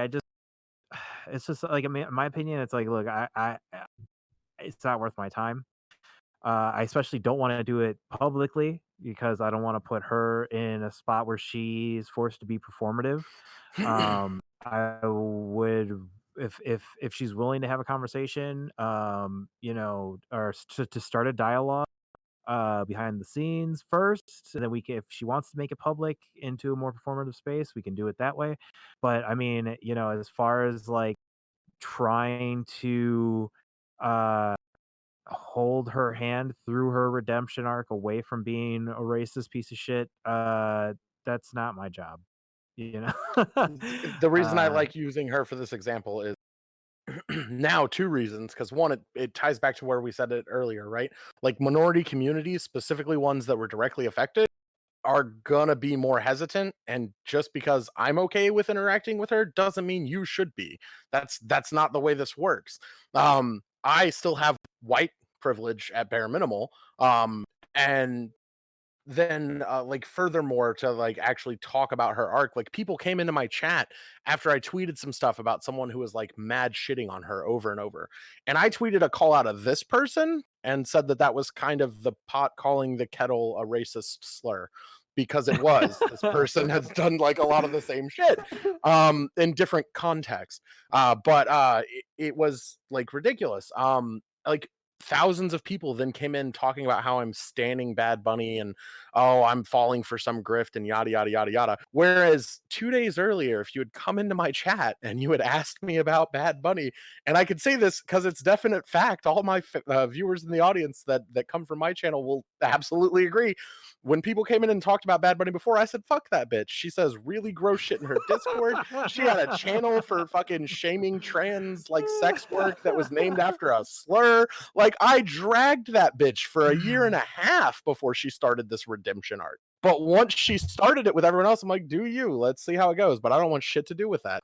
it's just like, I mean, in my opinion, it's like, look, I it's not worth my time. I especially don't want to do it publicly because I don't want to put her in a spot where she's forced to be performative. I would, if she's willing to have a conversation, or to start a dialogue behind the scenes first, and then we can, if she wants to make it public into a more performative space, we can do it that way. But I mean, as far as like trying to uh hold her hand through her redemption arc away from being a racist piece of shit, that's not my job, you know.
The reason I
uh
like using her for this example is now two reasons. Because one, it ties back to where we said it earlier, right? Like minority communities, specifically ones that were directly affected, are gonna be more hesitant, and just because I'm okay with interacting with her doesn't mean you should be. That's not the way this works. I still have white privilege at bare minimal, and then like furthermore, to like actually talk about her arc, like people came into my chat after I tweeted some stuff about someone who was like mad shitting on her over and over, and I tweeted a call out of this person and said that that was kind of the pot calling the kettle a racist slur. because it was. This person has done like a lot of the same shit in different contexts. But it was like ridiculous. Like thousands of people then came in talking about how I'm standing Bad Bunny and oh, I'm falling for some grift and yada yada yada yada. Whereas 2 days earlier, if you had come into my chat and you had asked me about Bad Bunny, and I could say this because it's definite fact, all my viewers in the audience that come from my channel will absolutely agree. When people came in and talked about Bad Bunny before, I said, fuck that bitch. She says really gross shit in her Discord. She had a channel for fucking shaming trans like sex work that was named after a slur. Like I dragged that bitch for a year and a half before she started this redemption arc. But once she started it with everyone else, I'm like, do you? Let's see how it goes. But I don't want shit to do with that.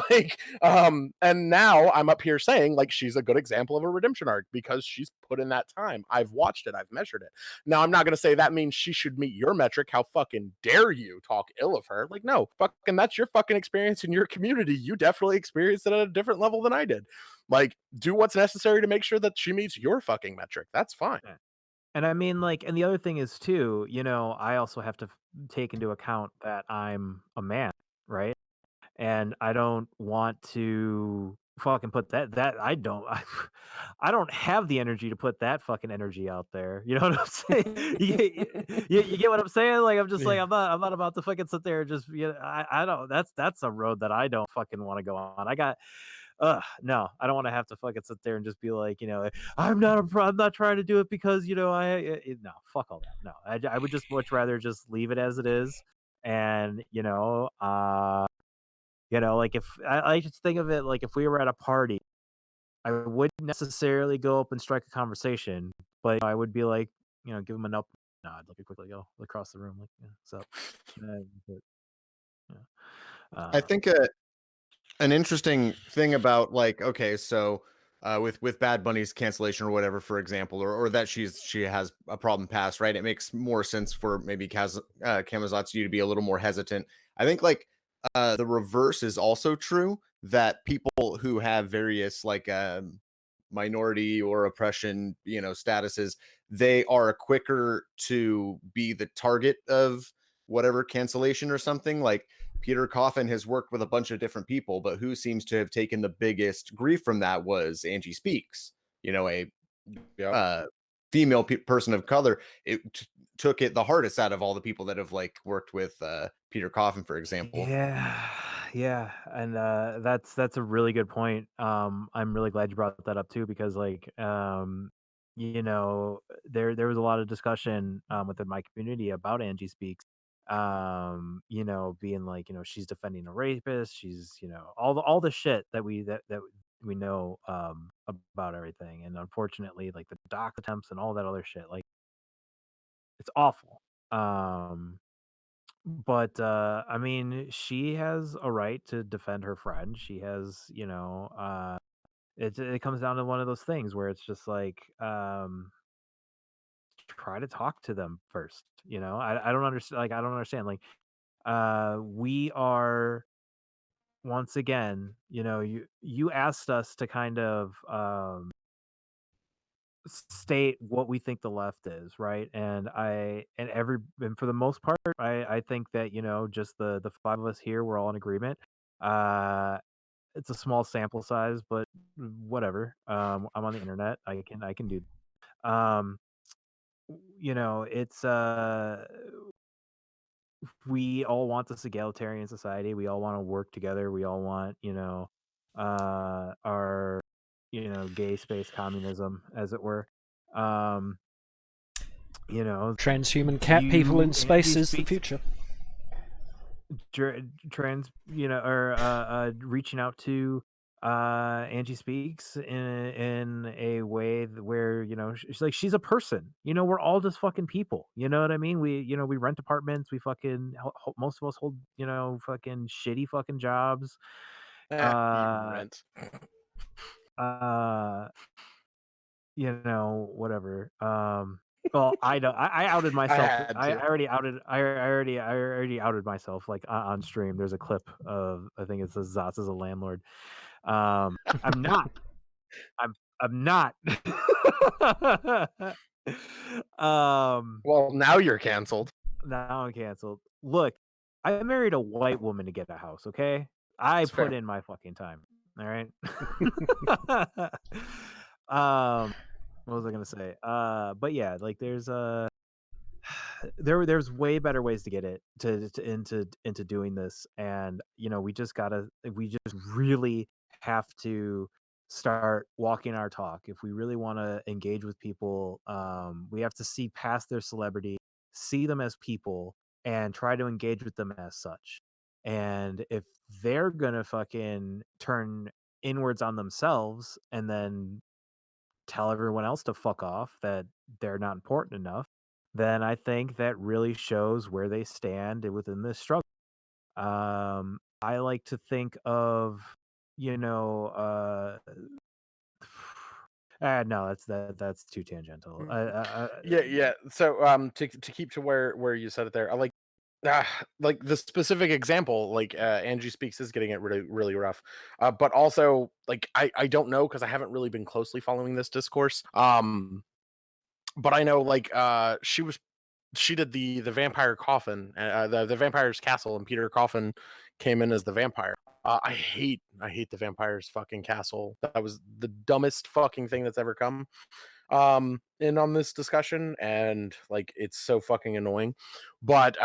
Like and now I'm up here saying like she's a good example of a redemption arc because she's put in that time. I've watched it, I've measured it. Now I'm not going to say that means she should meet your metric. How fucking dare you talk ill of her? Like no, fucking that's your fucking experience in your community. You definitely experienced it at a different level than I did. Like do what's necessary to make sure that she meets your fucking metric. That's fine.
And I mean, like, and the other thing is too, I also have to take into account that I'm a man, right? And I don't want to fucking put that I don't I don't have the energy to put that fucking energy out there. You know what I'm saying? You get what I'm saying? Like I'm just like I'm not about to fucking sit there and just I don't that's a road that I don't fucking want to go on. I got no, I don't want to have to fucking sit there and just be like, I'm not trying to do it because no, fuck all that. No, I would just much rather just leave it as it is, and like if I just think of it like if we were at a party, I wouldn't necessarily go up and strike a conversation, but I would be like, give them an up nod, like quickly go across the room, like, so. But,
I think an interesting thing about like okay, so with Bad Bunny's cancellation or whatever, for example, or that she has a problem past, right? It makes more sense for maybe Kamazatsu to be a little more hesitant. I think like the reverse is also true, that people who have various like minority or oppression statuses, they are quicker to be the target of whatever cancellation or something. Like Peter Coffin has worked with a bunch of different people, but who seems to have taken the biggest grief from that was Angie Speaks, a female person of color. It took it the hardest out of all the people that have like worked with Peter Coffin, for example.
Yeah, and that's a really good point. I'm really glad you brought that up too, because like there was a lot of discussion within my community about Angie Speaks, being like, she's defending a rapist, she's all the shit that we know about everything, and unfortunately like the doc attempts and all that other shit, like it's awful. But I mean, she has a right to defend her friend. She has, it comes down to one of those things where it's just like, try to talk to them first. I don't understand. Like, I don't understand. Like, we are once again, you asked us to kind of state what we think the left is, right? And for the most part, I think that just the five of us here, we're all in agreement. It's a small sample size, but whatever. I'm on the internet. I can do. Um, it's we all want this egalitarian society. We all want to work together. We all want our gay space communism, as it were. Um,
Transhuman cat people in space
Angie
is the
Speaks
future.
trans, or reaching out to Angie Speaks in a way where she's like, she's a person. We're all just fucking people. You know what I mean? We rent apartments. We fucking most of us hold fucking shitty fucking jobs.
You
Uh,
rent.
Whatever. Well, I know I outed myself.
had
I
to.
already outed. I already outed myself like on stream. There's a clip of, I think it says Zotz is a landlord. I'm not. I'm not.
Well, now you're canceled.
I'm canceled. Look, I married a white woman to get a house. Okay, I
That's
put
fair.
in my fucking time. All right. What was I gonna say? But yeah, like there's there's way better ways to get it into doing this, and we just really have to start walking our talk. If we really want to engage with people, we have to see past their celebrity, see them as people, and try to engage with them as such. And if they're gonna fucking turn inwards on themselves and then tell everyone else to fuck off, that they're not important enough, then I think that really shows where they stand within this struggle. I like to think of, no, that's too tangential.
Yeah. So to keep to where you said it there, I like the specific example, like Angie Speaks is getting it really really rough, but also like I don't know because I haven't really been closely following this discourse. But I know like she did the vampire coffin, the vampire's castle, and Peter Coffin came in as the vampire. I hate the vampire's fucking castle. That was the dumbest fucking thing that's ever come in on this discussion, and like it's so fucking annoying. But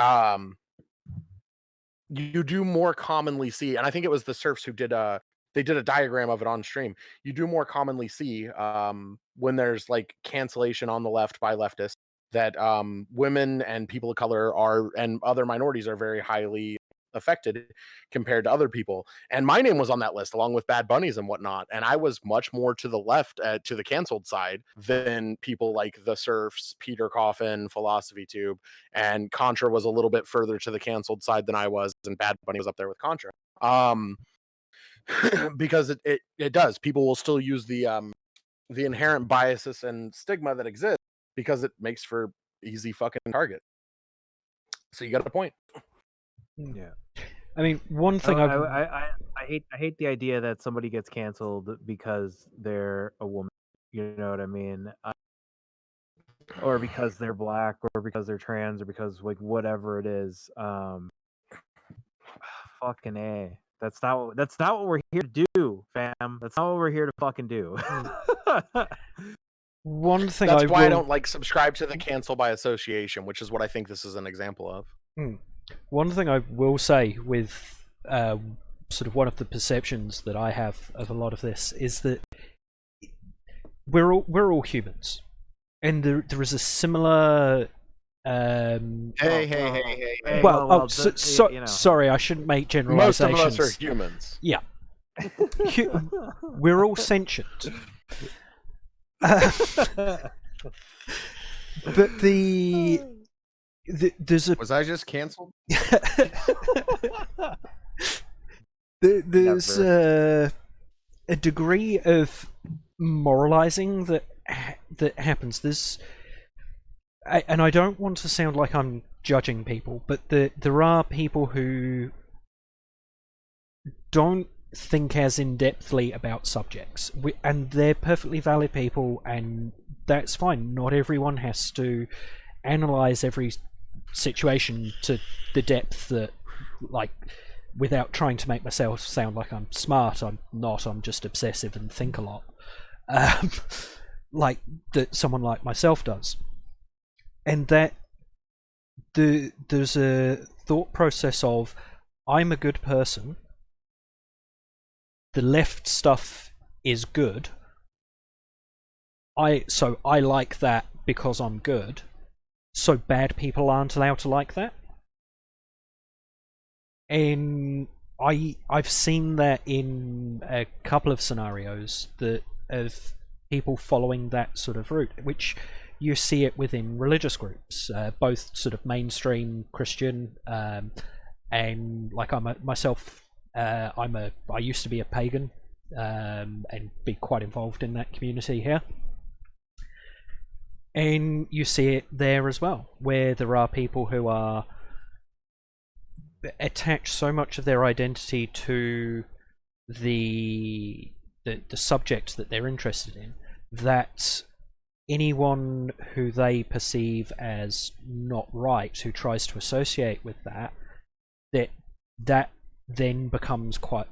you do more commonly see, and I think it was the serfs who did they did a diagram of it on stream. You do more commonly see when there's like cancellation on the left by leftists that women and people of color are and other minorities are very highly affected compared to other people. And my name was on that list along with Bad Bunnies and whatnot. And I was much more to the left, to the canceled side than people like the Serfs, Peter Coffin, Philosophy Tube, and Contra was a little bit further to the canceled side than I was, and Bad Bunny was up there with Contra. Because it does. People will still use the inherent biases and stigma that exists because it makes for easy fucking target. So you got a point.
Yeah.
I mean, one thing
I hate the idea that somebody gets canceled because they're a woman. You know what I mean? Or because they're black, or because they're trans, or because like whatever it is. Fucking A. That's not what we're here to do, fam. That's not what we're here to fucking do.
one thing
That's
I
why I
will
don't like subscribe to the cancel by association, which is what I think this is an example of.
one thing I will say with sort of one of the perceptions that I have of a lot of this is that we're all humans, and there is a similar.
Hey.
Sorry, I shouldn't make
Most of
generalizations.
us are humans.
Yeah, we're all sentient. But there's a
Was I just canceled?
there's a degree of moralizing that happens. And I don't want to sound like I'm judging people, but there are people who don't think as in-depthly about subjects, and they're perfectly valid people, and that's fine. Not everyone has to analyze every situation to the depth that, like, without trying to make myself sound like I'm smart. I'm not. I'm just obsessive and think a lot, like that someone like myself does. And that there's a thought process of, I'm a good person, the left stuff is good, so I like that because I'm good, so bad people aren't allowed to like that. And I've seen that in a couple of scenarios of people following that sort of route, which you see it within religious groups, both sort of mainstream Christian, and like I used to be a pagan, and be quite involved in that community here. And you see it there as well, where there are people who are attach so much of their identity to the subject that they're interested in that anyone who they perceive as not right, who tries to associate with that then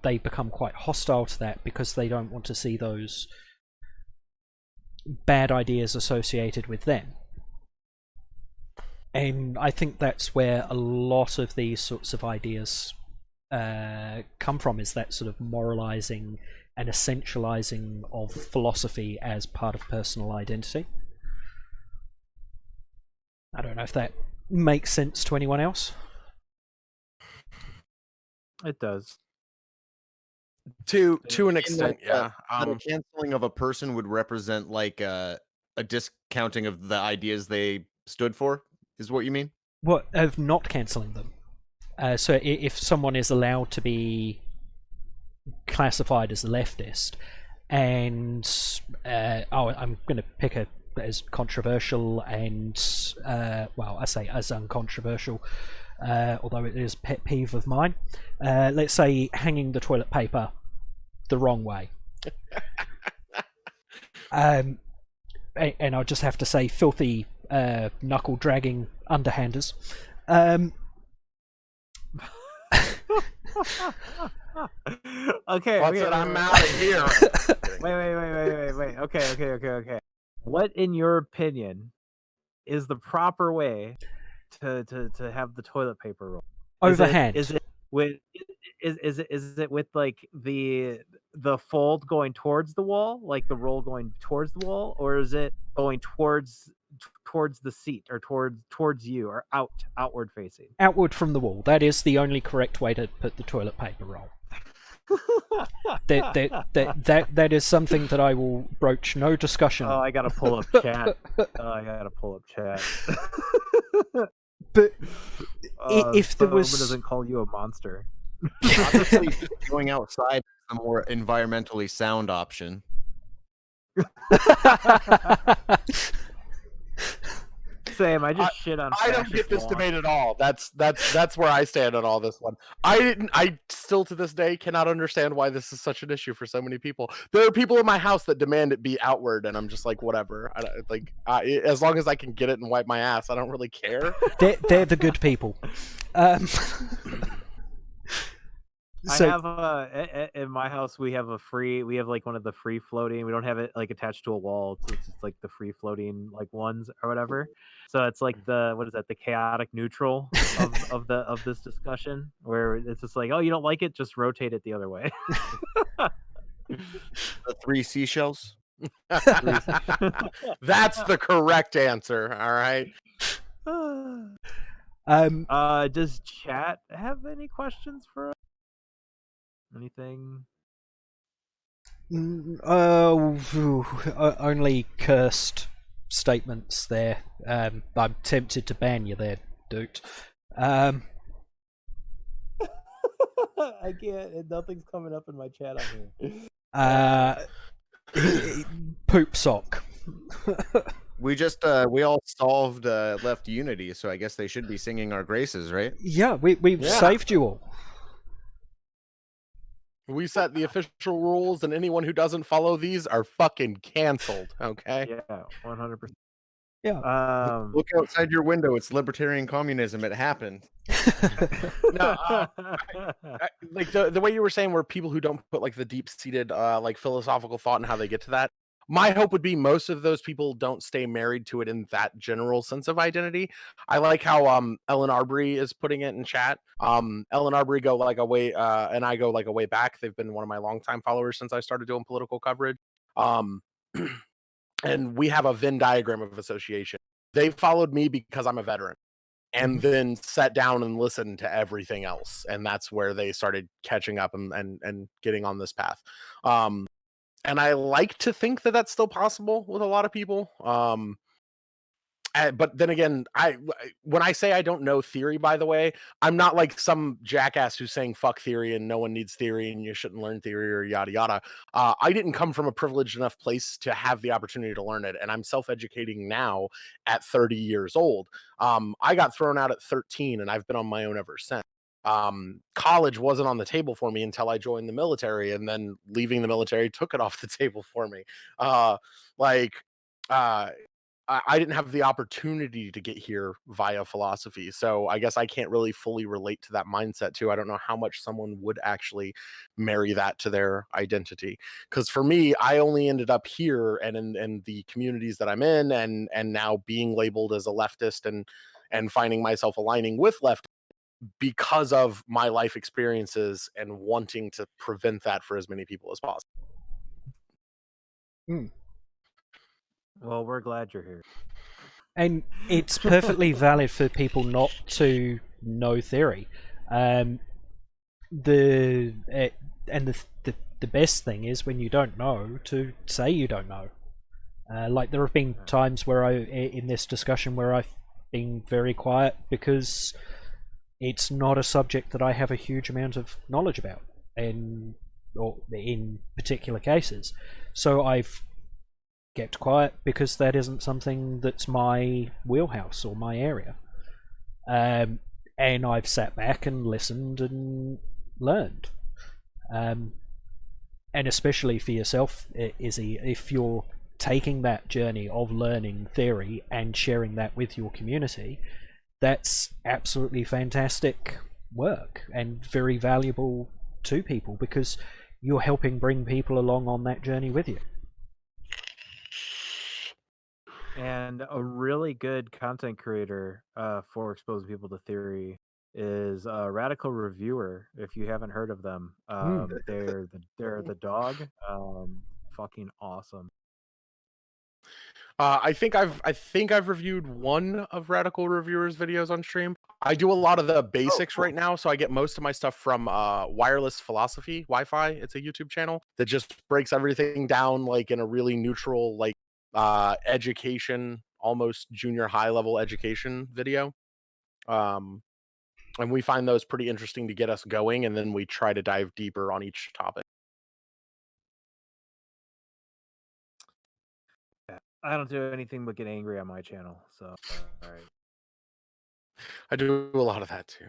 they become quite hostile to that, because they don't want to see those bad ideas associated with them. And I think that's where a lot of these sorts of ideas come from, is that sort of moralizing and essentializing of philosophy as part of personal identity. I don't know if that makes sense to anyone else.
It does.
To an
In
extent, yeah.
that a canceling of a person would represent like a discounting of the ideas they stood for, is what you mean?
What, of not cancelling them? So if someone is allowed to be classified as a leftist, and I'm going to pick a as controversial and well, I say as uncontroversial, although it is a pet peeve of mine. Let's say hanging the toilet paper the wrong way. And I'll just have to say filthy knuckle dragging underhanders.
Okay.
What's it? I'm out of here.
Wait. Okay. What, in your opinion, is the proper way to have the toilet paper roll?
Overhand.
Is it with like the fold going towards the wall, like the roll going towards the wall, or is it going towards the seat, or towards you, or outward facing?
Outward from the wall. That is the only correct way to put the toilet paper roll. That is something that I will broach no discussion on.
I gotta pull up chat.
But if there was,
doesn't call you a monster.
Obviously, just going outside is the more environmentally sound option.
Same. I just shit on.
I don't get this debate at all. That's where I stand on all this one. I still to this day cannot understand why this is such an issue for so many people. There are people in my house that demand it be outward, and I'm just like, whatever. As long as I can get it and wipe my ass, I don't really care.
they're the good people.
I have in my house we have like one of the free floating. We don't have it like attached to a wall. It's just like the free floating like ones or whatever. So it's like the chaotic neutral of this discussion, where it's just like, oh, you don't like it, just rotate it the other way.
The 3 seashells.
That's the correct answer. All right.
Does chat have any questions for us? Anything?
Only cursed statements there. I'm tempted to ban you there, dude.
I can't. Nothing's coming up in my chat on
here. Poop sock.
We just we all solved left unity, so I guess they should be singing our graces, right?
Yeah, we've saved you all.
We set the official rules, and anyone who doesn't follow these are fucking canceled. Okay.
Yeah, 100%.
Yeah.
Look outside your window. It's libertarian communism. It happened.
No, like the way you were saying, where people who don't put like the deep-seated like philosophical thought and how they get to that. My hope would be most of those people don't stay married to it in that general sense of identity. I like how Ellen Arbery is putting it in chat. Ellen Arbery go like a way, and I go like a way back. They've been one of my longtime followers since I started doing political coverage. And we have a Venn diagram of association. They followed me because I'm a veteran, and then sat down and listened to everything else. And that's where they started catching up and getting on this path. And I like to think that that's still possible with a lot of people. But then again, when I say I don't know theory, by the way, I'm not like some jackass who's saying fuck theory and no one needs theory and you shouldn't learn theory or yada yada. I didn't come from a privileged enough place to have the opportunity to learn it, and I'm self-educating now at 30 years old. I got thrown out at 13, and I've been on my own ever since. College wasn't on the table for me until I joined the military, and then leaving the military took it off the table for me. I didn't have the opportunity to get here via philosophy. So I guess I can't really fully relate to that mindset too. I don't know how much someone would actually marry that to their identity. Because for me, I only ended up here and in the communities that I'm in, and now being labeled as a leftist and finding myself aligning with left because of my life experiences and wanting to prevent that for as many people as possible.
Well, we're glad you're here.
And it's perfectly valid for people not to know theory. The best thing is when you don't know to say you don't know. Like there have been times where in this discussion where I've been very quiet because it's not a subject that I have a huge amount of knowledge about, or in particular cases. So I've kept quiet because that isn't something that's my wheelhouse or my area. And I've sat back and listened and learned. And especially for yourself, Izzy, if you're taking that journey of learning theory and sharing that with your community, that's absolutely fantastic work and very valuable to people because you're helping bring people along on that journey with you.
And a really good content creator for exposing people to theory is Radical Reviewer. If you haven't heard of them, they're the dog. Fucking awesome.
I think I've reviewed one of Radical Reviewer's videos on stream. I do a lot of the basics right now, so I get most of my stuff from Wireless Philosophy Wi-Fi. It's a YouTube channel that just breaks everything down like in a really neutral, like education, almost junior high level education video. And we find those pretty interesting to get us going, and then we try to dive deeper on each topic.
I don't do anything but get angry on my channel. So, all right.
I do a lot of that too,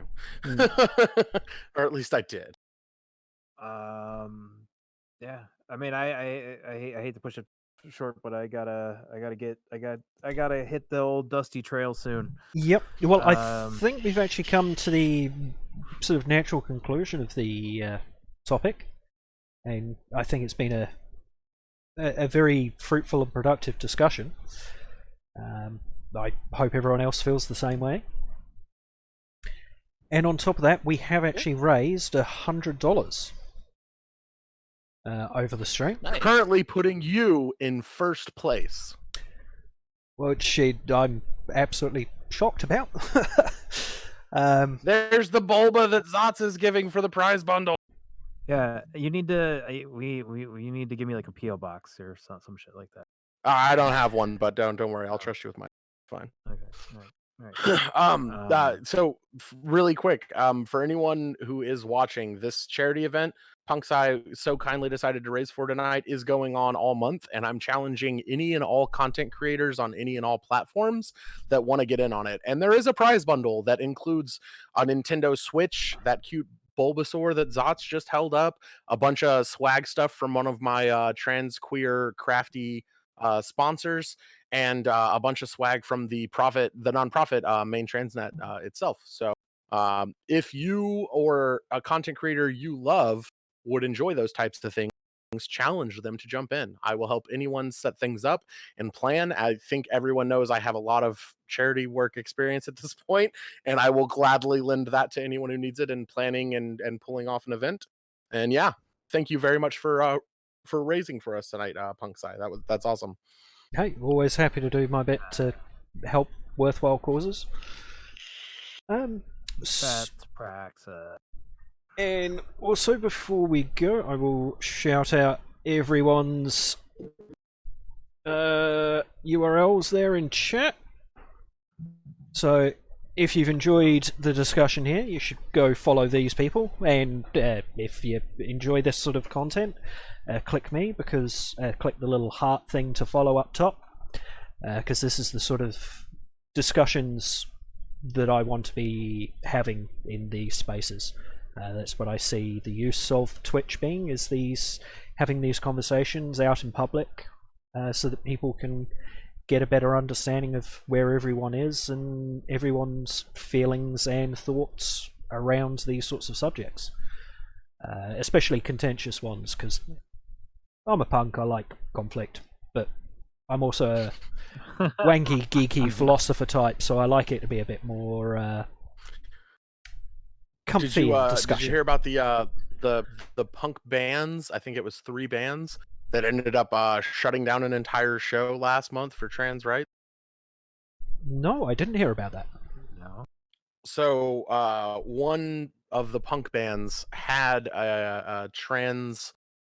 or at least I did.
Yeah. I mean, I hate to push it short, but I gotta hit the old dusty trail soon.
Yep. Well, I think we've actually come to the sort of natural conclusion of the topic, and I think it's been a very fruitful and productive discussion. I hope everyone else feels the same way. And on top of that, we have actually raised $100 over the stream.
Nice. Currently putting you in first place.
Which I'm absolutely shocked about.
There's the Bulba that Zots is giving for the prize bundle.
Yeah, you need to. You need to give me like a PO box or some shit like that.
I don't have one, but don't worry. I'll trust you with mine. Fine.
Okay. All right.
So really quick, for anyone who is watching, this charity event Punksci so kindly decided to raise for tonight is going on all month, and I'm challenging any and all content creators on any and all platforms that want to get in on it. And there is a prize bundle that includes a Nintendo Switch, that cute Bulbasaur that Zots just held up, a bunch of swag stuff from one of my trans queer crafty sponsors, and a bunch of swag from the nonprofit main transnet itself. So if you or a content creator you love would enjoy those types of things, challenge them to jump in. I will help anyone set things up and plan. I think everyone knows I have a lot of charity work experience at this point, and I will gladly lend that to anyone who needs it in planning and pulling off an event. And yeah, thank you very much for raising for us tonight, Punksci. That's awesome.
Hey, always happy to do my bit to help worthwhile causes.
That's Praxa.
And also, before we go, I will shout out everyone's URLs there in chat. So, if you've enjoyed the discussion here, you should go follow these people. And if you enjoy this sort of content, click me, because click the little heart thing to follow up top, because this is the sort of discussions that I want to be having in these spaces. That's what I see the use of Twitch being, is having these conversations out in public, so that people can get a better understanding of where everyone is and everyone's feelings and thoughts around these sorts of subjects, especially contentious ones, because I'm a punk, I like conflict, but I'm also a wanky, geeky philosopher type, so I like it to be a bit more comfy discussion.
Did you hear about the punk bands? I think it was 3 bands that ended up shutting down an entire show last month for trans rights.
No, I didn't hear about that.
No.
So one of the punk bands had a trans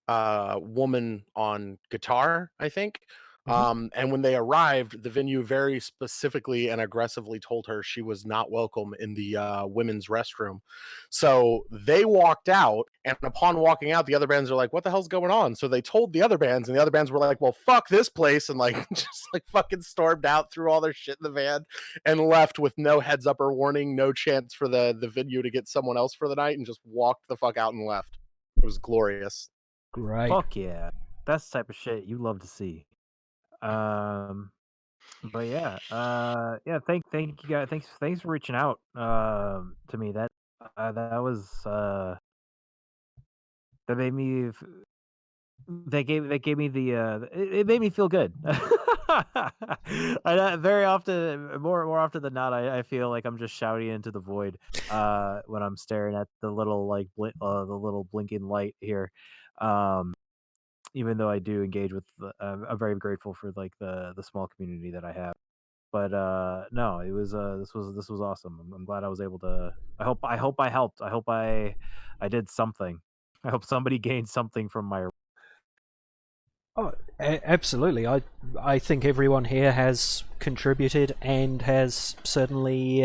woman on guitar, I think. And when they arrived, the venue very specifically and aggressively told her she was not welcome in the women's restroom. So they walked out, and upon walking out, the other bands are like, "What the hell's going on?" So they told the other bands, and the other bands were like, "Well, fuck this place," and like just like fucking stormed out, threw all their shit in the van, and left with no heads up or warning, no chance for the venue to get someone else for the night, and just walked the fuck out and left. It was glorious.
Great.
Fuck yeah. That's the type of shit you love to see. But yeah, thank you guys. Thanks for reaching out to me. That was that made me they gave me the it made me feel good. Very often, more often than not, I feel like I'm just shouting into the void when I'm staring at the little like the little blinking light here. Even though I do engage with, I'm very grateful for like the small community that I have. But no, it was this was awesome. I'm glad I was able to. I hope I helped. I hope I did something. I hope somebody gained something from my.
Oh, absolutely. I think everyone here has contributed and has certainly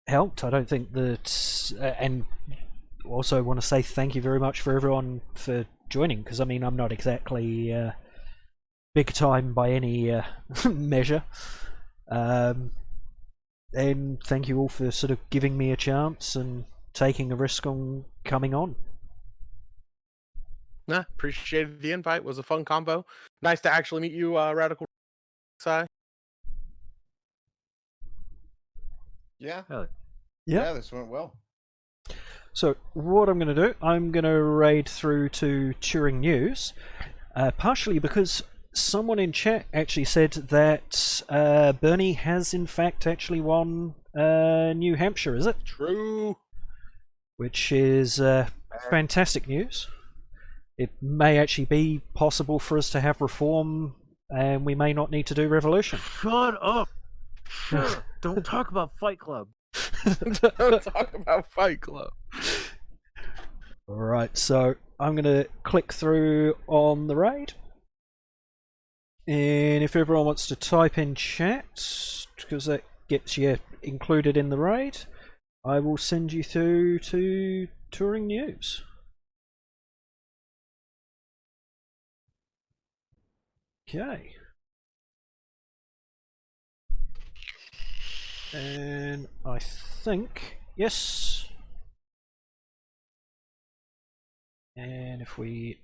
helped. I don't think that, and also want to say thank you very much for everyone for joining, because I mean I'm not exactly big time by any measure, and thank you all for sort of giving me a chance and taking a risk on coming on.
Nah, appreciated the invite. It was a fun combo. Nice to actually meet you, Radical Sci.
Yeah.
Hell
Yeah, this went well.
So what I'm going to do, I'm going to raid through to Turing News, partially because someone in chat actually said that Bernie has in fact actually won New Hampshire, is it?
True.
Which is fantastic news. It may actually be possible for us to have reform, and we may not need to do revolution.
Shut up! Sure. Don't talk about Fight Club.
Don't talk about Fight Club.
Alright, so I'm going to click through on the raid. And if everyone wants to type in chat, because that gets you included in the raid, I will send you through to Turing News. Okay. And I think, yes. And if we